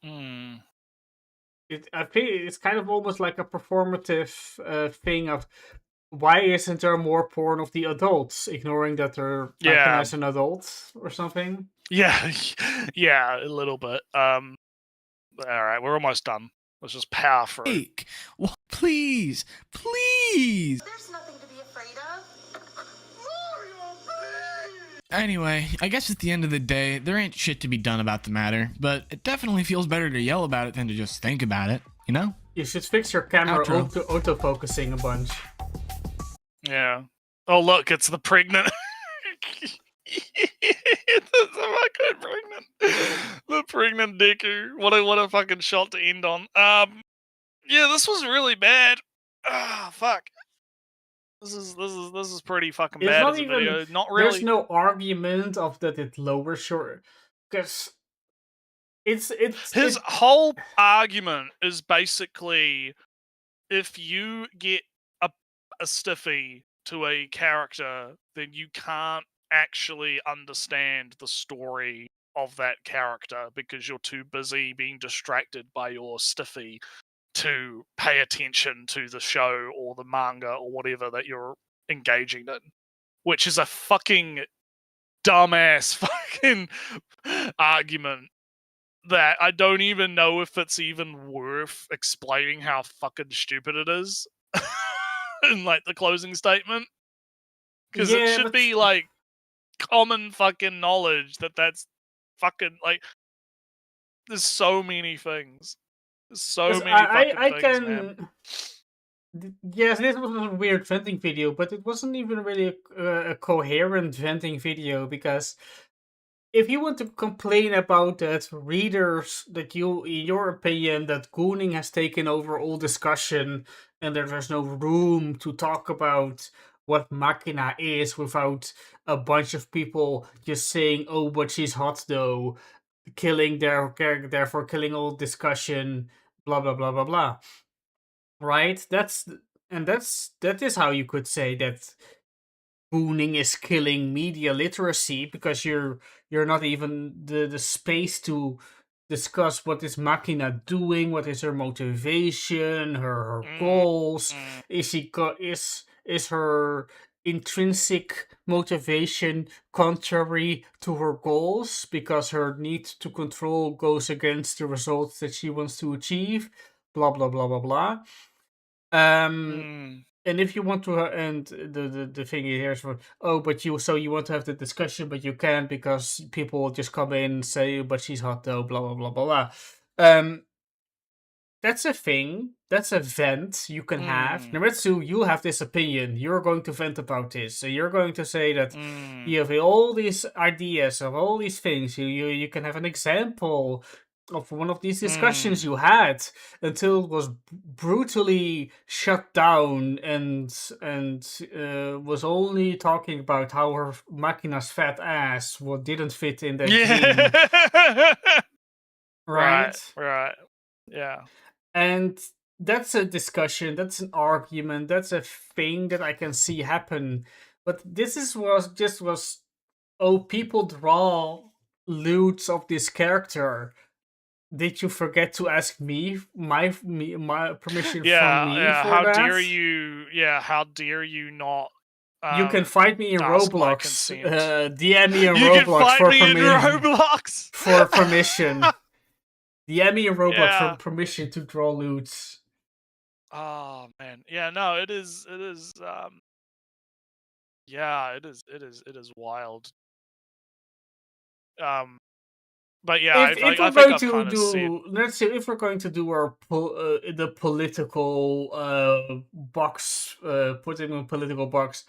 I think it's kind of almost like a performative thing of why isn't there more porn of the adults, ignoring that they're recognized an adult or something. Yeah, yeah, a little bit. All right, we're almost done. Let's just power through. Well, please. There's nothing to be afraid of. Anyway, I guess at the end of the day, there ain't shit to be done about the matter, but it definitely feels better to yell about it than to just think about it, you know? You should fix your camera auto-focusing a bunch. Yeah. Oh, look, it's the pregnant... It's the fucking pregnant... The pregnant Deku. What a fucking shot to end on. Yeah, this was really bad. Ah, fuck. This is pretty fucking bad as a video. Not really. There's no argument of that it lowers your, because it's his whole argument is basically if you get a stiffy to a character, then you can't actually understand the story of that character because you're too busy being distracted by your stiffy to pay attention to the show or the manga or whatever that you're engaging in, which is a fucking dumbass fucking argument that I don't even know if it's even worth explaining how fucking stupid it is in like the closing statement, because it should be like common fucking knowledge that that's fucking like there's so many things. So many fucking things, man. Yes, this was a weird venting video, but it wasn't even really a coherent venting video, because if you want to complain about that readers, that you, in your opinion, that gooning has taken over all discussion and that there's no room to talk about what Makina is without a bunch of people just saying, "Oh, but she's hot though," therefore killing all discussion, blah blah blah blah blah. Right? That is how you could say that booning is killing media literacy, because you're not even the space to discuss what is Makina doing, what is her motivation, her goals, is intrinsic motivation contrary to her goals because her need to control goes against the results that she wants to achieve. Blah blah blah blah blah. And if you want to, and the thing here is, but you want to have the discussion, but you can't because people will just come in and say, but she's hot though, blah blah blah blah blah. That's a thing. That's a vent you can have. Naretsu, you have this opinion. You're going to vent about this. So you're going to say that you have all these ideas of all these things. You can have an example of one of these discussions you had until it was brutally shut down and was only talking about how her Machina's fat ass didn't fit in that dream. Right. Yeah. And that's a discussion, that's an argument, that's a thing that I can see happen. But this was people draw lewds of this character. Did you forget to ask me my permission from me for how that? dare you? Yeah, how dare you not? You can find me in ask my Roblox. consent. DM me in You Roblox can find for me in permission. Roblox For permission. DM me in Roblox Yeah. for permission to draw lewds. Oh man, yeah, no, it is, yeah, it is wild. But yeah, If I we're think going I've to kind of do, said, let's say, if we're going to do our the political box, put it in a political box,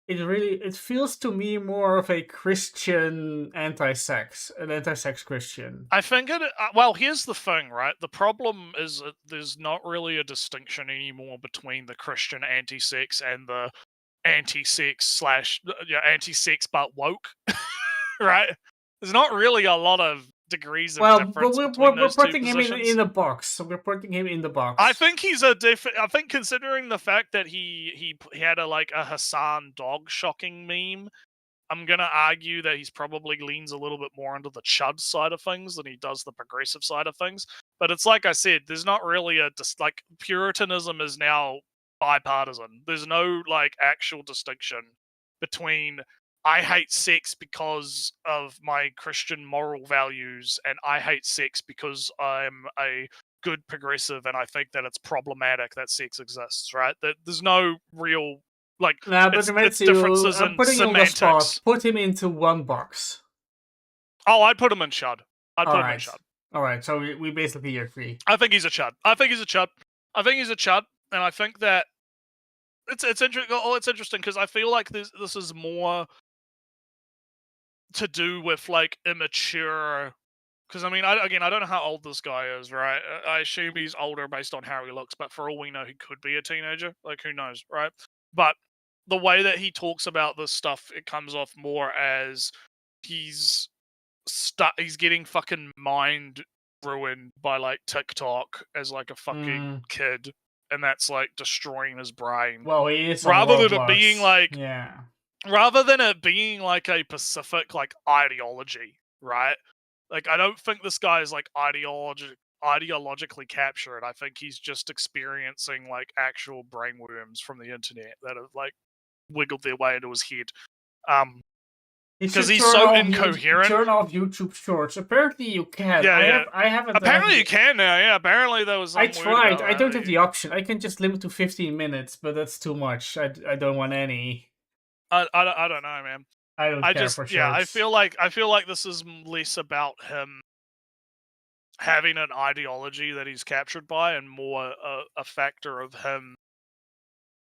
it feels to me more of a Christian an anti-sex Christian. I think it. Well, here's the thing, right? The problem is that there's not really a distinction anymore between the Christian anti-sex and the anti-sex anti-sex but woke, right? There's not really a lot of degrees of difference between we're those two putting him positions. in a box. So we're putting him in the box. I think he's I think considering the fact that he had a Hassan dog shocking meme, I'm gonna argue that he's probably leans a little bit more into the chud side of things than he does the progressive side of things. But it's like I said, there's not really Puritanism is now bipartisan. There's no actual distinction between I hate sex because of my Christian moral values and I hate sex because I'm a good progressive and I think that it's problematic that sex exists, right? There's no real but it's differences I'm in putting him on the spot. semantics. Put him into one box. Oh, I'd put him in Chud. I'd put him in Chud. Alright, so we basically agree. I think he's a Chud. I think he's a Chud, and I think that it's interesting. Oh, it's interesting because I feel like this is more to do with immature. Because I mean, I don't know how old this guy is, right? I assume he's older based on how he looks, but for all we know, he could be a teenager. Who knows, right? But the way that he talks about this stuff, it comes off more as he's getting fucking mind ruined by TikTok as a fucking kid, and that's destroying his brain. Well, he is rather than it being rather than it being a Pacific ideology, right? I don't think this guy is ideologically captured. I think he's just experiencing actual brainworms from the internet that have wiggled their way into his head. Because he's so incoherent. Turn off YouTube Shorts. Apparently you can. Yeah, I haven't. Apparently you can now. Yeah, apparently there was. I tried. I don't have the option. I can just limit to 15 minutes, but that's too much. I don't want any. I don't know, man. I don't care for shorts. I feel like this is less about him having an ideology that he's captured by, and more a factor of him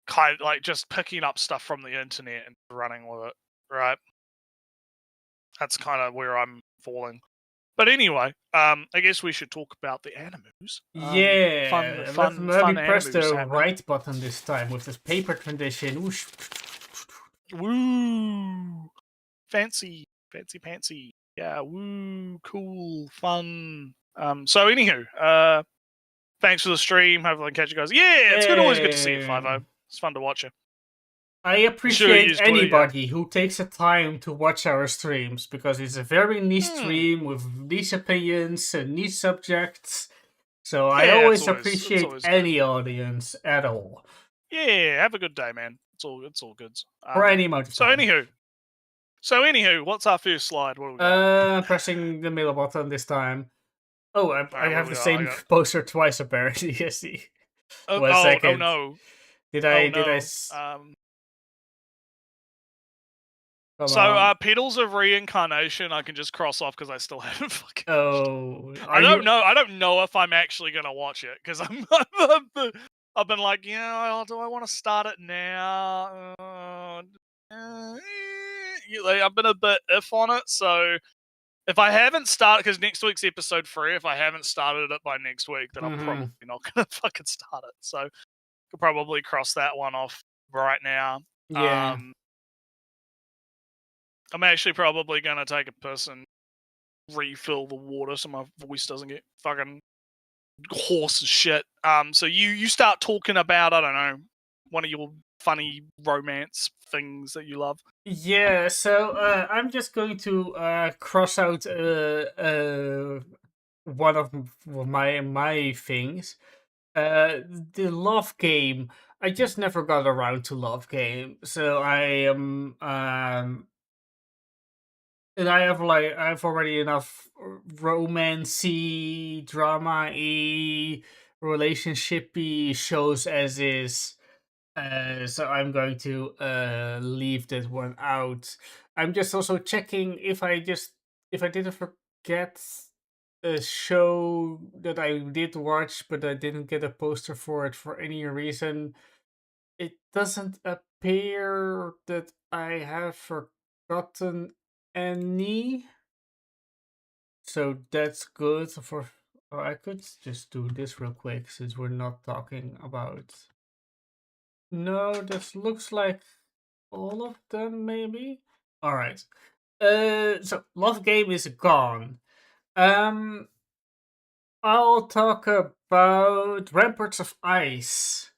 kind of just picking up stuff from the internet and running with it, right? That's kind of where I'm falling. But anyway, I guess we should talk about the animus. Let me press the right button this time with this paper transition. Whoosh. Woo! Fancy. Yeah, woo, cool, fun. So anywho, thanks for the stream. Hopefully I can catch you guys. Yeah, it's always good to see you, 5-0. It's fun to watch you. I appreciate anybody who takes the time to watch our streams, because it's a very niche stream with niche opinions and niche subjects. So I always appreciate any audience at all. Yeah, have a good day, man. It's all good. For any amount of So time. anywho, what's our first slide? What do we got? Pressing the middle button this time. Oh, I Alright, have what the do we got? same poster twice apparently. Yes. Oh, 1 second. no. Did Oh I? no. Come So, on. Petals of Reincarnation, I can just cross off because I still haven't fucking. Oh, I don't know. I don't know if I'm actually gonna watch it because I've been like, do I want to start it now? I've been a bit if on it. So if I haven't started, because next week's episode 3, if I haven't started it by next week, then I'm probably not gonna fucking start it. So could probably cross that one off right now. Yeah. I'm actually probably gonna take a piss and refill the water so my voice doesn't get fucking hoarse as shit. So you start talking about, I don't know, one of your funny romance things that you love. Yeah, so I'm just going to cross out one of my things. The love game. I just never got around to love game, so I am and I have already enough romancy, drama-y, relationship-y shows as is. So I'm going to leave that one out. I'm just also checking if I didn't forget a show that I did watch, but I didn't get a poster for it for any reason. It doesn't appear that I have forgotten any. So that's good for. Or I could just do this real quick since we're not talking about. No, this looks like all of them, maybe. All right. So Love Game is gone. I'll talk about Ramparts of Ice.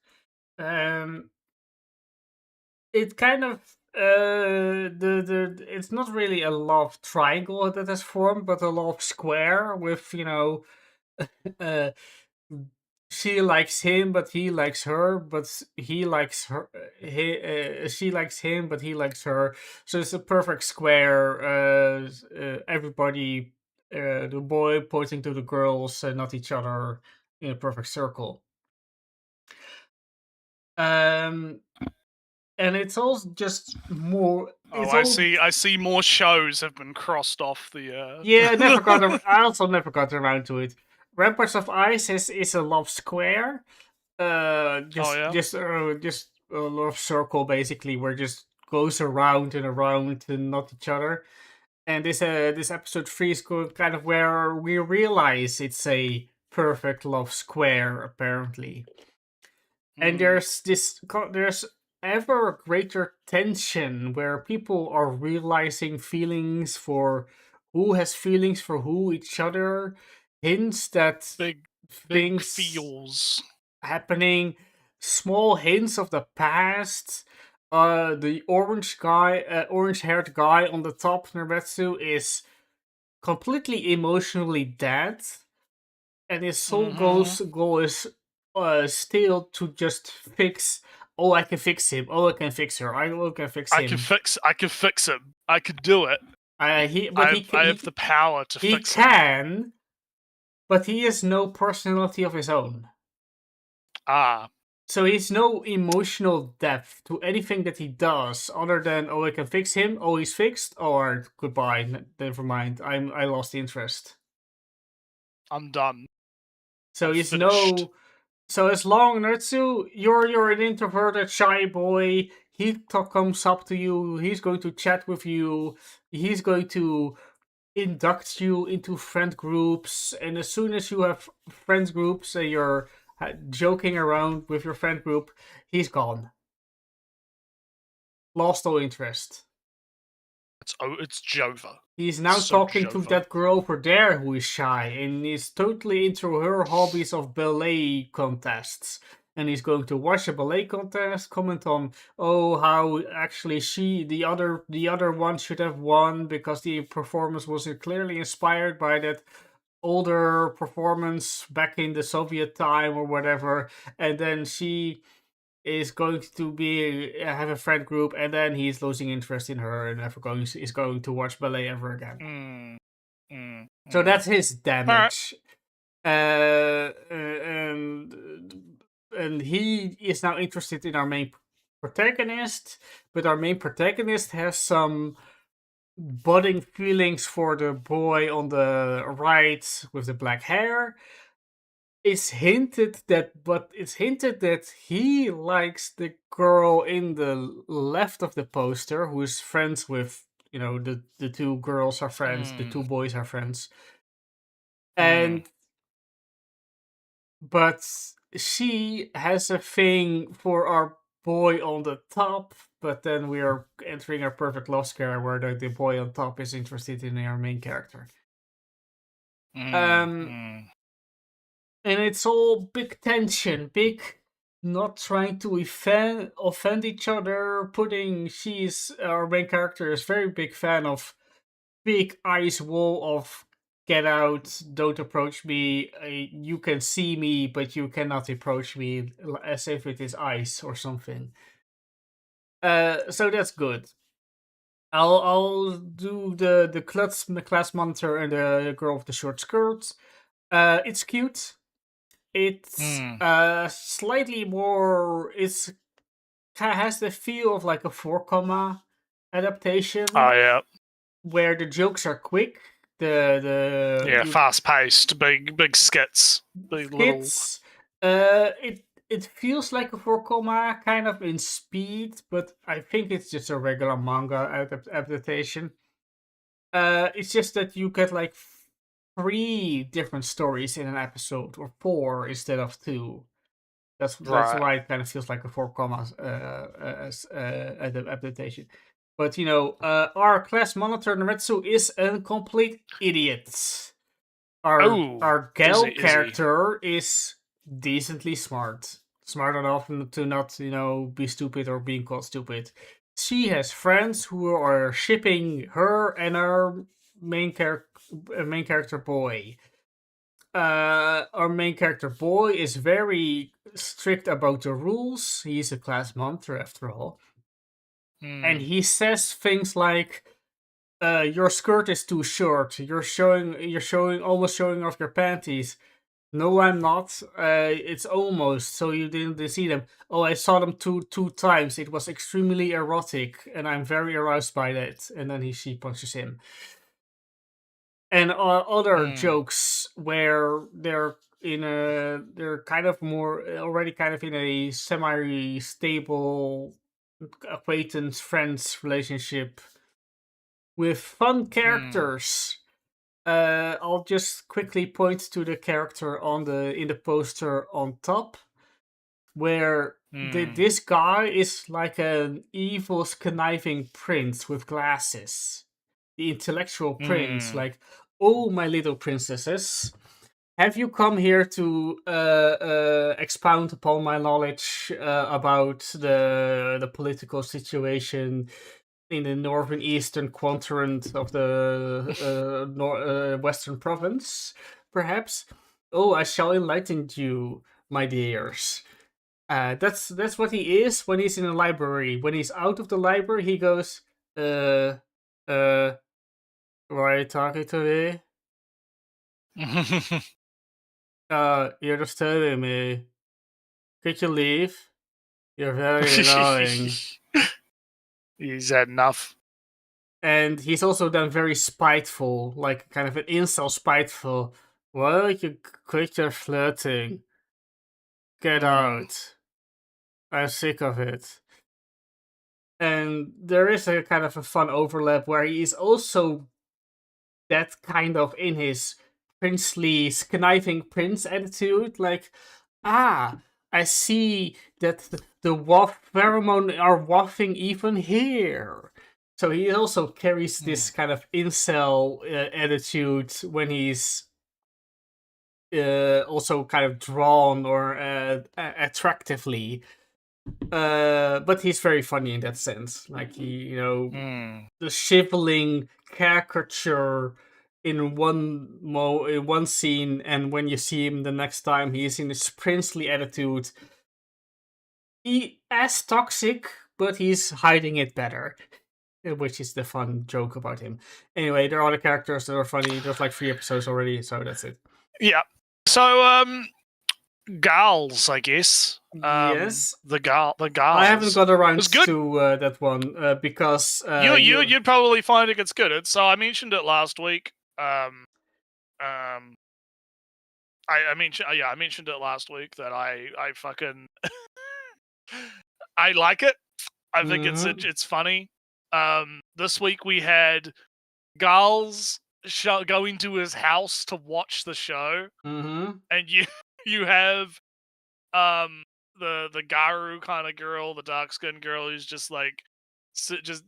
It kind of it's not really a love triangle that has formed, but a love square with uh she likes him, but he likes her, but he likes her. She likes him, but he likes her. So it's a perfect square. Everybody, the boy pointing to the girls and not each other in a perfect circle. And it's all just more. It's I all, see. I see more shows have been crossed off the. Yeah, I also never got around to it. Ramparts of Ice is a love square. Just a love circle basically, where just goes around and not each other. And this episode 3 is kind of where we realize it's a perfect love square apparently. And there's ever greater tension where people are realizing feelings for who has feelings for who each other, hints that big things feels happening, small hints of the past. The orange haired guy on the top, Neretsu, is completely emotionally dead, and his sole goal is still to just fix. Oh, I can fix him. Oh, I can fix her. I can fix him. I can fix him. I could do it. I have the power to fix him. He can, but he has no personality of his own. So he's no emotional depth to anything that he does, other than I can fix him. Oh, he's fixed. Or goodbye. Never mind. I lost interest. I'm done. So he's finished. So as long Natsu, you're an introverted shy boy. He comes up to you. He's going to chat with you. He's going to induct you into friend groups. And as soon as you have friend groups and you're joking around with your friend group, he's gone. Lost all interest. It's Jova. He's now talking to that girl over there who is shy and is totally into her hobbies of ballet contests. And he's going to watch a ballet contest, comment on, oh, how actually the other one should have won because the performance was clearly inspired by that older performance back in the Soviet time or whatever. And then she is going to be have a friend group, and then he's losing interest in her and is going to watch ballet ever again. So that's his damage. And he is now interested in our main protagonist, but our main protagonist has some budding feelings for the boy on the right with the black hair. It's hinted that he likes the girl in the left of the poster, who is friends with, the two girls are friends, the two boys are friends, but she has a thing for our boy on the top. But then we are entering a perfect love scare where the boy on top is interested in our main character. And it's all big tension, big not trying to offend each other. Our main character is very big fan of big ice wall of get out, don't approach me, you can see me, but you cannot approach me, as if it is ice or something. So that's good. I'll do the class monitor and the girl with the short skirts. It's cute. It's slightly more. It has the feel of like a 4 adaptation. Oh yeah, where the jokes are quick. The fast paced, big skits, big skits. It feels like a 4 kind of in speed, but I think it's just a regular manga adaptation. It's just that you get like 3 different stories in an episode, or 4 instead of 2. That's why it kind of feels like a 4 adaptation. But our class monitor Naretsu is a complete idiot. Our gal character is decently smart enough to not be stupid or being called stupid. She has friends who are shipping her and our main character boy. Our main character boy is very strict about the rules. He's a class monitor after all. And he says things like, your skirt is too short. You're almost showing off your panties. No, I'm not. It's almost. So you didn't see them. Oh, I saw them two times. It was extremely erotic, and I'm very aroused by that. And then she punches him. And other jokes where they're kind of already kind of in a semi-stable acquaintance friends relationship with fun characters. I'll just quickly point to the character in the poster on top, where this guy is like an evil conniving prince with glasses. The intellectual prince, like, oh, my little princesses, have you come here to expound upon my knowledge about the political situation in the northern eastern quadrant of the western province, perhaps? Oh, I shall enlighten you, my dears. That's what he is when he's in a library. When he's out of the library, he goes, why are you talking to me? You're disturbing me. Could you leave? You're very annoying. He's had enough. And he's also then very spiteful, like kind of an incel spiteful. Why don't you quit your flirting? Get out. I'm sick of it. And there is a kind of a fun overlap where he is also that kind of in his princely, conniving prince attitude, like, I see that the pheromone are wafting even here. So he also carries this kind of incel attitude when he's also kind of drawn or attractively. But he's very funny in that sense. Like, the shriveling caricature in one scene, and when you see him the next time, he's in his princely attitude. as toxic, but he's hiding it better. Which is the fun joke about him. Anyway, there are other characters that are funny. There's like 3 episodes already, so that's it. Yeah. So, Gals, I guess. Yes. The Gals. I haven't got around It's good. to that one because You'd probably find it gets good. So I mentioned it last week. I mentioned it last week that I fucking I like it. I think it's funny. This week we had Gals going to his house to watch the show, and you have the Garu kind of girl, the dark skinned girl who's just like just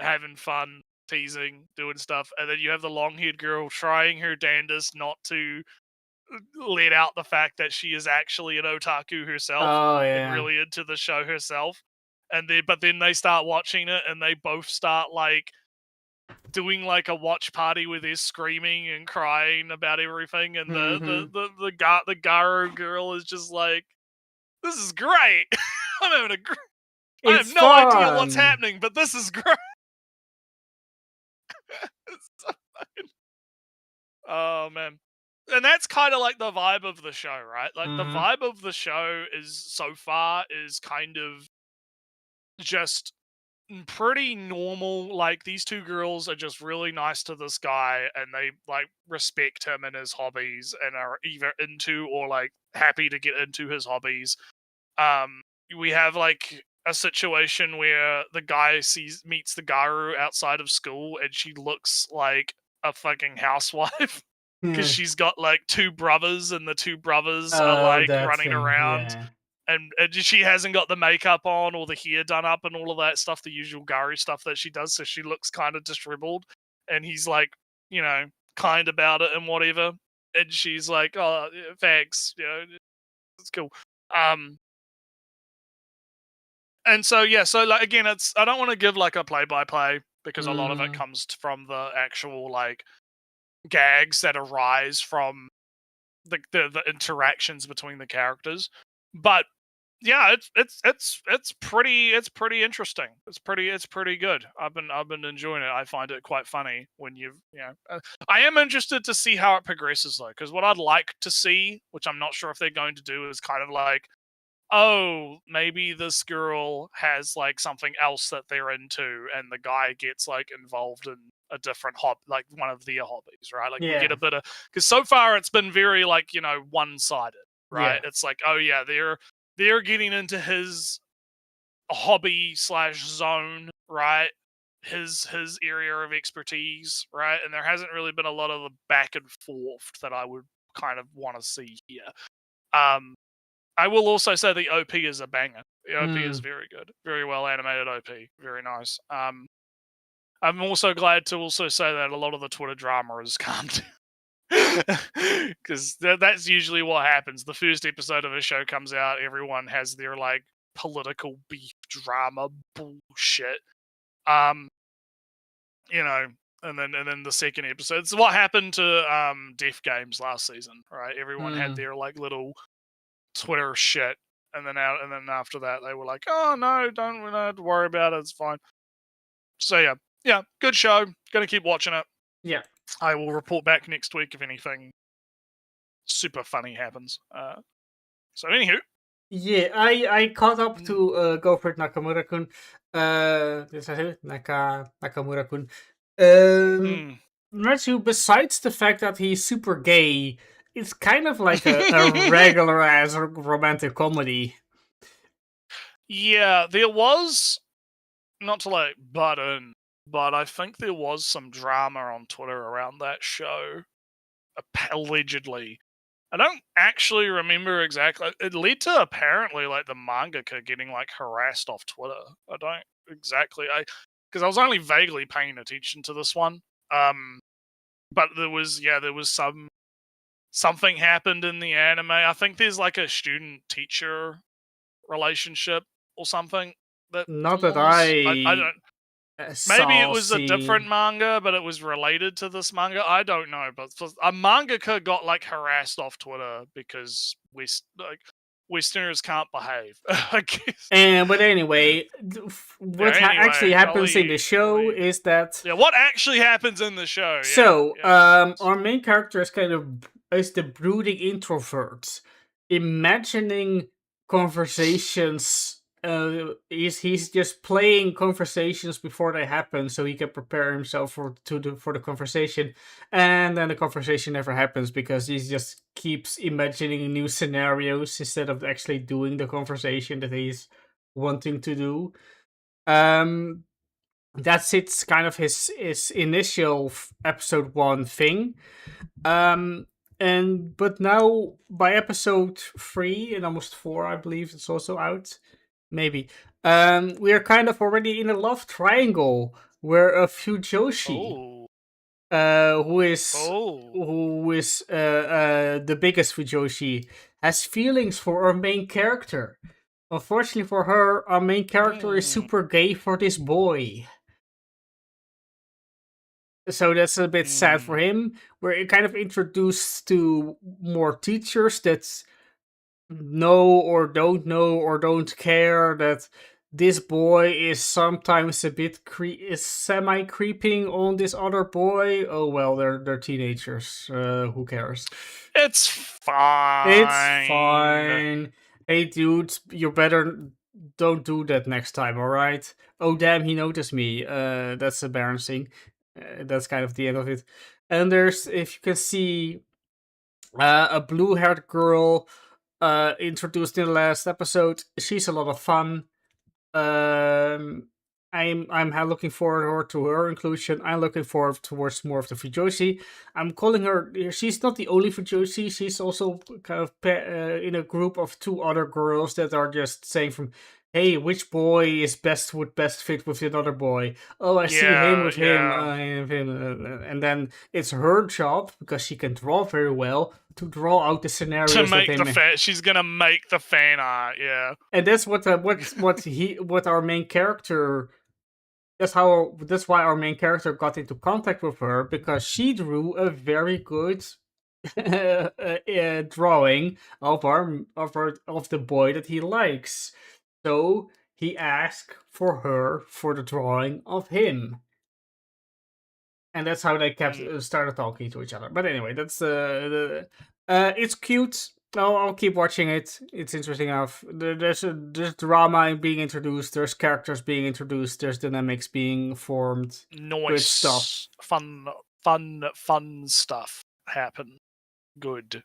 having fun, teasing, doing stuff, and then you have the long haired girl trying her damnedest not to let out the fact that she is actually an otaku herself and really into the show herself. And then they start watching it and they both start like doing like a watch party where they're screaming and crying about everything, and the Garu girl is just like, "This is great. I'm having a great. I have no idea what's happening, but this is great." It's so fucking... Oh man. And that's kind of like the vibe of the show, right? Like the vibe of the show is so far is kind of just pretty normal. Like these two girls are just really nice to this guy and they like respect him and his hobbies and are either into or like happy to get into his hobbies. We have like a situation where the guy meets the Garu outside of school and she looks like a fucking housewife. Because she's got like 2 brothers, and the 2 brothers are like running around, and she hasn't got the makeup on or the hair done up and all of that stuff, the usual Garu stuff that she does. So she looks kind of disheveled, and he's like, kind about it and whatever. And she's like, "Oh, yeah, thanks, it's cool." And so so like again, I don't want to give like a play-by-play because a lot of it comes from the actual like gags that arise from the interactions between the characters, but yeah, it's pretty interesting. It's pretty good. I've been enjoying it. I find it quite funny when I am interested to see how it progresses though, because what I'd like to see, which I'm not sure if they're going to do, is kind of like, oh, maybe this girl has like something else that they're into, and the guy gets like involved in a different like one of their hobbies, right? Like we get a bit of, because so far it's been very like one-sided, right? It's like, oh yeah, they're getting into his hobby / zone, right? His area of expertise, right? And there hasn't really been a lot of the back and forth that I would kind of want to see here. I will also say the OP is a banger. The OP is very good. Very well animated OP. Very nice. I'm also glad to also say that a lot of the Twitter drama has calmed down. Because that's usually what happens. The first episode of a show comes out, everyone has their like political beef drama bullshit. And then the second episode. It's what happened to Death Games last season, right? Everyone had their like little Twitter shit, and then after that they were like, "Oh no, don't have to worry about it. It's fine." So yeah, good show. Gonna keep watching it. Yeah, I will report back next week if anything super funny happens. So anywho, yeah, I caught up to Go for it, Nakamura-kun. Nakamura-kun. Natsu, besides the fact that he's super gay, it's kind of like a regular ass romantic comedy. Yeah, there was, not to like butt in, but I think there was some drama on Twitter around that show, allegedly. I don't actually remember exactly. It led to apparently like the mangaka getting like harassed off Twitter. I don't exactly, because I was only vaguely paying attention to this one. But there was something happened in the anime. I think there's like a student-teacher relationship or something that Not that I don't. Maybe it was see. a different manga, but it was related to this manga. I don't know, but a mangaka got like harassed off Twitter because Westerners can't behave. I guess. But anyway, what actually happens in the show is that what actually happens in the show? So, our main character is is the brooding introvert, imagining conversations. He's just playing conversations before they happen, so he can prepare himself for the conversation, and then the conversation never happens because he just keeps imagining new scenarios instead of actually doing the conversation that he's wanting to do. That's it's kind of his initial episode 1 thing. But now by episode 3 and almost 4, I believe it's also out, maybe, we are kind of already in a love triangle where a Fujoshi, who is the biggest Fujoshi, has feelings for our main character. Unfortunately for her, our main character is super gay for this boy. So that's a bit sad for him. We're kind of introduced to more teachers that know or don't care that this boy is sometimes a bit is semi creeping on this other boy. Oh well, they're teenagers. Who cares? It's fine. It's fine. Hey dude, you better don't do that next time, alright? Oh damn, he noticed me. That's embarrassing. That's kind of the end of it. And there's, if you can see, a blue-haired girl introduced in the last episode. She's a lot of fun. I'm looking forward to her inclusion. I'm looking forward towards more of the Fujoshi. I'm calling her. She's not the only Fujoshi. She's also kind of in a group of 2 other girls that are just saying from, hey, which boy would best fit with another boy? Oh, I see him with him, and then it's her job, because she can draw very well, to draw out the scenarios to make she's gonna make the fan art, yeah. And that's what our main character. That's why our main character got into contact with her, because she drew a very good drawing of the boy that he likes. So he asked for her for the drawing of him, and that's how they started talking to each other. But anyway, that's it's cute. I'll keep watching it. It's interesting enough. There's drama being introduced. There's characters being introduced. There's dynamics being formed. Nice good stuff. Fun stuff happen. Good.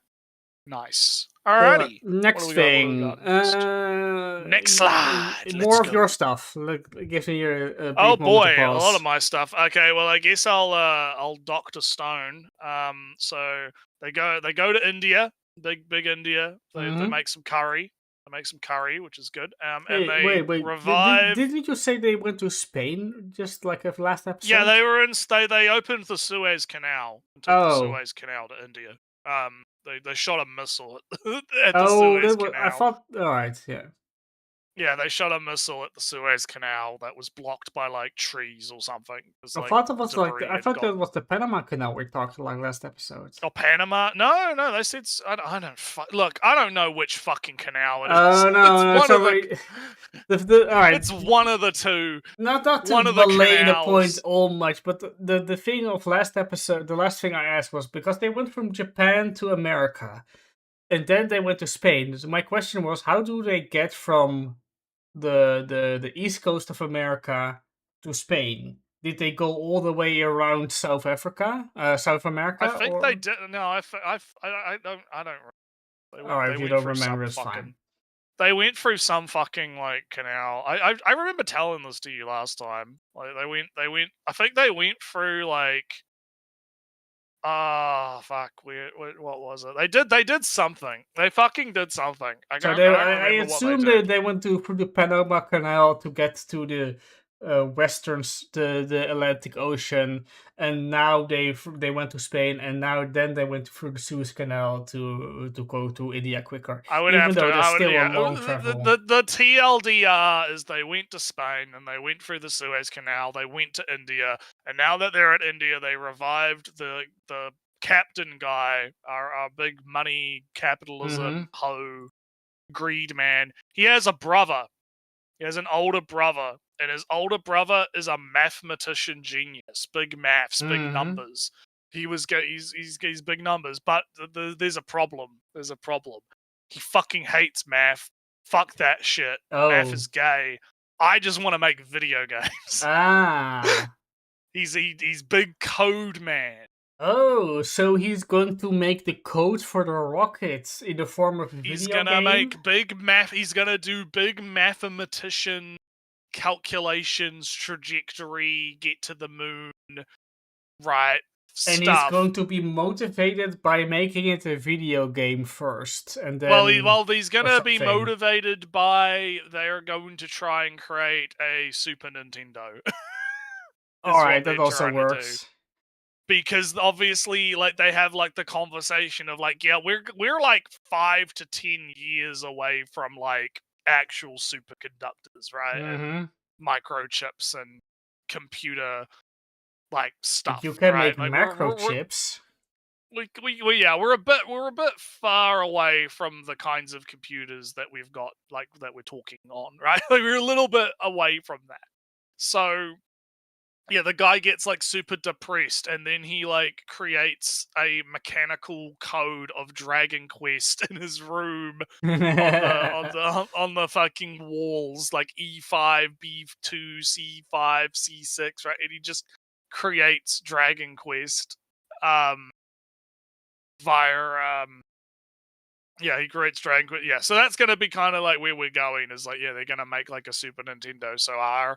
Nice. Alrighty. Next thing. Next slide. More of your stuff. Give me a brief oh boy, a lot of my stuff. Okay, well I guess I'll Dr. Stone. So they go to India, big India. They make some curry. They make some curry, which is good. And they wait. revive. Didn't you say they went to Spain just like the last episode? Yeah, they were in. They opened the Suez Canal. The Suez Canal to India. They shot a missile at the Suez Canal. I thought. All right, yeah. Yeah, they shot a missile at the Suez Canal that was blocked by like trees or something. I thought it was that was the Panama Canal we talked about last episode. Oh, Panama? No, they said I don't look. I don't know which fucking canal it is. Oh no, it's all right. It's one of the two. Not to belay the point all much, but the thing of last episode, the last thing I asked was because they went from Japan to America, and then they went to Spain. So my question was, how do they get from the east coast of America to Spain? Did they go all the way around South Africa, South America? I think they did. No, I don't. All right, if you don't remember, it's fine. They went through some fucking like canal. I remember telling this to you last time. Like they went. I think they went through like. Fuck. What was it? They did something. They fucking did something. I assume they went through the Panama Canal to get to the the Atlantic Ocean, and now they went to Spain, and then they went through the Suez Canal to go to India quicker. A long travel. The TLDR is they went to Spain and they went through the Suez Canal. They went to India, and now that they're at India, they revived the captain guy, our big money capitalism hoe greed, man. He has a brother. He has an older brother, and his older brother is a mathematician genius. Big maths, big numbers. He's big numbers, but there's a problem. There's a problem. He fucking hates math. Fuck that shit. Math Oh. is gay. I just want to make video games. Ah. He's big code man. Oh, so he's going to make the code for the rockets in the form of a video He's gonna game? make big math. He's gonna do big mathematician calculations, trajectory, get to the moon, right? And Stuff. he's going to be motivated by making it a video game first, and then Well, he's gonna be something. motivated by they're going to try and create a Super Nintendo. Alright, that also works. Because obviously, like, they have like the conversation of like, yeah, we're like 5 to 10 years away from like actual superconductors, right? And microchips and computer like stuff. You can right? make Like, microchips. we're a bit far away from the kinds of computers that we've got, like, that we're talking on, right? Like, we're a little bit away from that. So yeah, the guy gets like super depressed, and then he like creates a mechanical code of Dragon Quest in his room on the fucking walls, like E5, B2, C5, C6, right? And he just creates Dragon Quest via yeah, he creates Dragon Quest. Yeah, so that's gonna be kind of like where we're going. Is like, yeah, they're gonna make like a Super Nintendo, so our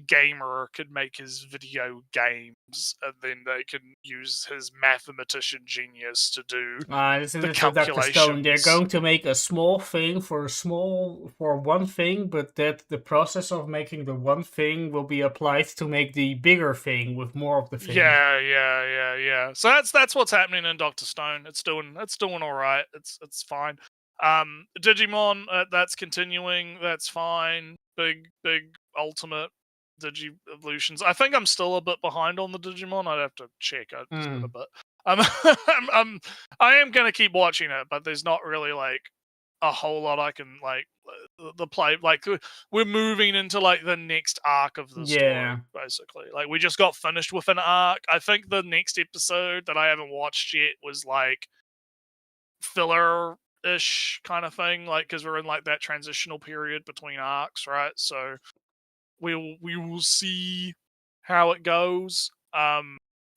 gamer could make his video games, and then they can use his mathematician genius to do This the is Dr. calculations. Stone. They're going to make a small thing for one thing, but that the process of making the one thing will be applied to make the bigger thing with more of the thing. Yeah. So that's what's happening in Dr. Stone. It's doing all right. It's fine. Digimon, that's continuing. That's fine. Big ultimate Digi evolutions. I think I'm still a bit behind on the Digimon. I'd have to check. It's been a bit. I am gonna keep watching it, but there's not really like a whole lot I can like the play. Like, we're moving into like the next arc of the story, basically. Like, we just got finished with an arc. I think the next episode that I haven't watched yet was like filler-ish kind of thing, like, because we're in like that transitional period between arcs, right? So we will see how it goes.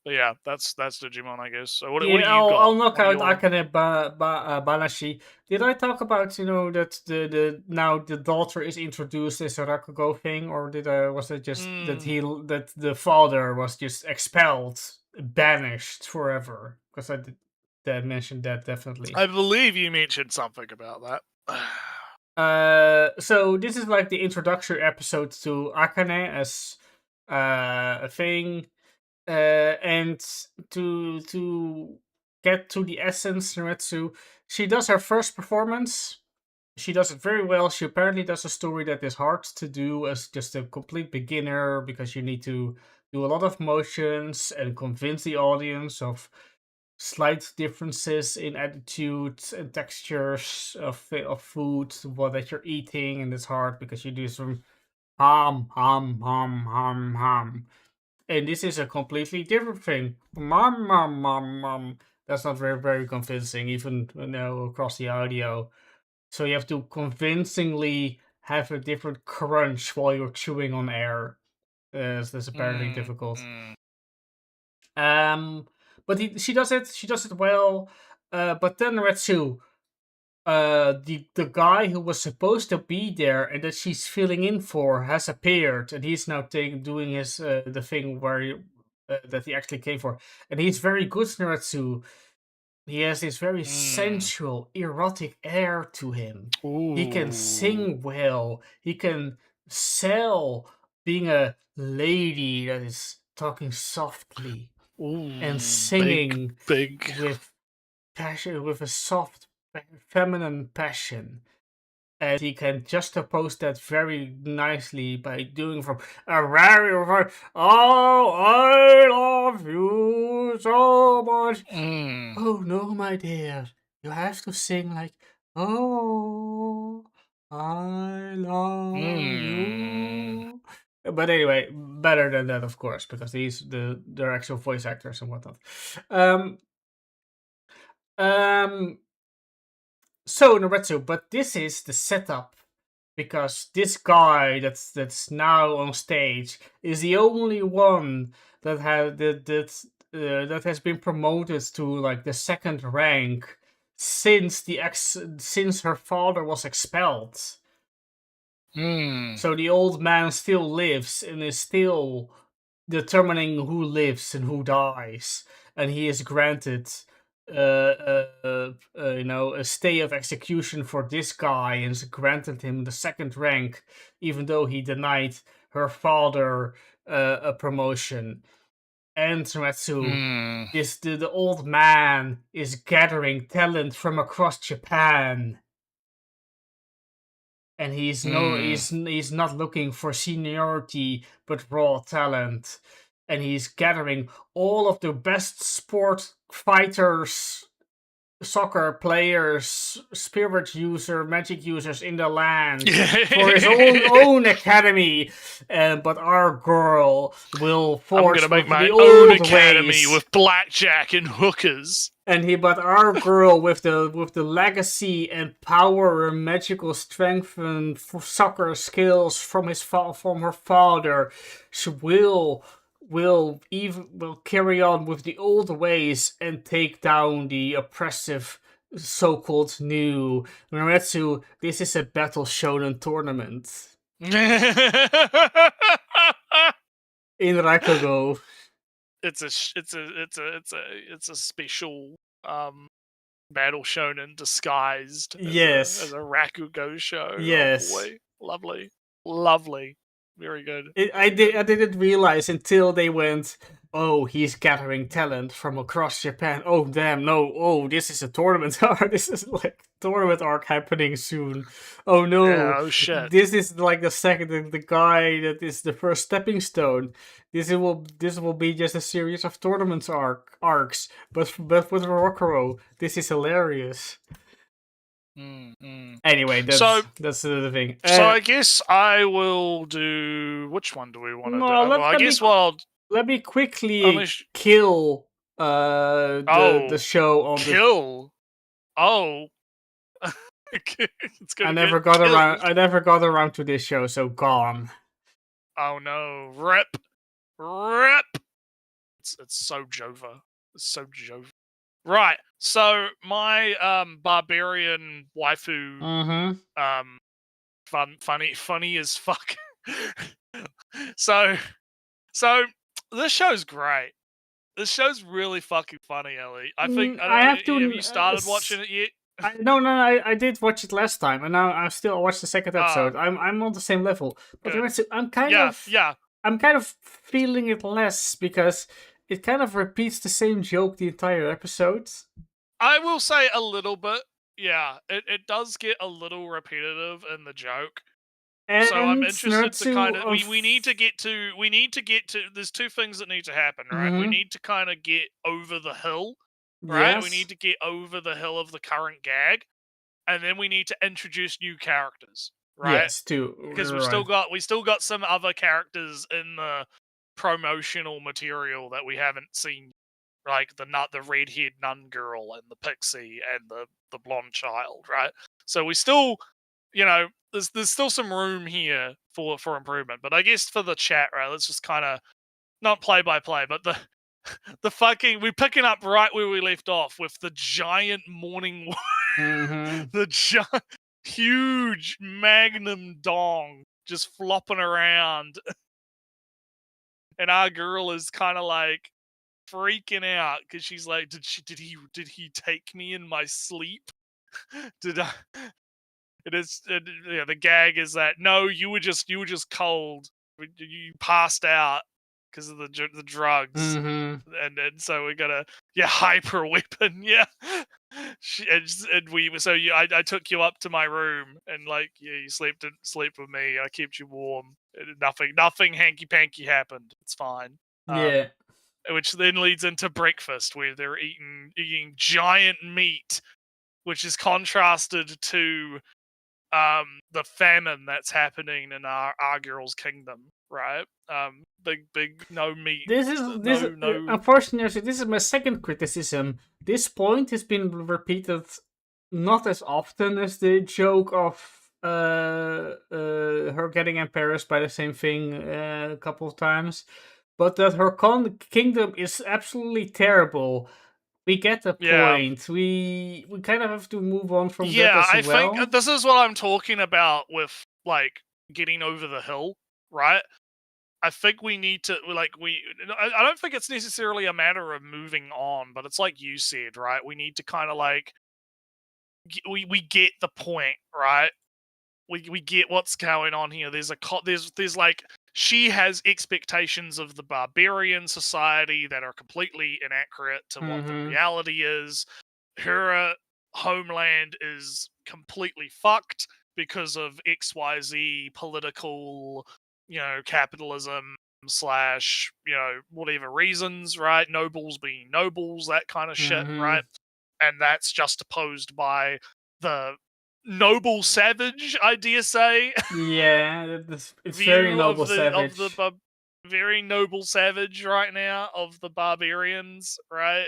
But yeah, that's Digimon, I guess. So what do you got? I'll knock out Akane Banashi. Did I talk about that the now the daughter is introduced as a Rakugo thing, or was it just that the father was just expelled, banished forever? Because I did mention that definitely. I believe you mentioned something about that. So this is like the introductory episode to Akane as a thing. And to get to the essence, Nuretsu, she does her first performance. She does it very well. She apparently does a story that is hard to do as just a complete beginner, because you need to do a lot of motions and convince the audience of slight differences in attitudes and textures of food, what that you're eating, and it's hard because you do some hum. And this is a completely different thing. Mom. That's not very, very convincing, even across the audio. So you have to convincingly have a different crunch while you're chewing on air. That's apparently difficult. But she does it. She does it well. But then Retsu, the guy who was supposed to be there and that she's filling in for has appeared, and he's now doing his the thing where that he actually came for, and he's very good, Naratsu. He has this very sensual, erotic air to him. Ooh. He can sing well. He can sell being a lady that is talking softly and singing big with passion, with a soft feminine passion. And he can juxtapose that very nicely by doing from a very oh, I love you so much. Oh no, my dear, you have to sing like Oh, I love you. But anyway, better than that, of course, because they're actual voice actors and whatnot. Um, so Noretsu, but this is the setup because this guy that's now on stage is the only one that has been promoted to like the second rank since her father was expelled. So the old man still lives and is still determining who lives and who dies, and he is granted a stay of execution for this guy and has granted him the second rank, even though he denied her father a promotion. And Tsumetsu, the old man is gathering talent from across Japan. And he's not looking for seniority but raw talent. And he's gathering all of the best sport fighters, soccer players, spirit magic users in the land for his own academy. But our girl will forge I'm gonna make my the own old academy ways. with blackjack and hookers. But our girl with the legacy and power and magical strength and soccer skills from her father, she will carry on with the old ways and take down the oppressive so-called new Naretsu. This is a battle shonen tournament in Rakugo. It's a special battle shonen disguised Yes. as a Rakugo show. Yes. Oh boy. Lovely. Very good. I didn't realize until they went, oh, he's gathering talent from across Japan. Oh, damn, no. Oh, this is a tournament arc. This is like tournament arc happening soon. Oh, no. Yeah, oh, shit. This is like the guy that is the first stepping stone. This will be just a series of tournaments arcs, but with Rokuro. This is hilarious. Anyway, that's the thing. So I guess I will do. Which one do we want to do? Let me quickly kill the show on kill. Oh, it's I never got around to this show, so gone. Oh no, rip. It's so Jova. It's so Jova. Right. So my barbarian waifu funny as fuck. so this show's great. This show's really fucking funny, Ellie. I think have you started watching it yet? No, I did watch it last time, and now I still watched the second episode. I'm on the same level, but I'm kind of feeling it less because it kind of repeats the same joke the entire episode. I will say a little bit. Yeah, it does get a little repetitive in the joke. And so I'm interested to kind of we need to get to there's two things that need to happen, right? We need to kind of get over the hill, right? Yes. We need to get over the hill of the current gag, and then we need to introduce new characters, right? Yes, too. Because we still got some other characters in the promotional material that we haven't seen, like the red-haired nun girl and the pixie and the blonde child, right? So we still, there's still some room here for improvement. But I guess for the chat, right, let's just kind of not play by play, but we're picking up right where we left off with the giant morning the huge magnum dong just flopping around. And our girl is kind of like freaking out because she's like, did he take me in my sleep? Did I? The gag is that no, you were just cold. You passed out because of the drugs, and so we got a hyper weapon, I took you up to my room and you slept with me. I kept you warm. Nothing hanky panky happened. It's fine. Which then leads into breakfast where they're eating giant meat which is contrasted to the famine that's happening in our girl's kingdom, right? Big no meat. This is no. Unfortunately, this is my second criticism. This point has been repeated not as often as the joke of her getting embarrassed by the same thing a couple of times, but that her kingdom is absolutely terrible. We get the Yeah. point. We kind of have to move on from that Yeah, as I well. think this is what I'm talking about with like getting over the hill, right? I think we need to I don't think it's necessarily a matter of moving on, but it's like you said, right? We need to kind of like we get the point, right? We get what's going on here. There's like she has expectations of the barbarian society that are completely inaccurate to what the reality is. Her homeland is completely fucked because of XYZ political, capitalism slash, whatever reasons, right? Nobles being nobles, that kind of shit, right? And that's juxtaposed by the noble savage, I dare say. Yeah, it's view very noble of the savage. very noble savage right now of the barbarians, right?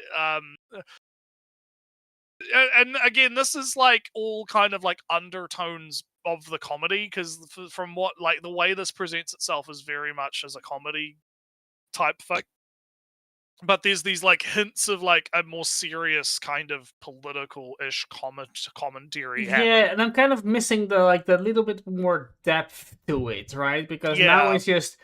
And again, this is like all kind of like undertones of the comedy, because from what like the way this presents itself is very much as a comedy type thing. But there's these like hints of like a more serious kind of political-ish commentary happening. Yeah, and I'm kind of missing the little bit more depth to it, right? Because now Yeah. it's just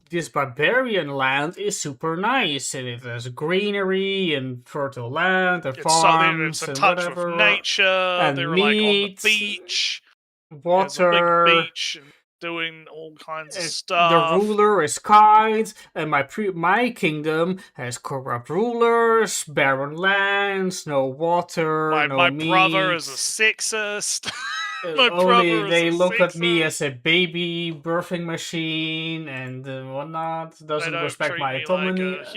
this barbarian land is super nice, and it has greenery and fertile land and farms It's a and touch whatever, with nature. and They were like on the meat, beach. There's a water. big beach and doing all kinds of The stuff. ruler is kind, and my kingdom has corrupt rulers, barren lands, no water, no My meat. brother is a sexist. Only they look at me as a baby birthing machine and whatnot. Doesn't respect my autonomy. Like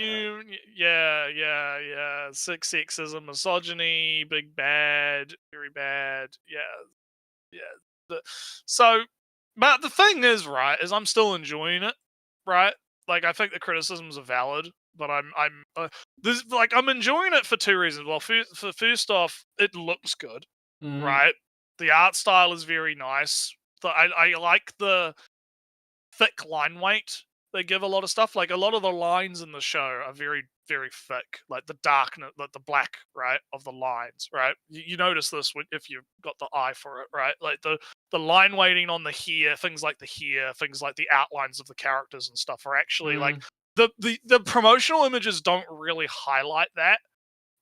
yeah. Sexism, misogyny, big bad, very bad. Yeah. But the thing is, right, is I'm still enjoying it, right? Like I think the criticisms are valid, but I'm enjoying it for two reasons. Well, first off, it looks good, right? The art style is very nice. I like the thick line weight they give a lot of stuff. Like a lot of the lines in the show are very, very thick. Like the darkness, like the black, right, of the lines, right? You notice this if you've got the eye for it, right? Like the line weighting on the hair, things like the outlines of the characters and stuff are actually like the promotional images don't really highlight that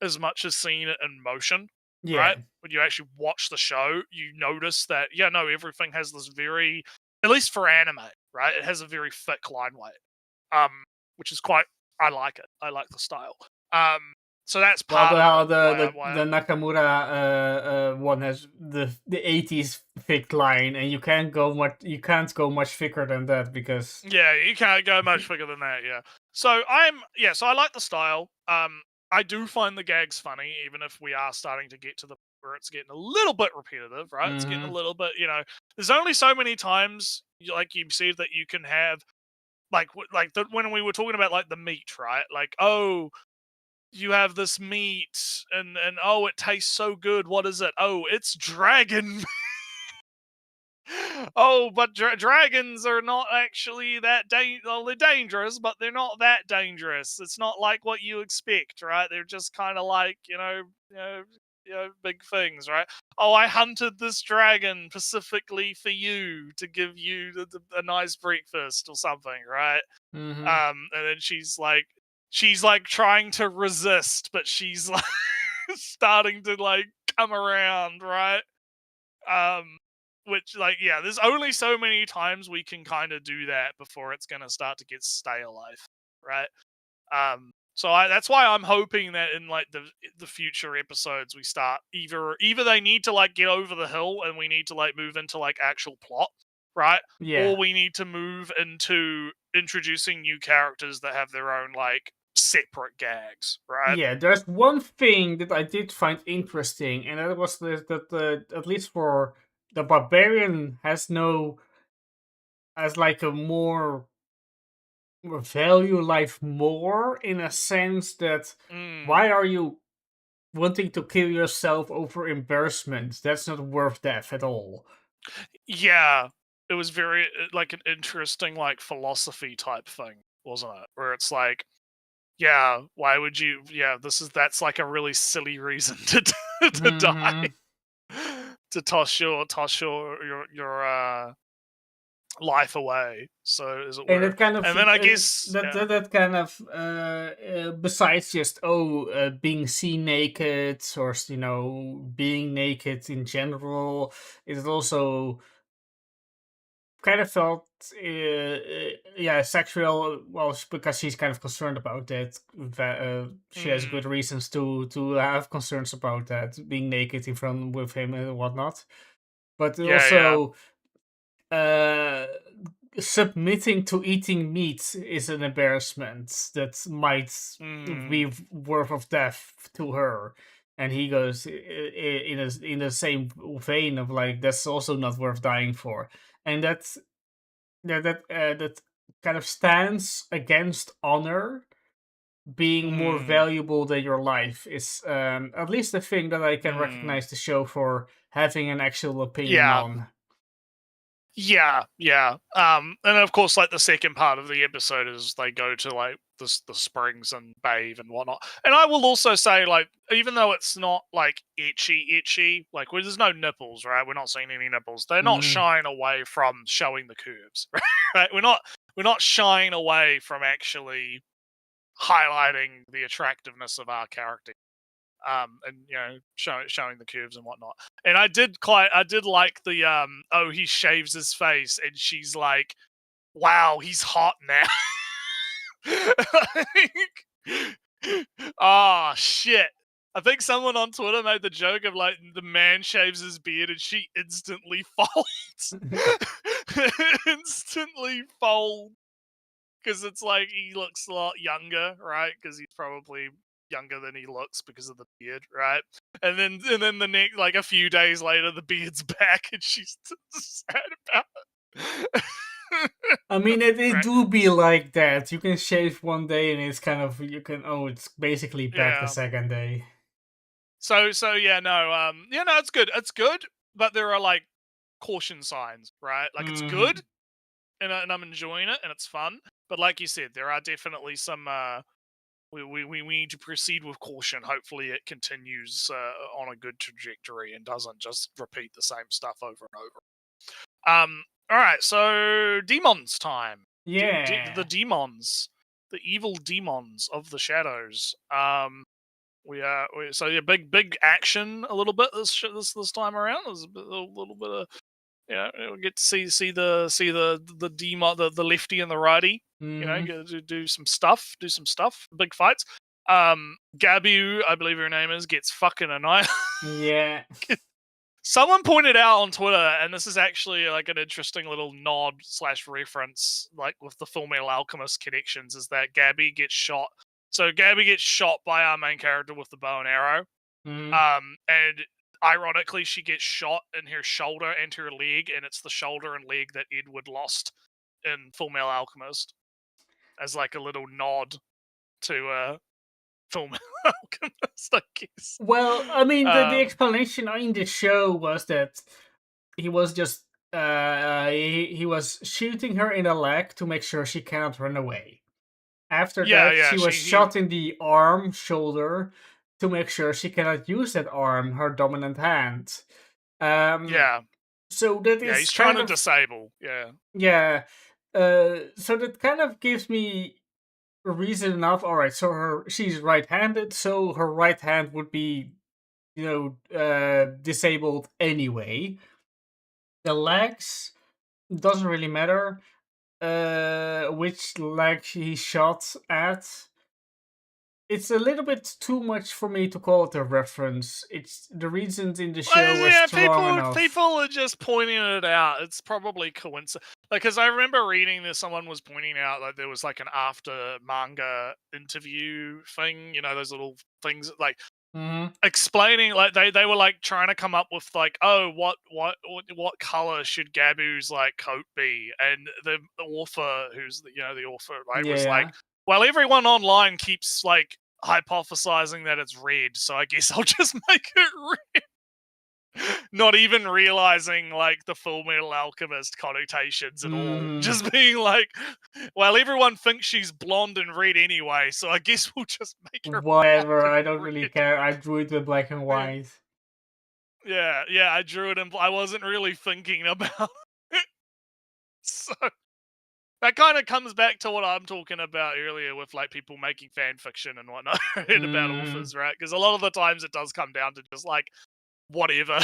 as much as seeing it in motion. Yeah. Right? When you actually watch the show, you notice that, everything has this very, at least for anime, right? It has a very thick line weight, which is I like it. I like the style. So that's part of the Nakamura one has the 80s thick line, and you can't go much thicker than that because you can't go much thicker than that. Yeah. So so I like the style. I do find the gags funny, even if we are starting to get to the where it's getting a little bit repetitive, right? It's getting a little bit, there's only so many times, like you said, that you can have, when we were talking about like the meat, right? Like, oh, you have this meat, and oh, it tastes so good. What is it? Oh, it's dragon. Oh, but dragons are not actually that they're dangerous, but they're not that dangerous. It's not like what you expect, right? They're just kind of like, big things, right? Oh, I hunted this dragon specifically for you to give you a nice breakfast or something, right? And then she's like trying to resist, but she's like starting to like come around, right? Which, there's only so many times we can kind of do that before it's going to start to get stale, right? So that's why I'm hoping that in like the future episodes we start either they need to like get over the hill and we need to like move into like actual plot, right? Yeah. Or we need to move into introducing new characters that have their own like separate gags, right? Yeah, there's one thing that I did find interesting, and that was that at least for the barbarian has like a more value life more in a sense that Mm. why are you wanting to kill yourself over embarrassment? That's not worth death at all. Yeah, it was very like an interesting like philosophy type thing, wasn't it? Where it's like, yeah, why would you? Yeah, that's like a really silly reason to die, Mhm. to toss your life away. So as it And were, it kind of and then I guess yeah, that kind of besides just being seen naked or being naked in general, it also kind of felt yeah, sexual. Well, because she's kind of concerned about that. She has mm, good reasons to have concerns about that, being naked in front with him and whatnot. But yeah, also uh submitting to eating meat is an embarrassment that might be mm, worth of death to her. And he goes in the same vein of like that's also not worth dying for. And that kind of stands against honor being more mm, valuable than your life is at least the thing that I can mm. recognize the show for having an actual opinion Yeah, on. yeah, yeah. And of course, like the second part of the episode is they go to like the springs and bathe and whatnot. And I will also say, like, even though it's not like itchy, like there's no nipples, right? We're not seeing any nipples. They're not Mhm. shying away from showing the curves, right? We're not shying away from actually highlighting the attractiveness of our character, and showing the curves and whatnot. And I did like the oh, he shaves his face and she's like, wow, he's hot now. Oh shit. I think someone on Twitter made the joke of like the man shaves his beard and she instantly folds. Instantly folds, because it's like he looks a lot younger, right? Because he's probably younger than he looks because of the beard, right? And then the next, like a few days later, the beard's back, and she's sad about it. I mean, it Right? do be like that. You can shave one day and it's kind of it's basically back the Yeah. second day. So yeah, no, yeah, no, it's good. It's good, but there are like caution signs, right? Like it's Hmm. good, and I'm enjoying it, and it's fun. But like you said, there are definitely some we need to proceed with caution. Hopefully, it continues on a good trajectory and doesn't just repeat the same stuff over and over. All right, so demons time. The Yeah. demons, the evil demons of the shadows. So yeah, big action a little bit this time around. There's a little bit of we get to see the demon, the lefty and the righty. Hmm. Get to do some stuff, big fights. Gabu, I believe her name is, gets fucking annihilated. Yeah. Someone pointed out on Twitter, and this is actually like an interesting little nod slash reference, like with the Full Metal Alchemist connections, is that Gabby gets shot. So Gabby gets shot by our main character with the bow and arrow. Hmm. And ironically, she gets shot in her shoulder and her leg, and it's the shoulder and leg that Edward lost in Full Metal Alchemist, as like a little nod to Full Metal Alchemist, I guess. Well, I mean, the Um, explanation in the show was that he was just he was shooting her in the leg to make sure she cannot run away. After yeah, that, yeah, she was he, shot in the arm, shoulder, to make sure she cannot use that arm, her dominant hand. Um, yeah, so that yeah, is he's trying kind to of disable, yeah. yeah. So that kind of gives me a reason enough. All right, so she's right-handed, so her right hand would be disabled anyway. The legs doesn't really matter. Which leg he shot at. it's a little bit too much for me to call it a reference. It's the reasons in the show Well, were yeah, strong enough. people are just pointing it out. It's probably coincidence. Like, because I remember reading this, someone was pointing out that there was like an after manga interview thing. You know, those little things like Mhm. explaining, like they were like trying to come up with like, oh, what color should Gabu's like coat be? And the author, who's the author, right, was like, Yeah. well, everyone online keeps like hypothesizing that it's red, so I guess I'll just make it red. Not even realizing like the Full Metal Alchemist connotations at all. Mhm. Just being like, well, everyone thinks she's blonde and red anyway, so I guess we'll just make her Whatever, blonde I and don't really red. care. I drew it with black and white. Yeah, I drew it and I wasn't really thinking about it. So that kind of comes back to what I'm talking about earlier with like people making fan fiction and whatnot and about Mhm. authors, right? Because a lot of the times it does come down to just like whatever.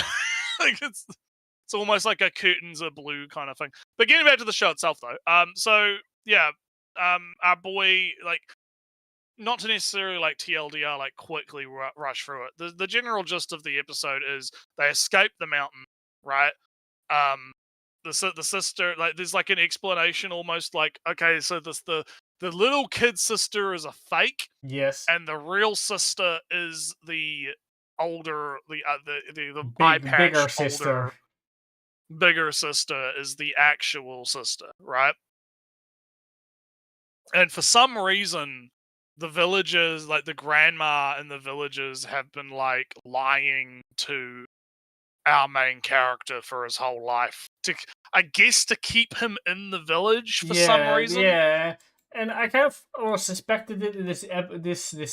Like it's almost like a curtains are blue kind of thing. But getting back to the show itself though, so yeah, our boy, like, not to necessarily like TLDR, like quickly rush through it. The general gist of the episode is they escape the mountain, right? Um, the sister, like, there's like an explanation almost like, okay, so the little kid sister is a fake, Yes. and the real sister is the older, the eye Bigger patched sister. older, bigger sister is the actual sister, right? And for some reason, the villagers, like the grandma and the villagers, have been like lying to our main character for his whole life. I guess to keep him in the village for some reason. Yeah. And I kind of suspected it in this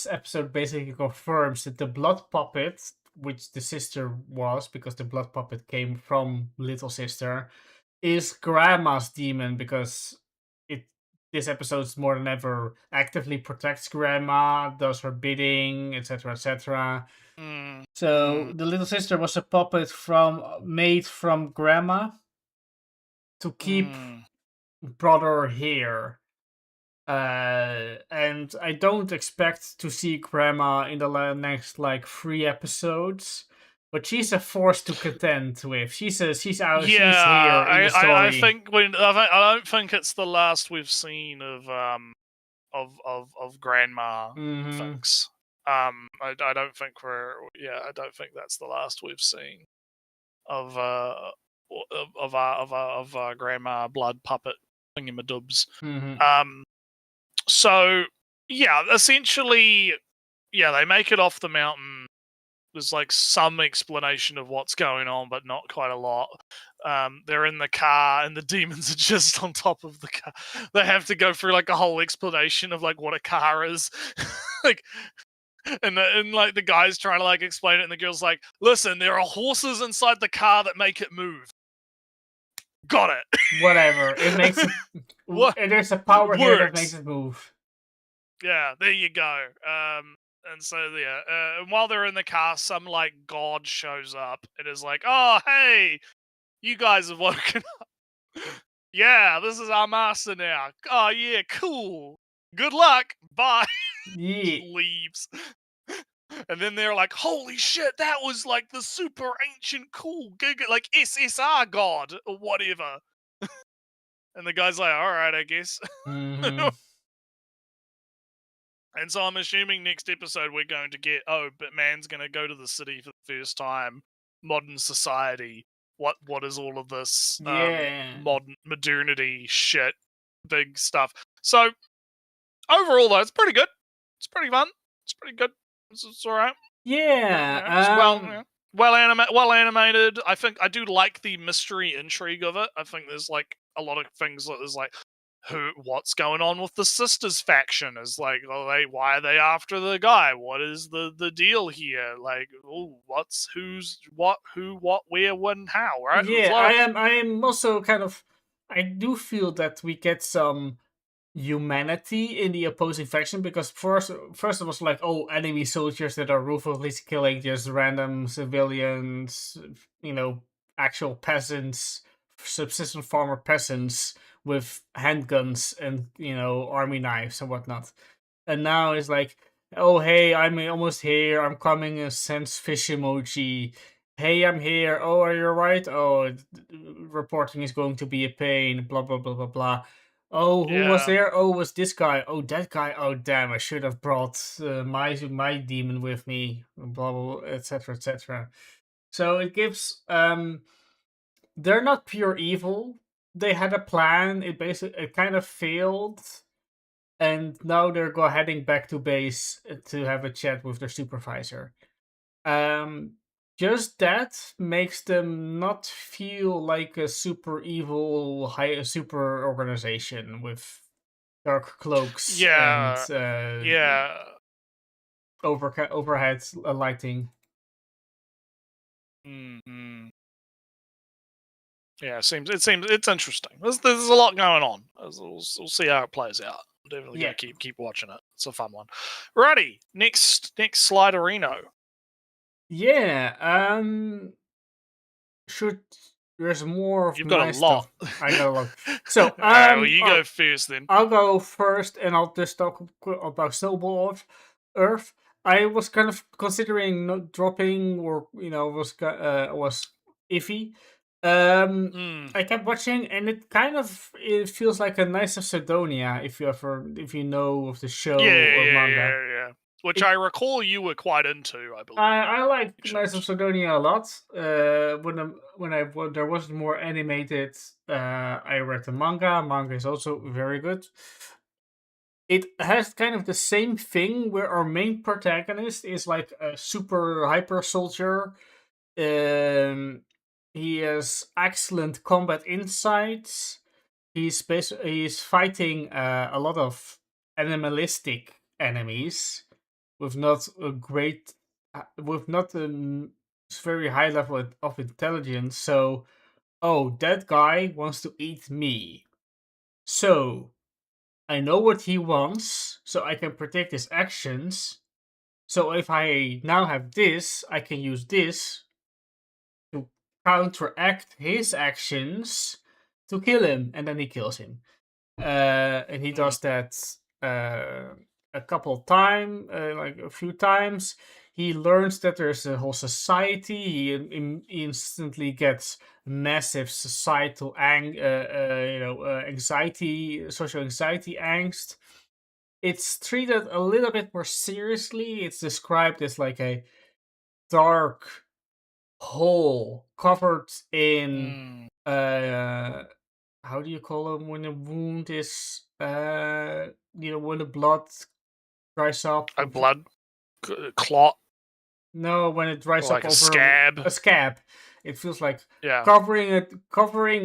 episode basically confirms that the blood puppet, which the sister was, because the blood puppet came from little sister, is grandma's demon because it this episode more than ever actively protects grandma, does her bidding, etc., etc. So the little sister was a puppet made from grandma to keep brother here. And I don't expect to see grandma in the next like 3 episodes, but she's a force to contend with. She's here in the story. I think I don't think it's the last we've seen of grandma Mhm. things. I don't think I don't think that's the last we've seen of grandma blood puppet thingamadubs. Mhm. So yeah, essentially, yeah, they make it off the mountain. There's like some explanation of what's going on, but not quite a lot. They're in the car, and the demons are just on top of the car. They have to go through like a whole explanation of like what a car is, like, and like the guy's trying to like explain it, and the girl's like, "Listen, there are horses inside the car that make it move." Got it. Whatever. It makes it. What? There's a power here that Works. makes it move. Yeah, there you go. And so yeah, and while they're in the car, some like god shows up and is like, "Oh, hey, you guys have woken up. Yeah, this is our master now. Oh yeah, cool. Good luck. Bye." Yeah. Leaves. And then they're like, "Holy shit, that was like the super ancient cool like SSR god or whatever." And the guy's like, "All right, I guess." Mhm. And so I'm assuming next episode we're going to get, oh, but man's going to go to the city for the first time. Modern society. What is all of this Yeah. modernity shit, big stuff. So overall though, it's pretty good. It's pretty fun. It's pretty good. It's all right. Yeah. It's well animated. I think I do like the mystery intrigue of it. I think there's like a lot of things that is like, what's going on with the sisters faction? Is like, why are they after the guy? What is the deal here? Like, who's what, who, what, where, when, how? Right? Yeah, I am also kind of. I do feel that we get some humanity in the opposing faction because first it was like, oh, enemy soldiers that are ruthlessly killing just random civilians, actual peasants, subsistence farmer peasants with handguns and army knives and whatnot. And now it's like, Oh, hey, I'm almost here. I'm coming. Sends fish emoji. Hey, I'm here. Oh, are you right? Oh, reporting is going to be a pain. Blah blah blah blah blah. Oh, who was Yeah. there? Oh, it was this guy. Oh, that guy. Oh, damn! I should have brought my demon with me. Blah blah, etc. etc. So it gives they're not pure evil. They had a plan. It kind of failed, and now they're heading back to base to have a chat with their supervisor. Um, just that makes them not feel like a super evil, super organization with dark cloaks and Yeah. Yeah. overhead lighting. Mm-hmm. Yeah, it seems it's interesting. There's a lot going on. We'll see how it plays out. I'm definitely Yeah. gonna keep watching it. It's a fun one. Righty, next Sliderino. Yeah. Should There's more of You've got a my lot. stuff. I got a lot. So all right, well, you go first then. I'll go first, and I'll just talk about Snowball Earth. I was kind of considering not dropping, or was iffy. I kept watching, and it feels like a nice of Sidonia if you know of the show or manga. Yeah. Which I recall you were quite into, I believe. I like Knights of Sidonia a lot. When there wasn't more animated, I read the manga. Manga is also very good. It has kind of the same thing where our main protagonist is like a super hyper soldier. He has excellent combat insights. He's fighting a lot of animalistic enemies with not a great with not a very high level of intelligence. So, oh, that guy wants to eat me. So, I know what he wants, so I can predict his actions. So if I now have this, I can use this to counteract his actions to kill him, and then he kills him. And he does that a like a few times. He learns that there's a whole society. He instantly gets massive societal anxiety, social anxiety angst. It's treated a little bit more seriously. It's described as like a dark hole covered in how do you call them when a wound is when the blood dries up? A blood clot? No, when it dries like up a over scab. A scab. It feels like Yeah. covering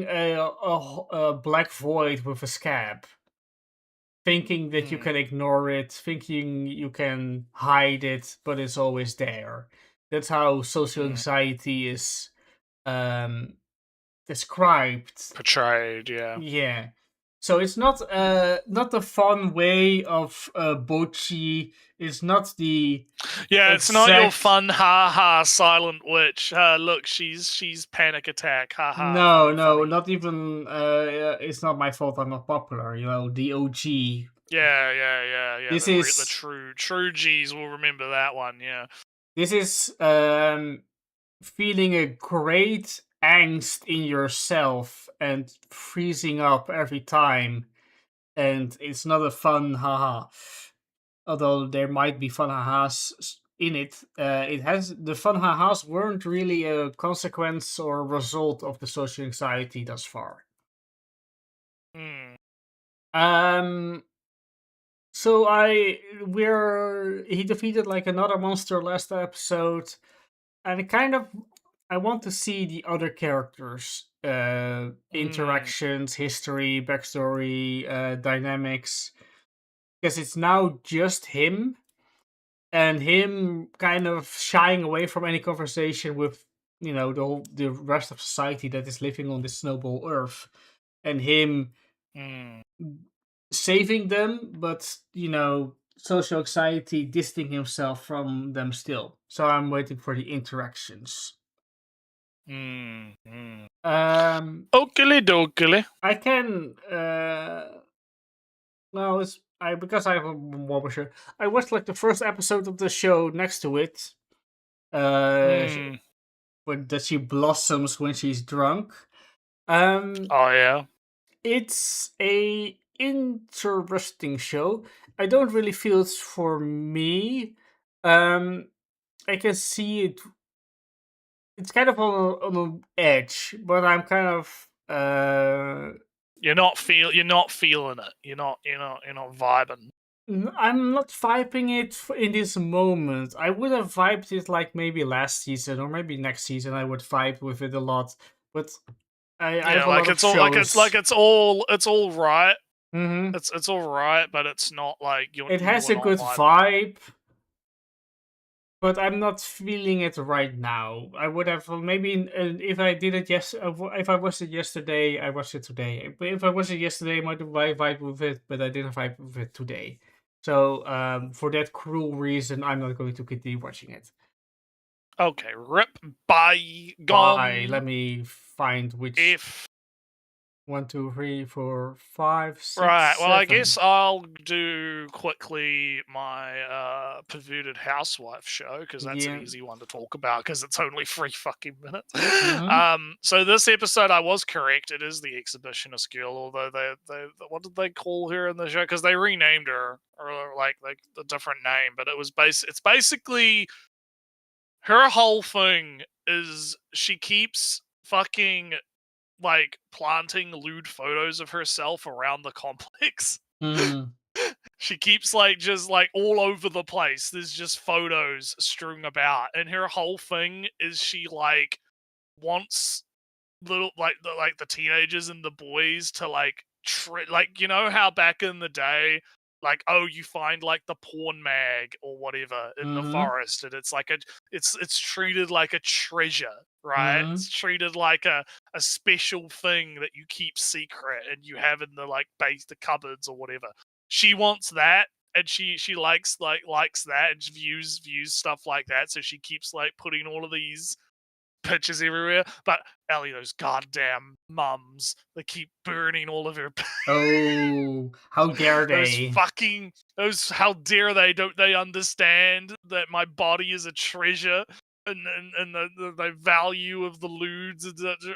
a black void with a scab. Thinking that you can ignore it, thinking you can hide it, but it's always there. That's how social anxiety is described. Portrayed, yeah. Yeah. So it's not a fun way of Bochi. It's not the it's not your fun ha silent witch. Look, she's panic attack. Ha ha. No, funny. not even. It's not my fault. I'm not popular. The OG. Yeah. This the true G's will remember that one. Yeah. This is feeling a great angst in yourself and freezing up every time, and it's not a fun haha. Although there might be fun hahas in it, the fun hahas weren't really a consequence or result of the social anxiety thus far. So he defeated like another monster last episode, and I want to see the other characters' interactions, history, backstory, dynamics, because it's now just him, and him kind of shying away from any conversation with the rest of society that is living on this snowball Earth, and him saving them, but social anxiety distancing himself from them still. So I'm waiting for the interactions. Okily dokily. I can. No, it's because I have a more show. I watched like the first episode of the show next to it. Uh, Mm. when that she blossoms when she's drunk. Um, Oh yeah. it's a interesting show. I don't really feel it's for me. I can see it. It's kind of on an edge, but I'm kind of You're not feeling it. You're not vibing. I'm not vibing it in this moment. I would have vibed it like maybe last season or maybe next season. I would vibe with it a lot, but I Yeah, have a like lot of it's all like shows. it's all right. Hmm. It's all right, but it's not like It you has were a not good vibing. vibe, but I'm not feeling it right now. I would have maybe if I did it if I watched it yesterday, I watched it today. But if I watched it yesterday, I might have vibe with it, but I didn't vibe with it today. So for that cruel reason, I'm not going to continue watching it. Okay, rip by Why? gone. Let me find which If 1, 2, 3, 4, 5, 6, right, well, I 7. guess I'll do quickly my perverted housewife show because that's an Yeah. easy one to talk about because it's only 3 fucking minutes. Mhm. So this episode, I was correct. It is the exhibitionist girl, although they what did they call her in the show? Because they renamed her or like a different name, but it's basically her whole thing is she keeps fucking like planting lewd photos of herself around the complex. Mhm. She keeps like just like all over the place. There's just photos strewn about, and her whole thing is she like wants little like the teenagers and the boys to like like you know how back in the day like oh you find like the porn mag or whatever in the Mhm. forest and it's like it's treated like a treasure, right? It's Mhm. treated like a special thing that you keep secret and you have in the like base the cupboards or whatever. She wants that, and she likes that and views stuff like that, so she keeps like putting all of these pictures everywhere. But Ellie, those goddamn mums, they keep burning all of her. Oh, how dare they? Those how dare they? Don't they understand that my body is a treasure and the value of the lewds?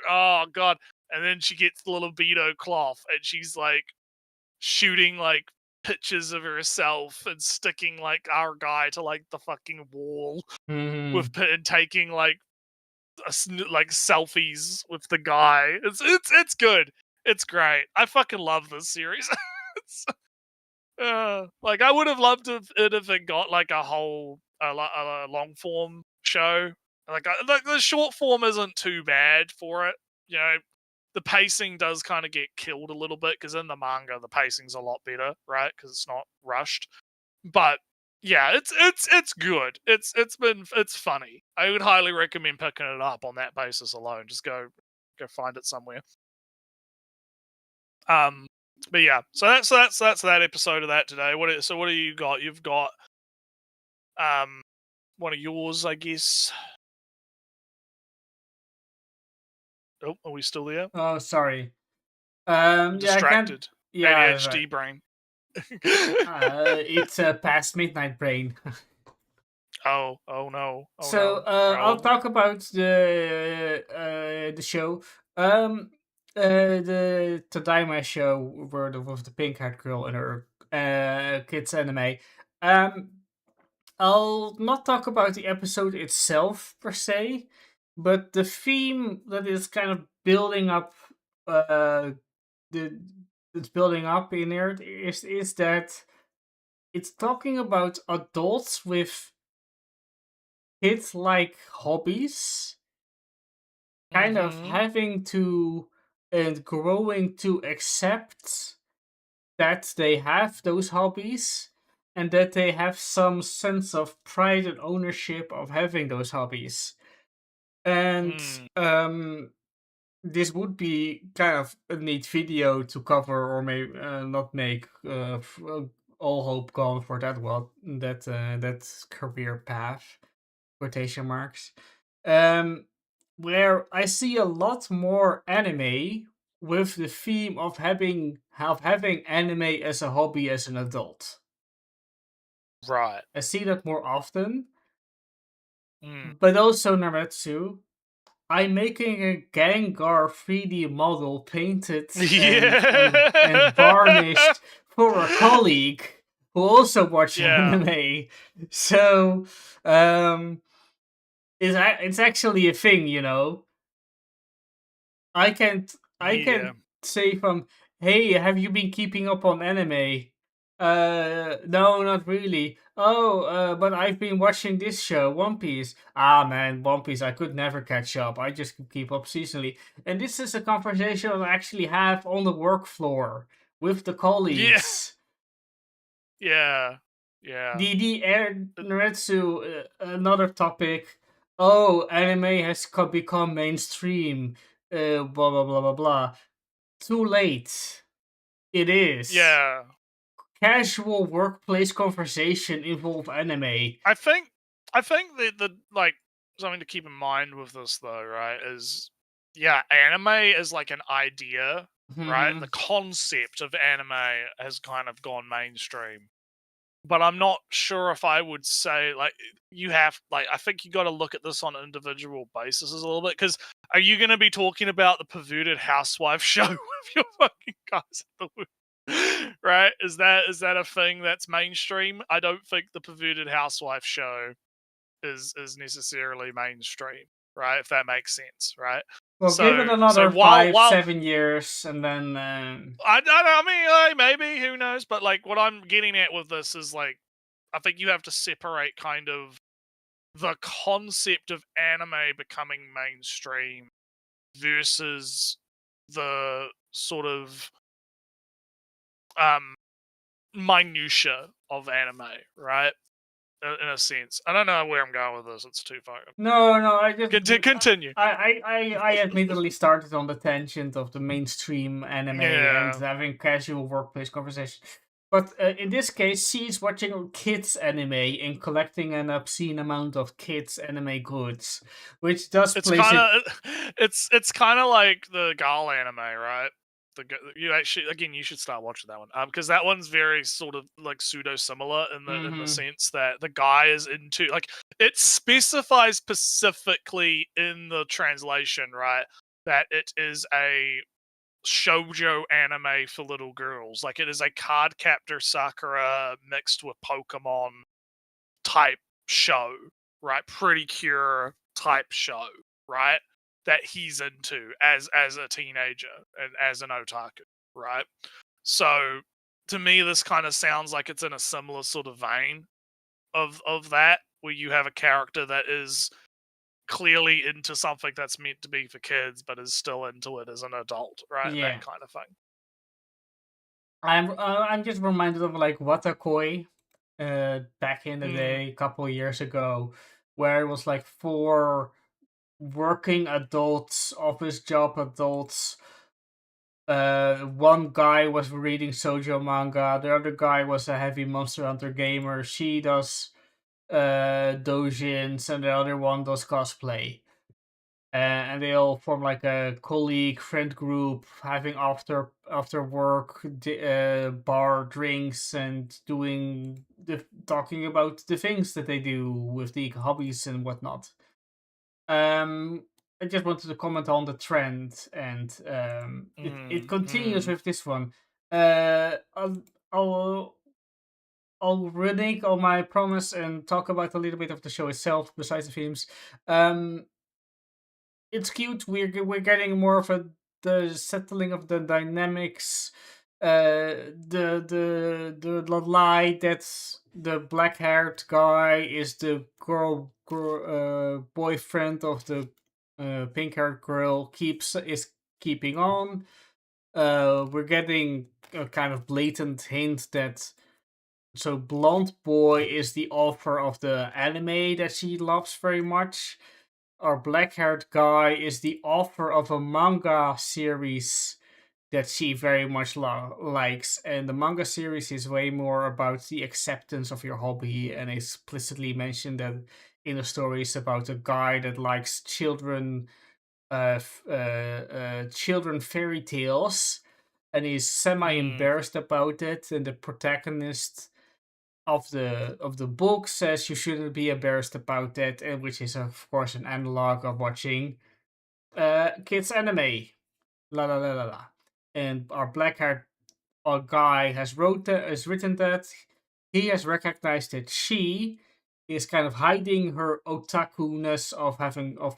Oh god! And then she gets the libido cloth and she's like shooting like pictures of herself and sticking like our guy to like the fucking wall with Mhm. and taking like like selfies with the guy. It's good. It's great. I fucking love this series. It's, like I would have loved it if it got like a whole a long form show. Like the short form isn't too bad for it. You know, the pacing does kind of get killed a little bit because in the manga the pacing's a lot better, right? Because it's not rushed. But yeah, it's good. It's funny. I would highly recommend picking it up on that basis alone. Just go find it somewhere. Um, but yeah, so that's that episode of that today. What do you got? You've got one of yours, I guess. Oh, are we still there? Oh, sorry. I'm Yeah, I can't. distracted. Yeah, right. ADHD brain. It's past midnight brain. Oh no. Oh So no. I'll Oh. talk about the show. The Tadaima show where with the pink haired girl and her kids anime. Um, I'll not talk about the episode itself per se, but the theme that is kind of building up the it's building up in there is that it's talking about adults with kids like hobbies kind of Mm-hmm. having to and growing to accept that they have those hobbies and that they have some sense of pride and ownership of having those hobbies. And Mm. this would be kind of a neat video to cover or maybe not make all hope gone for that that career path quotation marks. Where I see a lot more anime with the theme of having anime as a hobby as an adult. Right. I see that more often, Mm. but also Naretsu. I'm making a Gengar 3D model painted and varnished for a colleague who also watches Yeah. anime. So it's actually a thing, you know. I can't Yeah. say from, hey, have you been keeping up on anime? No, not really. Oh, but I've been watching this show, One Piece. Ah, man, One Piece, I could never catch up. I just keep up seasonally. And this is a conversation I actually have on the work floor with the Yeah. colleagues. Yeah. Yeah. The air Naretsu, another topic. Oh, anime has become mainstream. Blah blah blah blah blah. Too late. It is. Yeah. Casual workplace conversation involve anime. I think the like something to keep in mind with this though, right, is anime is like an idea, right? The concept of anime has kind of gone mainstream. But I'm not sure if I would say like you have like I think you got to look at this on an individual basis a little bit because are you going to be talking about the perverted housewife show with your fucking guys at the work? Right? Is that a thing that's mainstream? I don't think the perverted housewife show is necessarily mainstream, right? If that makes sense, right? Well, give it So another while 5-7 years, and then. I mean, like, maybe who knows? But like, what I'm getting at with this is like, I think you have to separate kind of the concept of anime becoming mainstream versus the sort of minutia of anime, right? In a sense, I don't know where I'm going with this. It's too far. No, I just Continue. I admittedly started on the tangent of the mainstream anime and Yeah. having casual workplace conversation. But in this case, she's watching kids anime and collecting an obscene amount of kids anime goods, which does It's place kind it. of it's kind of like the Gal anime, right? You actually again you should start watching that one because that one's very sort of like pseudo similar in the sense that the guy is into like it specifies specifically in the translation, right, that it is a shoujo anime for little girls. Like it is a card captor Sakura mixed with Pokemon type show, right? Pretty Cure type show, right? That he's into as a teenager and as an otaku, right? So to me, this kind of sounds like it's in a similar sort of vein of that, where you have a character that is clearly into something that's meant to be for kids, but is still into it as an adult, right? Yeah. That kind of thing. I'm just reminded of like Watakoi, back in the day, a couple of years ago, where it was like 4 working adults, office job adults. One guy was reading shoujo manga. The other guy was a heavy Monster Hunter gamer. She does doujins, and the other one does cosplay. And they all form like a colleague friend group, having after work bar drinks and talking about the things that they do with the hobbies and whatnot. I just wanted to comment on the trend, and it continues with this one. I'll renege on my promise and talk about a little bit of the show itself besides the themes. It's cute. We're getting more of the settling of the dynamics. The lie that the black haired guy is the boyfriend of the pink haired girl is keeping on. We're getting a kind of blatant hint that blonde boy is the author of the anime that she loves very much. Our black haired guy is the author of a manga series that she very much likes. And the manga series is way more about the acceptance of your hobby, and explicitly mentioned that in the stories about a guy that likes children children fairy tales, and he's semi embarrassed about it. And the protagonist of the book says you shouldn't be embarrassed about that, and which is of course an analog of watching kids anime. La la la la la. And our black haired guy has written that. He has recognized that she is kind of hiding her otaku-ness of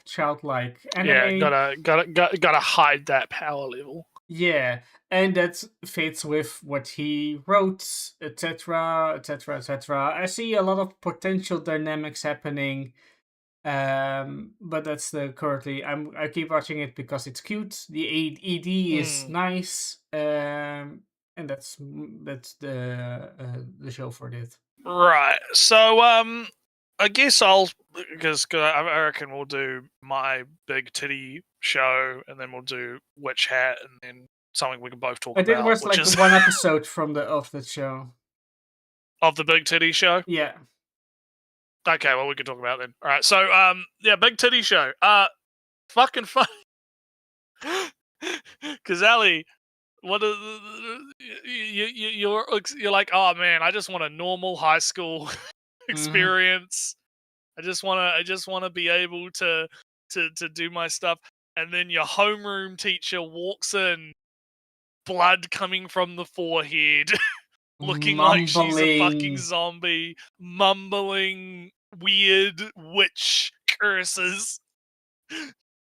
childlike anime. Yeah, gotta hide that power level. Yeah, and that fits with what he wrote, etc., etc., etc. I see a lot of potential dynamics happening, but that's the currently. I keep watching it because it's cute. The ED is nice, and that's the show for it. Right. So I guess because I reckon we'll do my big titty show, and then we'll do Witch Hat, and then something we can both talk I about. did watch which like is one episode of the show. of the big titty show. Yeah. Okay, well we can talk about it then. All right. So yeah, big titty show. Fucking fun. Because Ali, what are you're like, oh man, I just want a normal high school experience. I just wanna be able to do my stuff. And then your homeroom teacher walks in, blood coming from the forehead, looking like she's a fucking zombie, mumbling weird witch curses.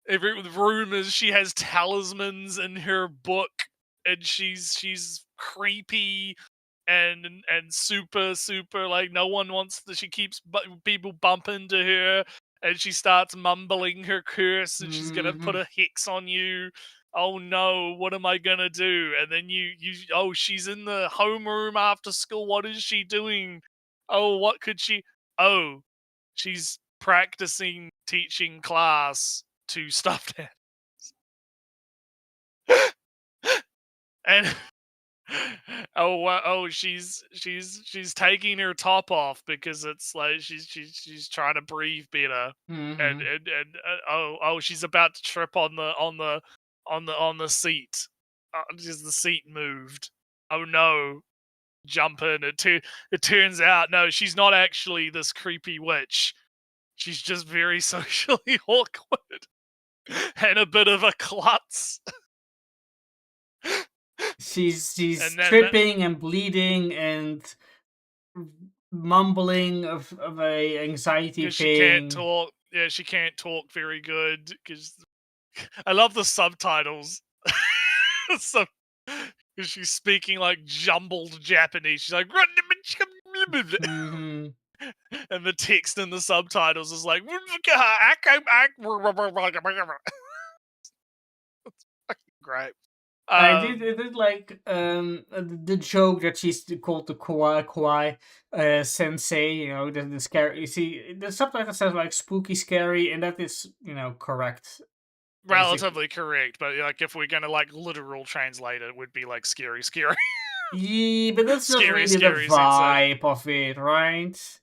Every rumors she has talismans in her book, and she's creepy and super like no one wants to. She keeps people bump into her, and she starts mumbling her curse, and she's gonna put a hex on you. Oh no, what am I gonna do? And then you oh, she's in the homeroom after school. What is she doing? Oh, what could she? Oh, she's practicing teaching class to stuffed animals. And she's taking her top off because it's like she's trying to breathe better. And she's about to trip on the seat. Just the seat moved. Oh no. Jump in. It turns out no, she's not actually this creepy witch. She's just very socially awkward and a bit of a klutz. She's tripping and bleeding and mumbling of a anxiety thing. She can't talk. Yeah, she can't talk very good because I love the subtitles. So, because she's speaking like jumbled Japanese. She's like, and the text in the subtitles is like, great. I did like the joke that she's called the kawaii sensei. You know, the scary. You see, the subtitle says like spooky, scary, and that is correct. Relatively correct, but like if we're gonna like literal translate it, it would be like scary. Yeah, but that's not really scary the vibe of it, right?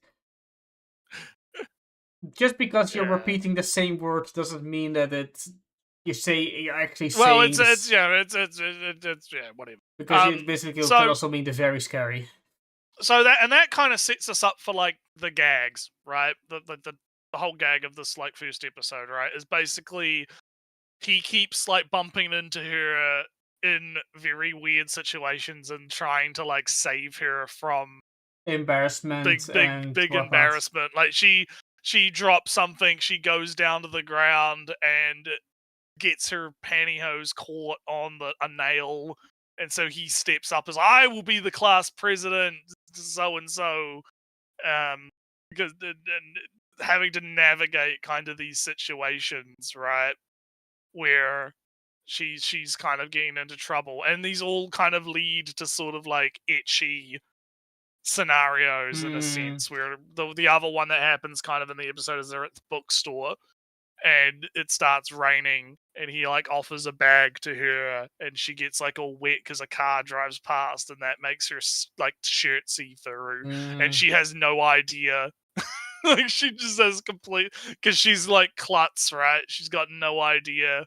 Just because you're repeating the same words doesn't mean that you're actually saying. Well, it's yeah, whatever. Because it basically could also mean the very scary. So that kind of sets us up for like the gags, right? The whole gag of this like first episode, right, is basically he keeps like bumping into her in very weird situations and trying to like save her from embarrassment, big embarrassment. Like she drops something, she goes down to the ground and gets her pantyhose caught on a nail, and so he steps up as I will be the class president, so and so, because and having to navigate kind of these situations, right, where she's kind of getting into trouble, and these all kind of lead to sort of like etchy scenarios in a sense, where the other one that happens kind of in the episode is they're at the bookstore and it starts raining and he like offers a bag to her and she gets like all wet because a car drives past and that makes her like shirt see through and she has no idea Like she just has complete because she's like klutz, right? She's got no idea,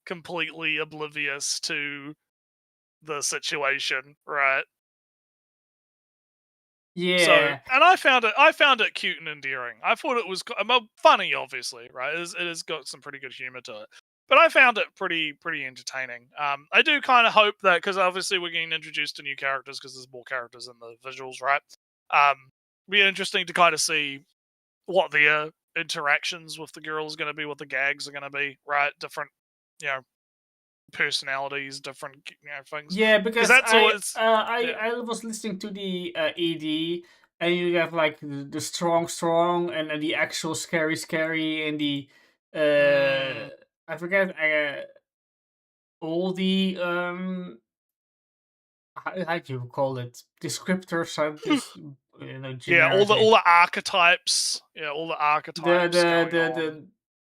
completely oblivious to the situation, right? So, Yeah. and I found it cute and endearing. I thought it was funny, obviously, right? It has got some pretty good humor to it, but I found it pretty entertaining. I do kind of hope that because obviously we're getting introduced to new characters because there's more characters in the visuals, right? Be interesting to kind of see what the interactions with the girls are going to be, what the gags are going to be, right? Different, you know, personalities, different, things. Yeah, Because because that's always, yeah. I was listening to the ED, and you have like the strong, and then the actual scary, and the Mm, I forget all the how do you call it, descriptors are just yeah, generically all the archetypes, all the archetypes going on. the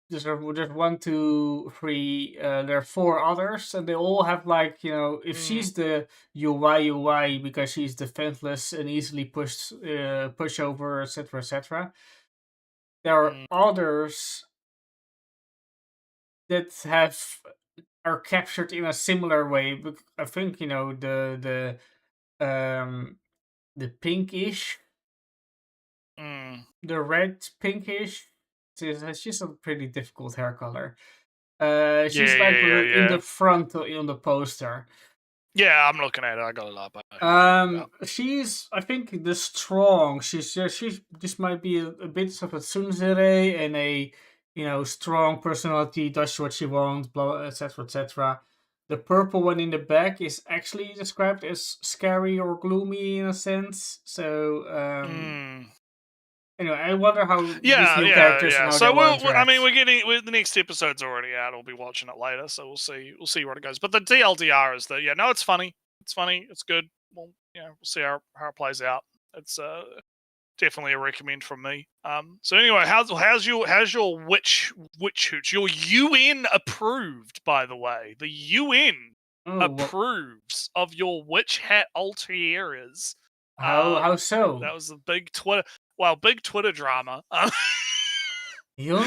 there's one, two, three. There are four others, and they all have like if Mm, she's the UI because she's defenseless and easily pushover, etc., etc. There are mm, others that are captured in a similar way. I think the pinkish, mm. the red pinkish. She's a pretty difficult hair color. Yeah, She's like yeah, yeah, in the yeah. front on the poster. Yeah, I'm looking at it. I got it up. I know who you're talking about. She's, I think, the strong. She's this might be a bit of a tsundere and a strong personality. Does what she wants, blah, etc., etc. The purple one in the back is actually described as scary or gloomy in a sense. So Mm. anyway, I wonder how these Yeah, new yeah, characters and yeah. how they So will I mean, interact. the next episode's already out. We'll be watching it later, so we'll see where it goes. But the DLDR is that, yeah, no, it's funny. It's funny. It's good. We'll see how it plays out. It's definitely a recommend from me. So anyway, how's your witch hooch? Your UN approved, by the way. The UN Oh, approves of your witch hat ulteriors. how so? That was a big Twitter drama. I don't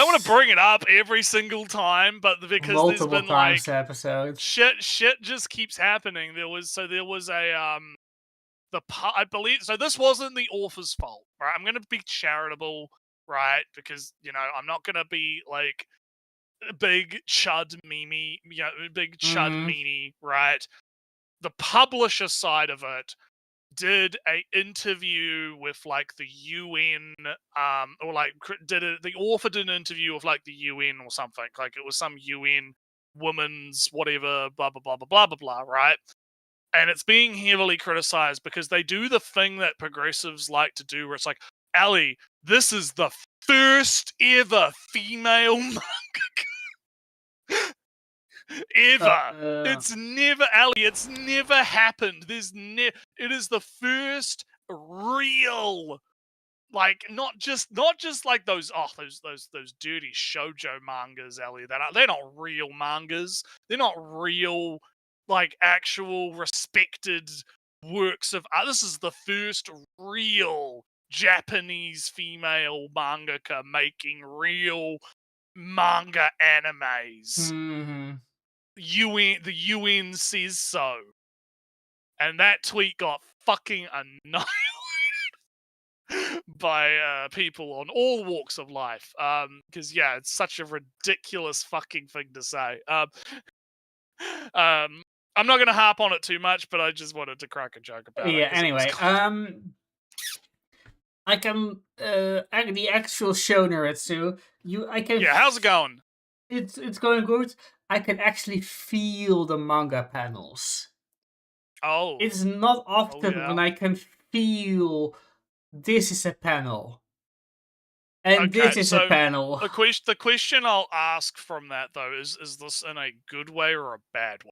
want to Yes. bring it up every single time, but because there's Multiple been times like episodes. shit just keeps happening. There was a I believe so. This wasn't the author's fault, right? I'm gonna be charitable, right? Because I'm not gonna be like big chud meme, big chud Mm-hmm. meanie, right? The publisher side of it did a interview with like the UN, or like the author did an interview with like the UN or something. Like it was some UN women's whatever, blah blah blah blah blah blah blah, right? And it's being heavily criticized because they do the thing that progressives like to do, where it's like, Ali, this is the first ever female ever. It's never, Ali. It's never happened. It is the first real, like not just like those dirty shoujo mangas, Ali. They're not real mangas. They're not real, like actual respected works of art. This is the first real Japanese female mangaka making real manga animes. Mm-hmm. The UN says so. And that tweet got fucking annihilated by people on all walks of life. Because yeah, it's such a ridiculous fucking thing to say. I'm not gonna harp on it too much, but I just wanted to crack a joke about it. Yeah. 'Cause it was Anyway, I can the actual show Naretsu. I can. yeah, how's it going? It's going good. I can actually feel the manga panels. Oh, It's not often when yeah. I can feel this is a panel and Okay, this is a so panel. the question I'll ask from that though is this in a good way or a bad way?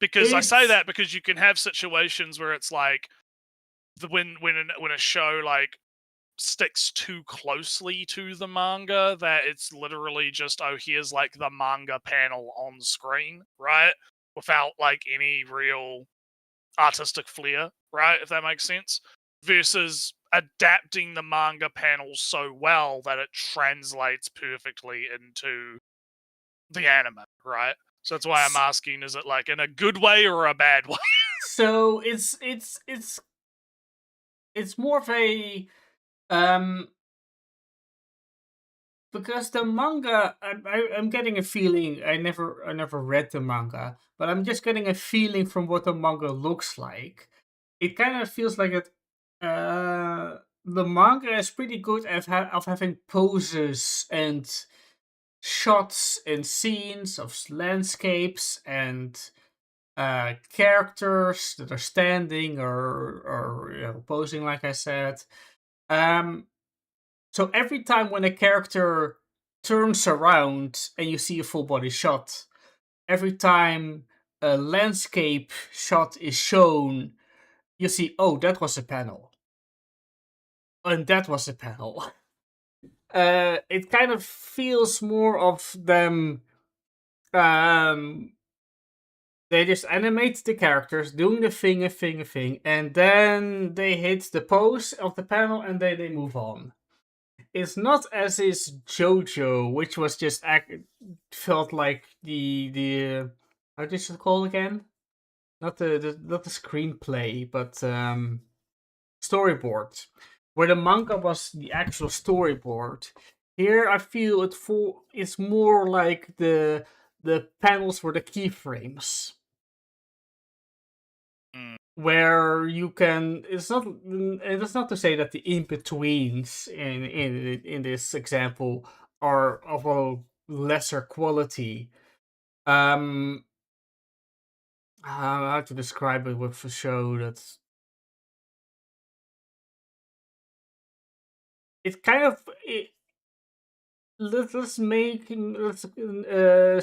Because I say It's that because you can have situations where it's like when a show like sticks too closely to the manga that it's literally just, oh, here's like the manga panel on screen, right? Without like any real artistic flair, right? If that makes sense. Versus adapting the manga panels so well that it translates perfectly into the anime, right? So that's why I'm asking: is it like in a good way or a bad way? So it's more of a because the manga, I'm getting a feeling. I never read the manga, but I'm just getting a feeling from what the manga looks like. It kind of feels like it. The manga is pretty good at of having poses and shots and scenes of landscapes and characters that are standing or posing, like I said. Um, so every time when a character turns around and you see a full body shot, every time a landscape shot is shown, you see, oh, that was a panel. And that was a panel. It kind of feels more of them. They just animate the characters doing the thing, and then they hit the pose of the panel and they move on. It's not as is JoJo, which was just felt like the how did it call again? Not the screenplay, but storyboard, where the manga was the actual storyboard. Here, I feel it's more like the panels were the keyframes, where you can. It's not to say that the in betweens in this example are of a lesser quality. How to describe it with a show that's it kind of let's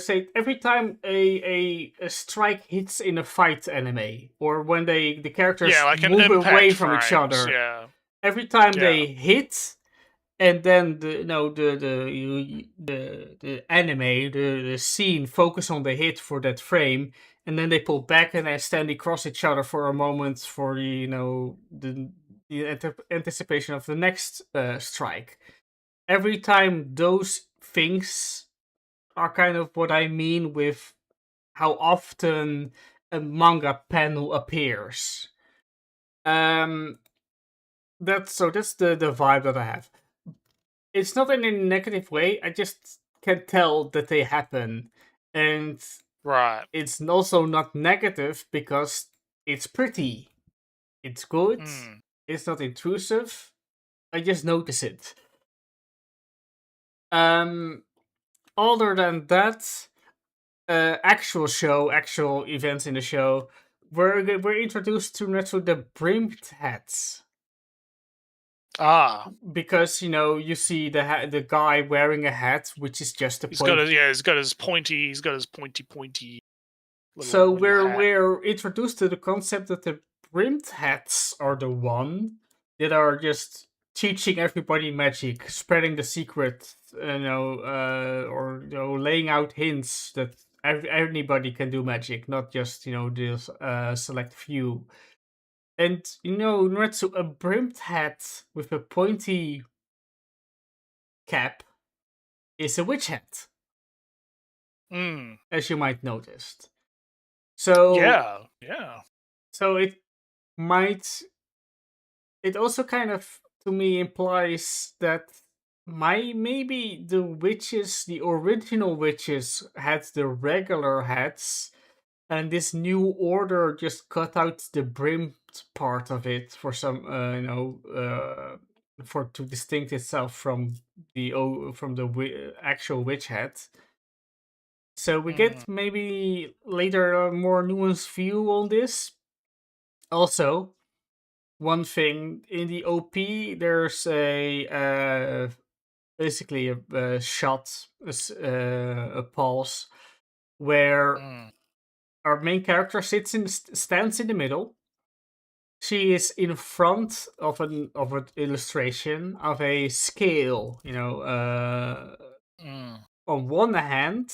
say every time a strike hits in a fight anime, or when the characters like an move away impact from each frames, other, yeah. every time Yeah. they hit, and then the anime the scene focus on the hit for that frame, and then they pull back and they stand across each other for a moment for the anticipation of the next strike. Every time those things are kind of what I mean with how often a manga panel appears. That's the vibe that I have. It's not in a negative way. I just can tell that they happen, and Right. it's also not negative because it's pretty, it's good, it's not intrusive. I just notice it. Other than that, actual events in the show, we're introduced to the brimmed hats. Because you see the guy wearing a hat, which is just a He's got his pointy So little hat. we're introduced to the concept that the brimmed hats are the one that are just teaching everybody magic, spreading the secret, or laying out hints that anybody can do magic, not just this select few. And Nuretsu, a brimmed hat with a pointy cap is a witch hat, as you might noticed. So yeah. So it might. It also kind of to me implies that maybe the original witches had the regular hats, and this new order just cut out the brimmed part of it for some for to distinct itself from the actual witch hat. So we get maybe later a more nuanced view on this. Also, one thing in the OP, there's basically a shot, a pause, where our main character stands in the middle. She is in front of an illustration of a scale, on one hand,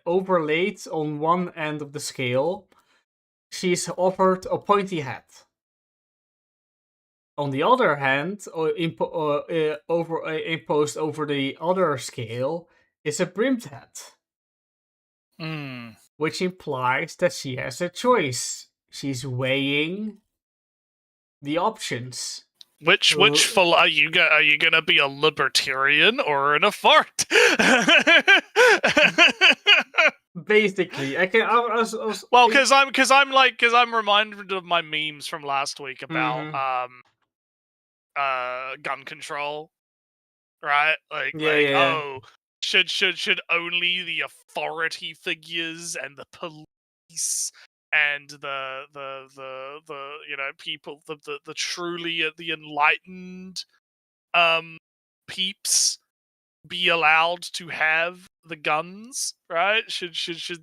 overlaid on one end of the scale, she's offered a pointy hat. On the other hand, imposed over the other scale is a brimtat, Hmm. which implies that she has a choice. She's weighing the options. Which are you gonna be a libertarian or an fart? Basically, Well, because I'm reminded of my memes from last week about gun control, right? Yeah. Oh, should only the authority figures and the police and the people, the truly the enlightened peeps be allowed to have the guns, right? Should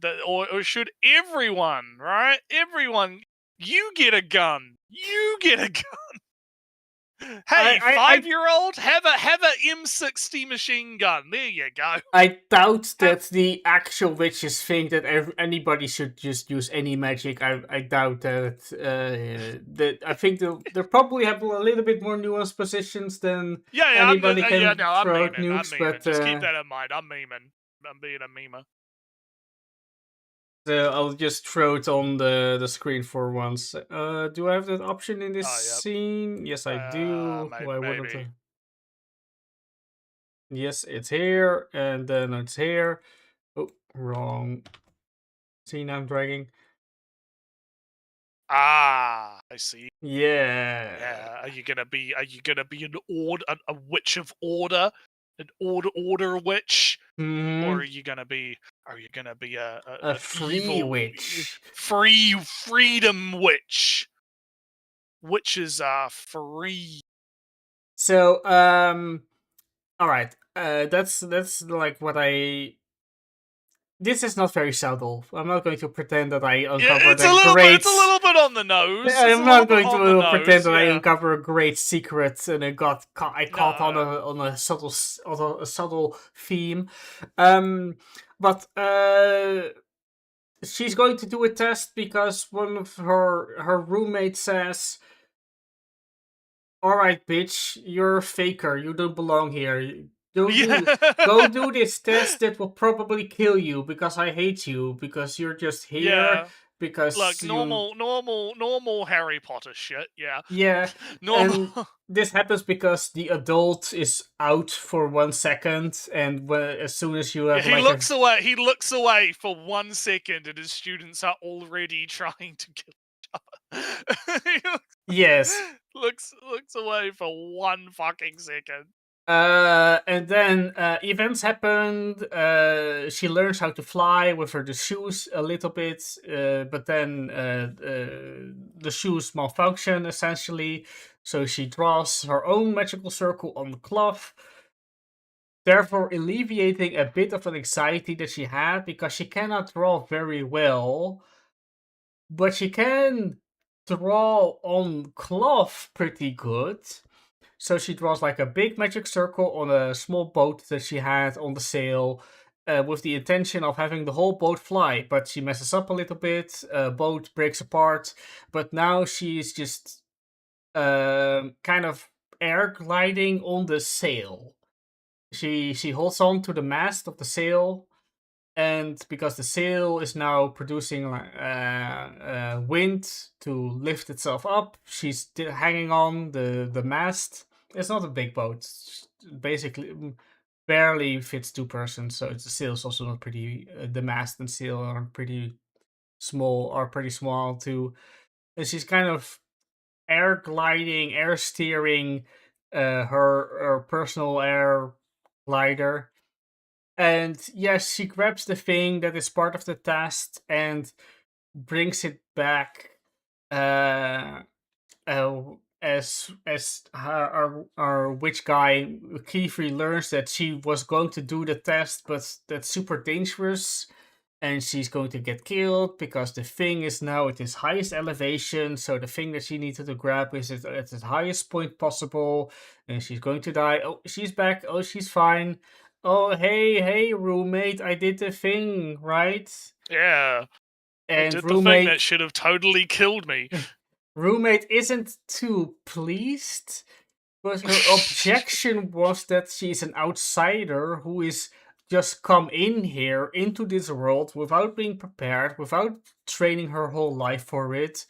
that, or should everyone, right? Everyone, you get a gun. You get a gun. Hey, 5-year-old, have a M60 machine gun. There you go. I doubt that the actual witches think that anybody should just use any magic. I doubt that. That I think they probably have a little bit more nuanced positions than anybody can throw out nukes. I'm memeing. But Just keep that in mind. I'm memeing. I'm being a memer. So I'll just throw it on the screen for once. Do I have that option in this scene? Yes, I do. Why wouldn't I? Yes, it's here, and then it's here. Oh, wrong scene I'm dragging. Ah, I see. Yeah. Yeah. Are you gonna be a witch of order, an order witch, or are you gonna be a free evil, witch, freedom witch? Witches are free. So all right. That's like what I. This is not very subtle. I'm not going to pretend that I uncovered It's a little bit on the nose. I'm not going to pretend that I uncover a great secret and I caught on a subtle theme. But she's going to do a test because one of her roommates says, "All right, bitch, you're a faker. You don't belong here. Go do this test that will probably kill you because I hate you because you're just here because like normal Harry Potter shit." Yeah. Normal. And this happens because the adult is out for 1 second, and as soon as you have he looks away for 1 second, and his students are already trying to kill each other. Yes. Looks away for 1 fucking second. And then events happened. She learns how to fly with the shoes a little bit, but then the shoes malfunction essentially. So she draws her own magical circle on the cloth, therefore alleviating a bit of an anxiety that she had because she cannot draw very well, but she can draw on cloth pretty good. So she draws like a big magic circle on a small boat that she had on the sail, with the intention of having the whole boat fly. But she messes up a little bit, boat breaks apart, but now she's just kind of air gliding on the sail. She holds on to the mast of the sail, and because the sail is now producing wind to lift itself up, she's still hanging on the mast. It's not a big boat. Basically, barely fits 2 persons. So the sail's also not pretty. The mast and sail are pretty small too. And she's kind of air gliding, air steering her personal air glider. And yes, she grabs the thing that is part of the test and brings it back as our witch guy Kiefer learns that she was going to do the test, but that's super dangerous and she's going to get killed because the thing is now at its highest elevation. So the thing that she needed to grab is at its highest point possible, and she's going to die. Oh, she's back. Oh, she's fine. Oh, hey, roommate, I did the thing, right? Yeah. And I did the thing that should have totally killed me. roommate isn't too pleased, but her objection was that she's an outsider who is just come in here into this world without being prepared, without training her whole life for it,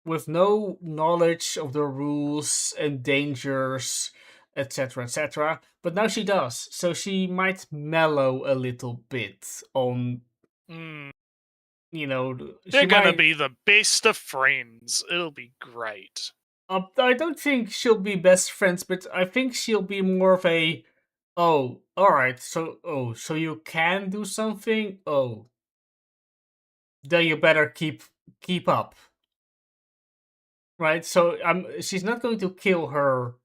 with no knowledge of the rules and dangers, etc., etc. But now she does, so she might mellow a little bit on, Mm. she They're gonna might. be the best of friends. It'll be great. I don't think she'll be best friends, but I think she'll be more of a, oh, all right, so you can do something. Oh, then you better keep up, right? So she's not going to kill her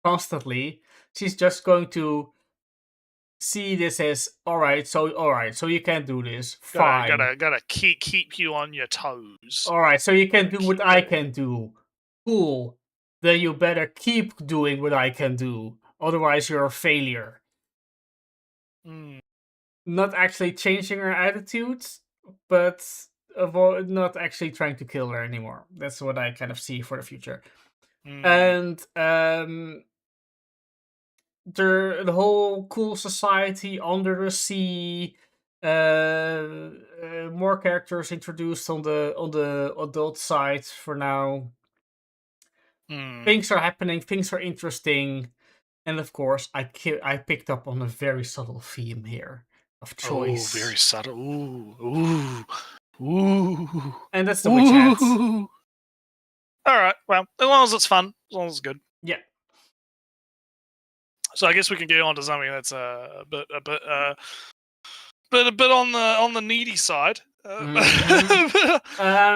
constantly. She's just going to see this as all right. So you can do this. Fine. Gotta keep you on your toes. All right. So you can do what Keep I you- can do. Cool. Then you better keep doing what I can do. Otherwise, you're a failure. Mm. Not actually changing her attitude, but not actually trying to kill her anymore. That's what I kind of see for the future. Mm. And the whole cool society under the sea. More characters introduced on the adult side for now. Mm. Things are happening. Things are interesting, and of course, I picked up on a very subtle theme here of choice. Oh, very subtle. Ooh. And that's the witch hat. All right. Well, as long as it's fun, as long as it's good. Yeah. So I guess we can get on to something that's a bit on the needy side.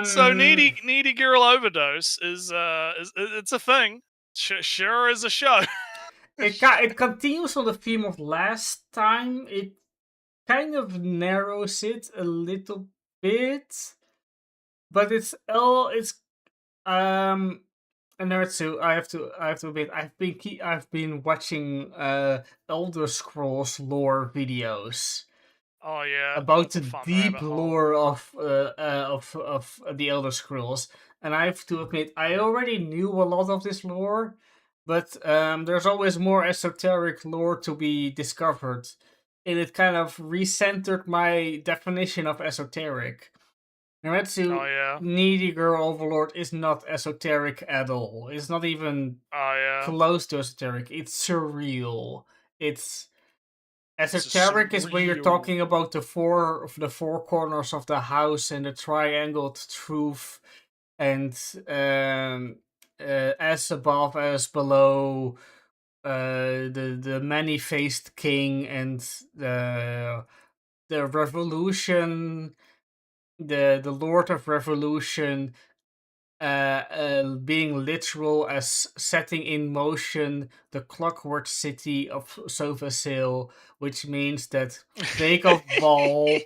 So needy girl overdose is it's a thing. Sure is a show. It continues on the theme of last time. It kind of narrows it a little bit, but it's Naruto, I have to admit, I've been watching Elder Scrolls lore videos Oh yeah, about that's the a fun deep rabbit hole. lore of the Elder Scrolls, and I have to admit, I already knew a lot of this lore, but there's always more esoteric lore to be discovered, and it kind of recentered my definition of esoteric. Naretsu, Oh yeah. Needy Girl Overlord is not esoteric at all. It's not even Oh yeah. close to esoteric. It's surreal. It's It's esoteric is when you're surreal. talking about the four corners of the house and the triangled truth, and as above as below, the many faced king and the revolution, the Lord of Revolution, being literal as setting in motion the clockwork city of Sovasil, which means that Bake Ball,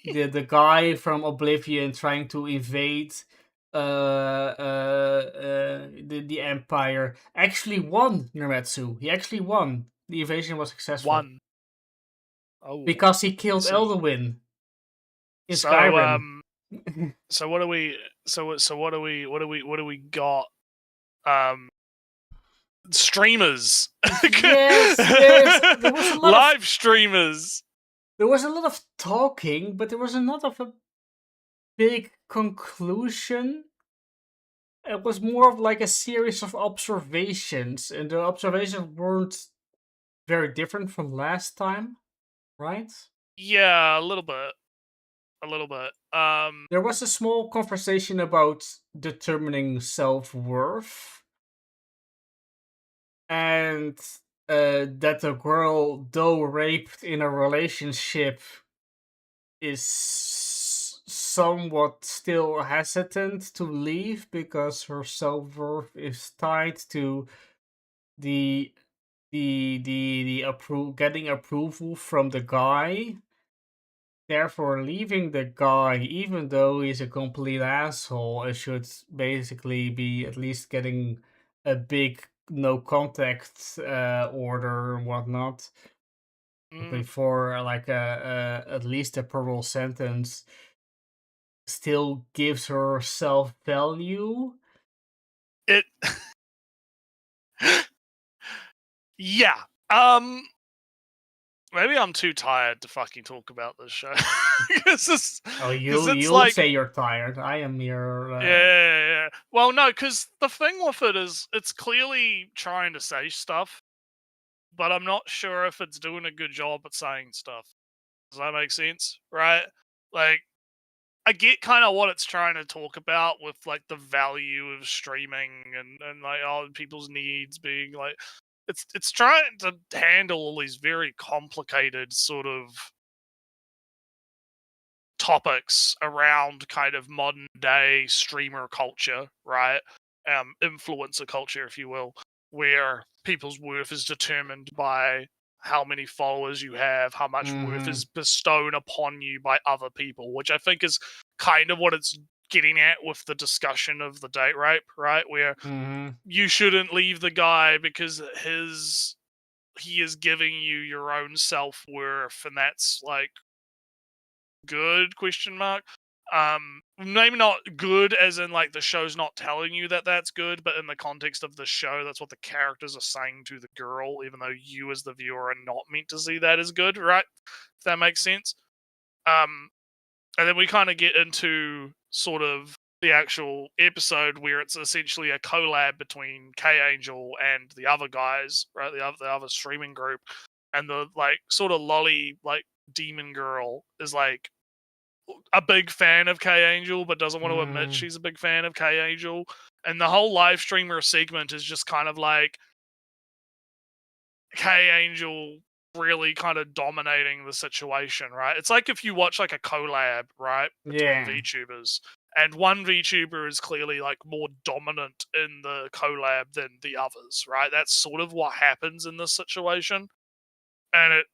the guy from Oblivion trying to invade the Empire, actually won Naretsu. He actually won. The invasion was successful. One. Oh. Because he killed See. Elderwin in So Skyrim. so what do we got? Streamers. Yes, there was a lot live streamers. There was a lot of talking, but there was not of a big conclusion. It was more of like a series of observations, and the observations weren't very different from last time, right? Yeah, a little bit. There was a small conversation about determining self-worth, and that the girl, though raped in a relationship, is somewhat still hesitant to leave because her self-worth is tied to the getting approval from the guy. Therefore, leaving the guy, even though he's a complete asshole, it should basically be at least getting a big no contact order and whatnot before like at least a parole sentence, still gives her self value. it. Yeah. Maybe I'm too tired to fucking talk about this show. Because Oh, it's you'll like, say you're tired. I am your. yeah. Well, no, because the thing with it is, it's clearly trying to say stuff, but I'm not sure if it's doing a good job at saying stuff. Does that make sense? Right? Like, I get kind of what it's trying to talk about with like the value of streaming and like all people's needs being like, it's trying to handle all these very complicated sort of topics around kind of modern day streamer culture, right? Influencer culture, if you will, where people's worth is determined by how many followers you have, how much worth Mhm. is bestowed upon you by other people, which I think is kind of what it's getting at with the discussion of the date rape, right? Where Mhm. you shouldn't leave the guy because he is giving you your own self worth, and that's like good question mark. Maybe not good as in like the show's not telling you that that's good, but in the context of the show, that's what the characters are saying to the girl, even though you as the viewer are not meant to see that as good, right? If that makes sense. And then we kind of get into sort of the actual episode where it's essentially a collab between K Angel and the other guys, right? The other streaming group, and the like sort of lolly like demon girl is like a big fan of K Angel, but doesn't want to admit she's a big fan of K Angel. And the whole live streamer segment is just kind of like K Angel really kind of dominating the situation, right? It's like if you watch like a collab, right, between Yeah. VTubers, and one VTuber is clearly like more dominant in the collab than the others, right? That's sort of what happens in this situation. And it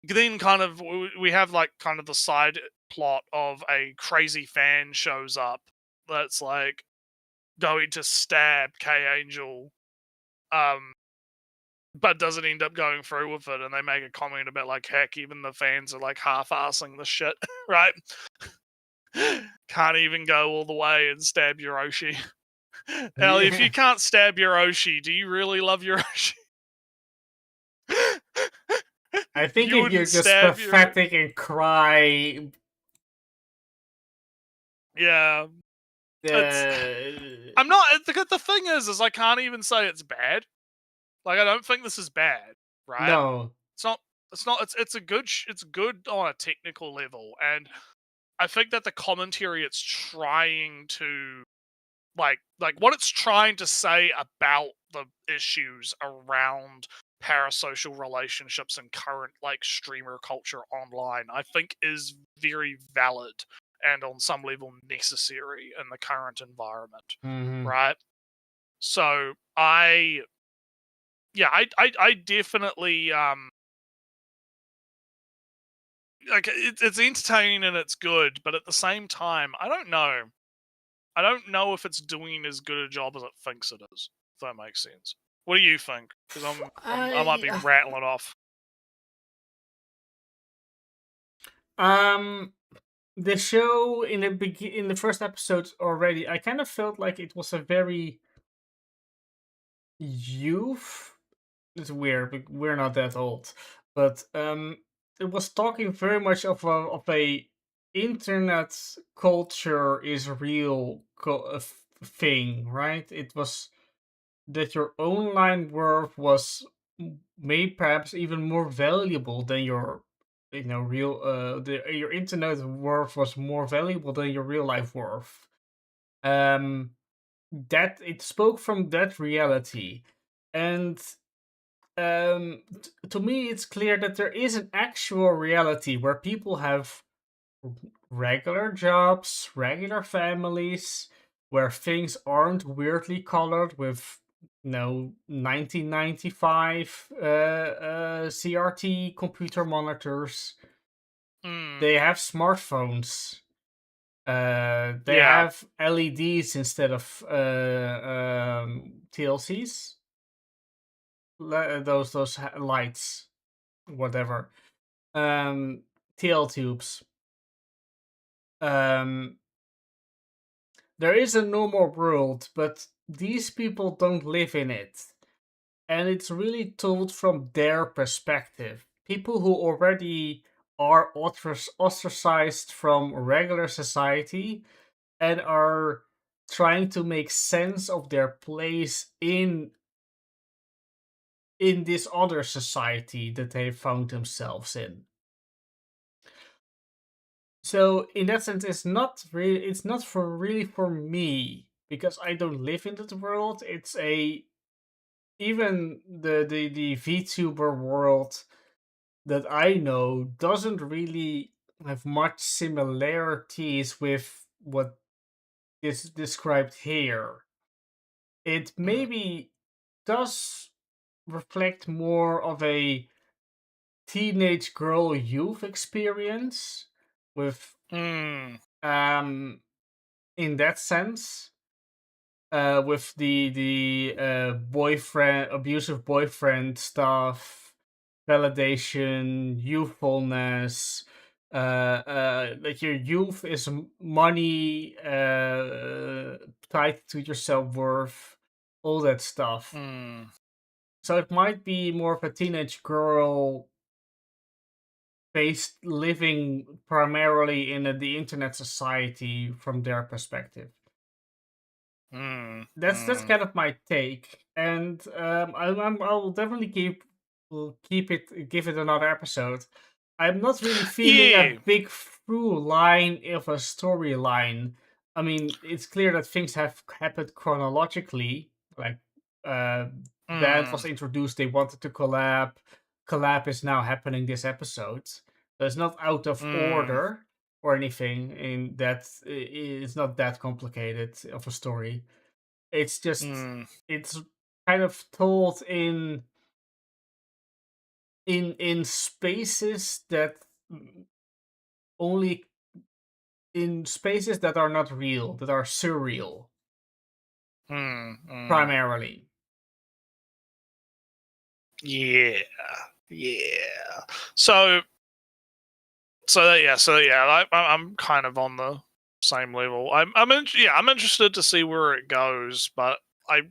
then kind of we have like kind of the side plot of a crazy fan shows up that's like going to stab K Angel, um, but doesn't end up going through with it, and they make a comment about like, heck, even the fans are like half-assing the shit, right? Can't even go all the way and stab Yoshi. Now, if you can't stab Yoshi, do you really love Yoshi? I think You if you're wouldn't just stab your pathetic and cry, yeah. It's I'm not. The thing is I can't even say it's bad. Like I don't think this is bad, right? no. It's not. It's not. It's a good. It's good on a technical level, and I think that the commentary it's trying to like what it's trying to say about the issues around parasocial relationships and current like streamer culture online, I think is very valid and on some level necessary in the current environment, Mhm. right? So I definitely like it's entertaining and it's good, but at the same time, I don't know. I don't know if it's doing as good a job as it thinks it is. If that makes sense. What do you think? Because I might be I rattling off. um the show in the first episode already, I kind of felt like it was a very youth. It's weird. We're not that old, but it was talking very much of a internet culture is real thing, right? It was that your online worth was made perhaps even more valuable than your real your internet worth was more valuable than your real life worth. Um, that it spoke from that reality, and to me, it's clear that there is an actual reality where people have regular jobs, regular families, where things aren't weirdly colored with 1995 CRT computer monitors. Mm, They have smartphones. They yeah. have LEDs instead of TLCs. Those lights, whatever. TL tubes. Um, there is a normal world, but these people don't live in it. And it's really told from their perspective. People who already are ostracized from regular society and are trying to make sense of their place in this other society that they found themselves in. So in that sense, it's not for really for me because I don't live in that world. It's a even the VTuber world that I know doesn't really have much similarities with what is described here. It maybe does reflect more of a teenage girl youth experience with in that sense, with the boyfriend abusive boyfriend stuff, validation, youthfulness, like your youth is money, tied to your self-worth, all that stuff. So it might be more of a teenage girl based living primarily in the internet society from their perspective. That's kind of my take, and I'll definitely give it another episode. I'm not really feeling a big through line of a storyline. I mean, it's clear that things have happened chronologically. Like, band was introduced, they wanted to collab. Collab is now happening this episode. So it's not out of order or anything. In that, it's not that complicated of a story. It's just it's kind of told in spaces that only in spaces that are not real, that are surreal. Primarily. Yeah. So yeah, I'm kind of on the same level. I'm interested to see where it goes, but I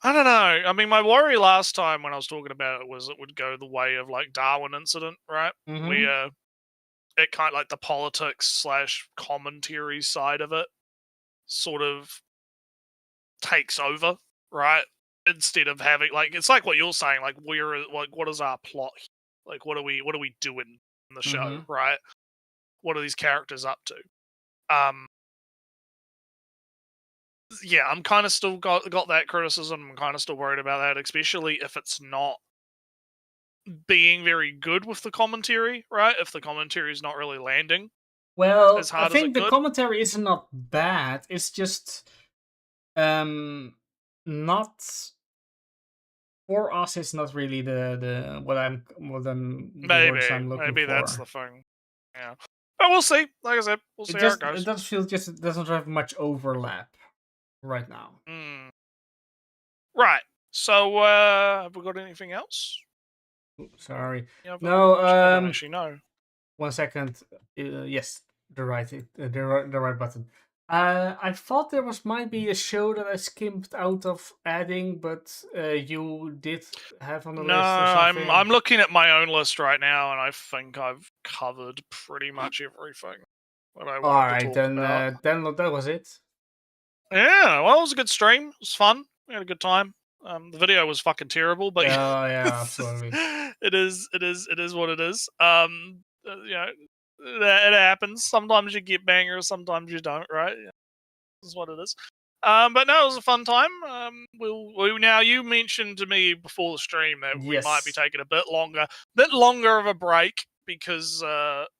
don't know. I mean, my worry last time when I was talking about it was it would go the way of like Darwin incident, right? Where it kind of like the politics / commentary side of it sort of takes over, right? Instead of having like it's like what you're saying, like what is our plot? Like what are we doing in the show, right? What are these characters up to? Yeah, I'm kind of still got that criticism. I'm kind of still worried about that, especially if it's not being very good with the commentary, right? If the commentary is not really landing. Well, as I hard think as the commentary is not bad. It's just not for us. It's not really the maybe words I'm looking for. that's the thing. Yeah, but we'll see. Like I said, we'll see how it goes. It does feel just it doesn't have much overlap right now. Right. So, have we got anything else? Sorry. Yeah, No. I don't actually know. 1 second. Yes, the right button. I thought there might be a show that I skimmed out of adding, but you did have on the list or something. I'm looking at my own list right now, and I think I've covered pretty much everything that I wanted to talk about. Then that was it. Yeah, well, it was a good stream. It was fun. We had a good time. The video was fucking terrible, but yeah, absolutely. it is what it is. You know, it happens. Sometimes you get bangers, sometimes you don't. Right? Yeah, this is what it is. But no, it was a fun time. Now you mentioned to me before the stream that we might be taking a bit longer of a break because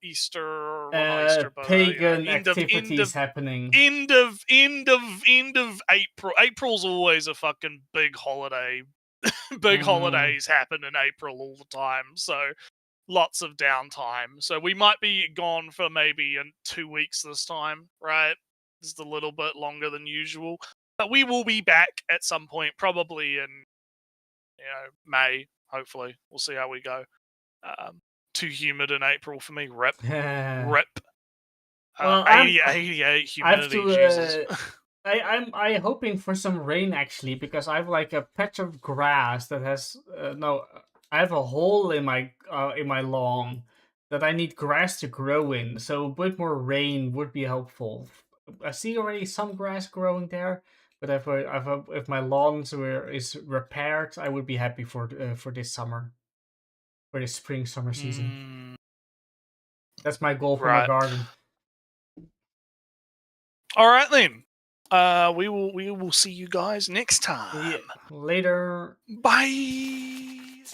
Easter, well, not Easter, but pagan activities happening. End of April. April's always a fucking big holiday. Big holidays happen in April all the time, so lots of downtime. So we might be gone for maybe 2 weeks this time, right? Just a little bit longer than usual. But we will be back at some point, probably in May, hopefully. We'll see how we go. Too humid in April for me. Rip. Well, 88 I have humidity, to. Jesus. I'm hoping for some rain actually because I have like a patch of grass that has no. I have a hole in my lawn that I need grass to grow in. So a bit more rain would be helpful. I see already some grass growing there, but if my is repaired, I would be happy for this summer, for this spring summer season. That's my goal for my Right. garden. All right then. We will see you guys next time. Yeah. Later. Bye.